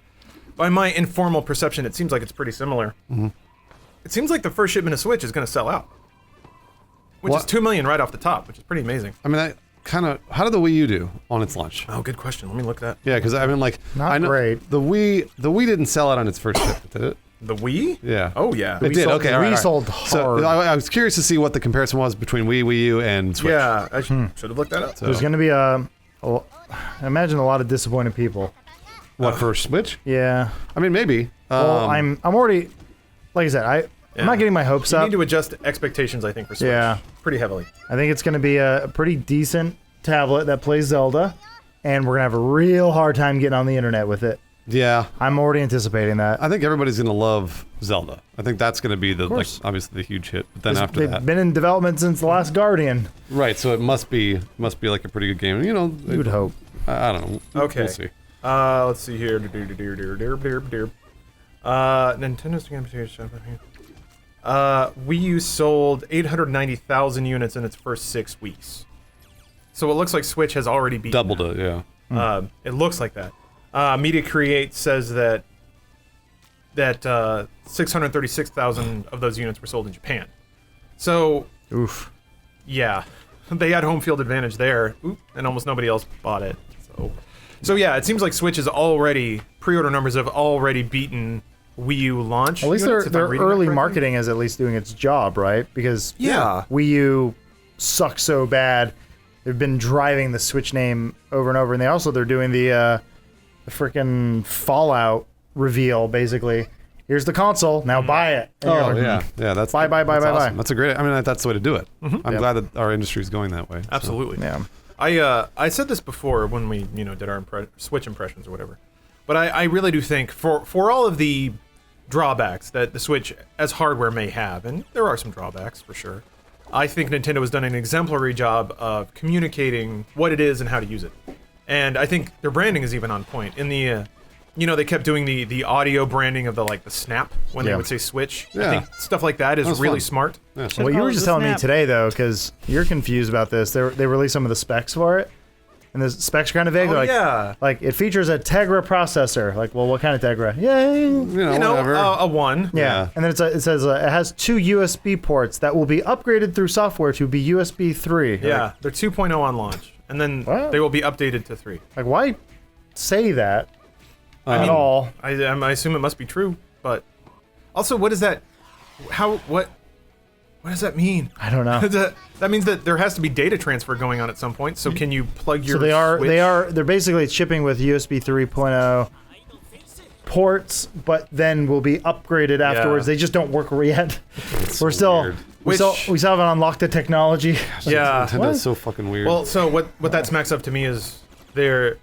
[SPEAKER 2] by my informal perception, it seems like it's pretty similar.
[SPEAKER 3] Mm-hmm.
[SPEAKER 2] It seems like the first shipment of Switch is going to sell out, which is 2 million right off the top, which is pretty amazing.
[SPEAKER 3] I mean, how did the Wii U do on its launch?
[SPEAKER 2] Oh, good question. Let me look at that.
[SPEAKER 3] Yeah, because I mean, like,
[SPEAKER 5] Not
[SPEAKER 3] I know
[SPEAKER 5] great.
[SPEAKER 3] The Wii didn't sell out on its first shipment, did it?
[SPEAKER 2] The Wii?
[SPEAKER 3] Yeah.
[SPEAKER 2] Oh, yeah.
[SPEAKER 3] It did. Okay. All right, all right.
[SPEAKER 5] sold
[SPEAKER 3] So
[SPEAKER 5] hard.
[SPEAKER 3] I was curious to see what the comparison was between Wii U, and Switch.
[SPEAKER 2] Yeah, I should have looked that up.
[SPEAKER 5] There's going to be I imagine a lot of disappointed people.
[SPEAKER 3] What for Switch?
[SPEAKER 5] Yeah.
[SPEAKER 3] I mean, maybe.
[SPEAKER 5] Well, I'm already, like I said, I'm not getting my hopes
[SPEAKER 2] You
[SPEAKER 5] up.
[SPEAKER 2] need to adjust expectations, I think, for Switch.
[SPEAKER 5] Yeah.
[SPEAKER 2] Pretty heavily.
[SPEAKER 5] I think it's going to be a pretty decent tablet that plays Zelda, and we're going to have a real hard time getting on the internet with it.
[SPEAKER 3] Yeah.
[SPEAKER 5] I'm already anticipating that.
[SPEAKER 3] I think everybody's gonna love Zelda. I think that's gonna be the
[SPEAKER 5] course.
[SPEAKER 3] obviously the huge hit. But then after
[SPEAKER 5] They've
[SPEAKER 3] that,
[SPEAKER 5] been in development since The Last Guardian.
[SPEAKER 3] right? So it must be like a pretty good game. You know,
[SPEAKER 5] You would hope.
[SPEAKER 3] I don't know.
[SPEAKER 2] Okay.
[SPEAKER 3] We'll see.
[SPEAKER 2] Let's see here. Nintendo's game. Wii U sold 890,000 units in its first 6 weeks. So it looks like Switch has already beaten
[SPEAKER 3] Doubled it. Yeah.
[SPEAKER 2] It looks like that. Media Create says that 636,000 of those units were sold in Japan. So,
[SPEAKER 5] Oof.
[SPEAKER 2] yeah, they had home field advantage there, and almost nobody else bought it. So yeah, it seems like Switch is already pre-order numbers have already beaten Wii U launch.
[SPEAKER 5] At least
[SPEAKER 2] units, if I'm
[SPEAKER 5] their
[SPEAKER 2] reading that
[SPEAKER 5] early
[SPEAKER 2] correctly.
[SPEAKER 5] marketing is at least doing its job, right? Because
[SPEAKER 2] Yeah.
[SPEAKER 5] Wii U sucks so bad. They've been driving the Switch name over and over, and they're doing the freaking Fallout reveal. Basically, here's the console. Now buy it. And you're
[SPEAKER 3] Oh
[SPEAKER 5] like,
[SPEAKER 3] yeah. Yeah. That's
[SPEAKER 5] Buy.
[SPEAKER 3] that's awesome.
[SPEAKER 5] Buy.
[SPEAKER 3] That's a great. I mean, that's the way to do it. I'm
[SPEAKER 5] Yep.
[SPEAKER 3] glad that our industry is going that way. So.
[SPEAKER 2] Absolutely.
[SPEAKER 5] Yeah.
[SPEAKER 2] I said this before when we did our Switch impressions or whatever, but I really do think for all of the drawbacks that the Switch as hardware may have, and there are some drawbacks for sure, I think Nintendo has done an exemplary job of communicating what it is and how to use it, and I think their branding is even on point. In the they kept doing the audio branding of the snap when they
[SPEAKER 5] Yeah.
[SPEAKER 2] would say Switch.
[SPEAKER 3] Yeah.
[SPEAKER 2] I think stuff like that is
[SPEAKER 3] was
[SPEAKER 2] really
[SPEAKER 3] fun.
[SPEAKER 2] smart.
[SPEAKER 3] Yeah.
[SPEAKER 5] What you
[SPEAKER 4] call
[SPEAKER 5] were
[SPEAKER 4] it
[SPEAKER 5] just
[SPEAKER 4] the
[SPEAKER 5] telling me
[SPEAKER 4] Snap.
[SPEAKER 5] today, though, because you're confused about this. They released some of the specs for it, and the specs are kind of vague.
[SPEAKER 2] Oh,
[SPEAKER 5] They're like,
[SPEAKER 2] yeah.
[SPEAKER 5] like it features a Tegra processor. Like, well, what kind of Tegra? Yay!
[SPEAKER 3] You know, whatever.
[SPEAKER 2] A 1.
[SPEAKER 5] Yeah. And then it says it has 2 USB ports that will be upgraded through software to be USB 3.
[SPEAKER 2] Yeah, they're 2.0 on launch, and then
[SPEAKER 5] What?
[SPEAKER 2] they will be updated to 3.
[SPEAKER 5] Like why say that at all?
[SPEAKER 2] I assume it must be true, but also, what is that? What does that mean?
[SPEAKER 5] I don't know.
[SPEAKER 2] That means that there has to be data transfer going on at some point. So can you plug your?
[SPEAKER 5] So
[SPEAKER 2] Switch?
[SPEAKER 5] they're basically shipping with USB 3.0 ports, but then will be upgraded afterwards. They just don't work yet. We're still
[SPEAKER 3] weird.
[SPEAKER 5] we still haven't unlocked the technology.
[SPEAKER 2] Yeah.
[SPEAKER 3] Nintendo's so fucking weird.
[SPEAKER 2] Well, so what that smacks up to me is their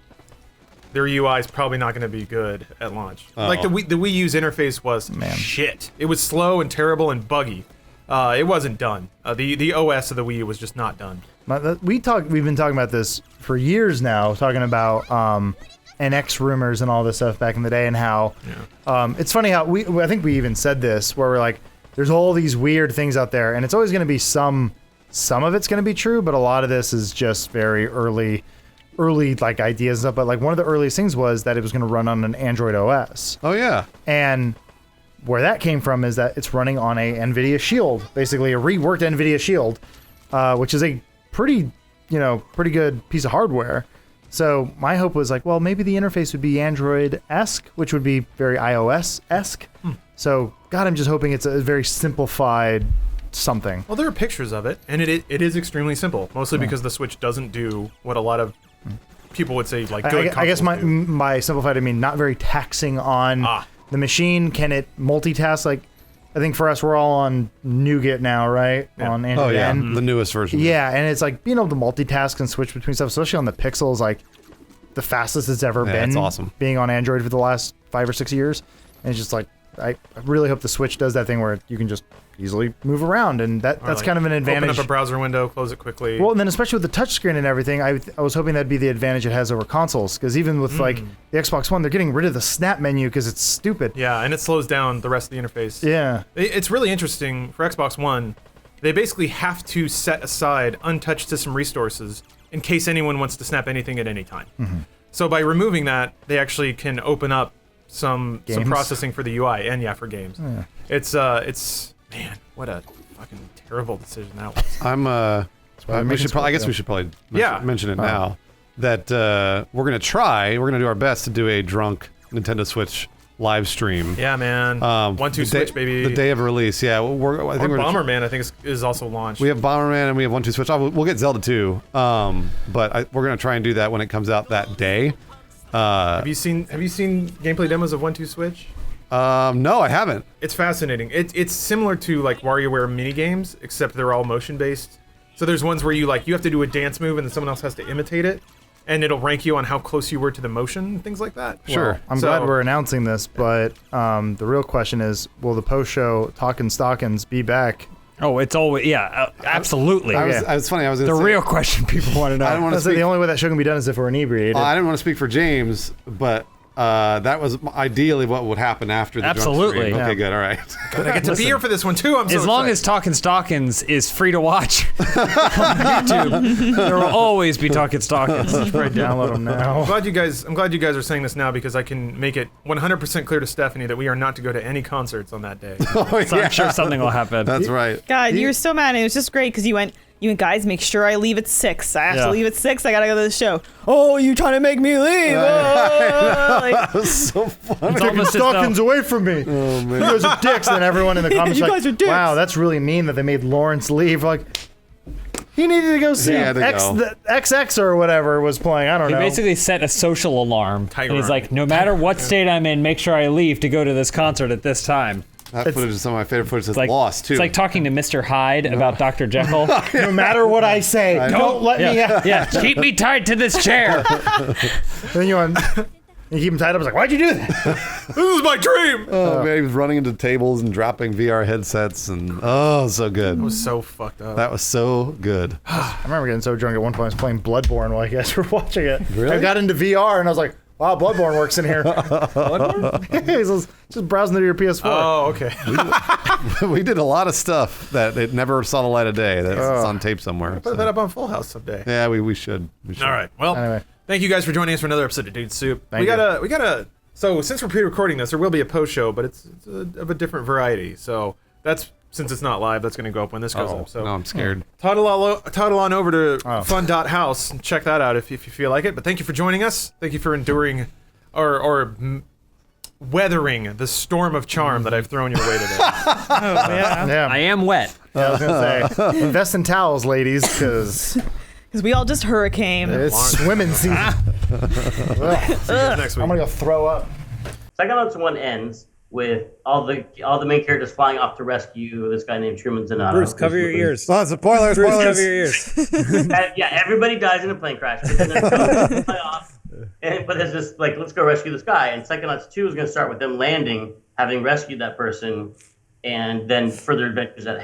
[SPEAKER 2] UI is probably not going to be good at launch. Like the Wii U's interface was shit. It was slow and terrible and buggy. It wasn't done. The OS of the Wii U was just not done.
[SPEAKER 5] We've been talking about this for years now, talking about NX rumors and all this stuff back in the day, and how it's funny how I think we even said this, where we're like, there's all these weird things out there, and it's always going to be some of it's going to be true, but a lot of this is just very early like ideas and stuff. But like one of the earliest things was that it was going to run on an Android OS.
[SPEAKER 3] oh yeah.
[SPEAKER 5] And where that came from is that it's running on a NVIDIA Shield, basically a reworked NVIDIA Shield, which is a pretty good piece of hardware. So my hope was like, well, maybe the interface would be Android-esque, which would be very iOS-esque. So, God, I'm just hoping it's a very simplified something.
[SPEAKER 2] Well, there are pictures of it, and it is extremely simple, mostly because the Switch doesn't do what a lot of people would say, like, good
[SPEAKER 5] I guess
[SPEAKER 2] consoles do.
[SPEAKER 5] by simplified, I mean not very taxing on the machine. Can it multitask? Like, I think for us, we're all on Nougat now, right?
[SPEAKER 2] Yeah.
[SPEAKER 5] On Android
[SPEAKER 3] Oh yeah.
[SPEAKER 5] N.
[SPEAKER 3] The newest version.
[SPEAKER 5] Yeah, and it's like being able to multitask and switch between stuff, especially on the Pixel, is like the fastest it's ever
[SPEAKER 3] Yeah,
[SPEAKER 5] been.
[SPEAKER 3] it's awesome.
[SPEAKER 5] Being on Android for the last 5 or 6 years, and it's just like I really hope the Switch does that thing where you can just easily move around, and that's
[SPEAKER 2] Like,
[SPEAKER 5] kind of an advantage.
[SPEAKER 2] Open up a browser window, close it quickly.
[SPEAKER 5] Well, and then especially with the touchscreen and everything, I was hoping that'd be the advantage it has over consoles, because even with like the Xbox One, they're getting rid of the snap menu because it's stupid.
[SPEAKER 2] yeah, and it slows down the rest of the interface.
[SPEAKER 5] Yeah.
[SPEAKER 2] It's really interesting for Xbox One. They basically have to set aside untouched system resources in case anyone wants to snap anything at any time. So by removing that, they actually can open up some
[SPEAKER 5] Games?
[SPEAKER 2] processing for the UI, and for games.
[SPEAKER 5] Yeah.
[SPEAKER 2] It's man, what a fucking terrible decision that was.
[SPEAKER 3] I'm
[SPEAKER 5] why I'm
[SPEAKER 3] we
[SPEAKER 5] making
[SPEAKER 3] should probably, I guess
[SPEAKER 5] Scorpio.
[SPEAKER 3] we should probably
[SPEAKER 2] Yeah.
[SPEAKER 3] mention it now that we're gonna do our best to do a drunk Nintendo Switch live stream.
[SPEAKER 2] Yeah, man. 1-2
[SPEAKER 3] the
[SPEAKER 2] Switch,
[SPEAKER 3] day,
[SPEAKER 2] baby.
[SPEAKER 3] The day of release. Yeah, I think
[SPEAKER 2] Or
[SPEAKER 3] we're
[SPEAKER 2] Bomberman, I think is also launched.
[SPEAKER 3] We have Bomberman and we have 1-2 Switch. We'll get Zelda too. But we're gonna try and do that when it comes out that day.
[SPEAKER 2] have you seen gameplay demos of 1-2 Switch?
[SPEAKER 3] No, I haven't.
[SPEAKER 2] It's fascinating. It's similar to like WarioWare mini games, except they're all motion based. So there's ones where you have to do a dance move and then someone else has to imitate it, and it'll rank you on how close you were to the motion, things like that.
[SPEAKER 3] Sure.
[SPEAKER 5] I'm
[SPEAKER 2] So-
[SPEAKER 5] glad we're announcing this, but the real question is, will the post-show Talkin' Stockins be back?
[SPEAKER 1] Oh, it's always absolutely.
[SPEAKER 3] It's funny. I was
[SPEAKER 1] the
[SPEAKER 3] gonna say,
[SPEAKER 1] real question people want to know.
[SPEAKER 3] I don't want to
[SPEAKER 5] That's like
[SPEAKER 3] speak.
[SPEAKER 5] the only way that show can be done is if we're inebriated.
[SPEAKER 3] I didn't want to speak for James, but that was ideally what would happen after the drunk
[SPEAKER 1] Absolutely.
[SPEAKER 3] stream. Okay,
[SPEAKER 5] Yeah.
[SPEAKER 3] good. All right.
[SPEAKER 2] God, I get to be here for this one too. I'm so
[SPEAKER 1] As long
[SPEAKER 2] excited.
[SPEAKER 1] as Talkin' Stockins is free to watch on YouTube, there will always be Talkin' Stockins.
[SPEAKER 5] Right, download them now.
[SPEAKER 2] I'm glad you guys are saying this now because I can make it 100% clear to Stephanie that we are not to go to any concerts on that day.
[SPEAKER 3] Oh,
[SPEAKER 1] So I'm sure something will happen.
[SPEAKER 3] That's right.
[SPEAKER 4] God, you were so mad. And it was just great because you went, guys, make sure I leave at 6. I have
[SPEAKER 1] Yeah.
[SPEAKER 4] to leave at 6. I gotta go to the show. Oh, you trying to make me leave? Oh, like,
[SPEAKER 3] That was so funny.
[SPEAKER 1] It's almost as
[SPEAKER 5] Stockins
[SPEAKER 1] though,
[SPEAKER 5] away from me. Oh, man. You guys are dicks. And everyone in the comments
[SPEAKER 4] You
[SPEAKER 5] like,
[SPEAKER 4] guys are dicks.
[SPEAKER 5] wow, that's really mean that they made Lawrence leave. Like, he needed to go see
[SPEAKER 3] He had to go.
[SPEAKER 5] the XX or whatever was playing. I don't
[SPEAKER 1] he
[SPEAKER 5] know.
[SPEAKER 1] basically set a social alarm.
[SPEAKER 2] Tiger
[SPEAKER 1] And he's
[SPEAKER 2] Army.
[SPEAKER 1] like, no matter what state I'm in, make sure I leave to go to this concert at this time.
[SPEAKER 3] That footage is some of my favorite footage that's
[SPEAKER 1] Like,
[SPEAKER 3] lost too.
[SPEAKER 1] It's like talking to Mr. Hyde about Dr. Jekyll.
[SPEAKER 5] no matter what I say, don't let me out.
[SPEAKER 1] Yeah, keep me tied to this chair.
[SPEAKER 5] And then you keep him tied up. I was like, why'd you do that?
[SPEAKER 2] This is my dream.
[SPEAKER 3] oh man, he was running into tables and dropping VR headsets and so good.
[SPEAKER 2] It was so fucked up.
[SPEAKER 3] That was so good.
[SPEAKER 5] I remember getting so drunk at one point I was playing Bloodborne while you guys were watching it.
[SPEAKER 3] Really?
[SPEAKER 5] I got into VR and I was like, wow, Bloodborne works in here. He's just browsing through your PS4.
[SPEAKER 2] Oh, okay.
[SPEAKER 3] We did a lot of stuff that it never saw the light of day. That's it's on tape somewhere.
[SPEAKER 2] Put that up on Funhaus someday.
[SPEAKER 3] Yeah, we should. We should.
[SPEAKER 2] All right. Well,
[SPEAKER 5] Anyway.
[SPEAKER 2] thank you guys for joining us for another episode of Dude Soup.
[SPEAKER 5] Thank
[SPEAKER 2] we
[SPEAKER 5] you.
[SPEAKER 2] gotta. So since we're pre-recording this, there will be a post show, but it's of a different variety. So that's since it's not live, that's going to go up when this goes up. So
[SPEAKER 3] No, I'm scared.
[SPEAKER 2] toddle on over to fun.house and check that out if you feel like it. But thank you for joining us. Thank you for enduring or weathering the storm of charm that I've thrown your way today.
[SPEAKER 5] Yeah.
[SPEAKER 1] I am wet.
[SPEAKER 5] I was going to say, invest in towels, ladies, because
[SPEAKER 4] we all just hurricane.
[SPEAKER 5] it's swimming season.
[SPEAKER 2] See you guys next week.
[SPEAKER 5] I'm going to go throw up.
[SPEAKER 6] Psychonauts 1 ends with all the main characters flying off to rescue this guy named Truman Donato.
[SPEAKER 1] Bruce, cover your ears.
[SPEAKER 3] Oh, spoilers.
[SPEAKER 1] Bruce,
[SPEAKER 3] spoilers.
[SPEAKER 1] cover your ears.
[SPEAKER 6] Yeah, everybody dies in a plane crash. But then they're fly off, but there's this, like, let's go rescue this guy. And Psychonauts 2 is going to start with them landing, having rescued that person, and then further adventures at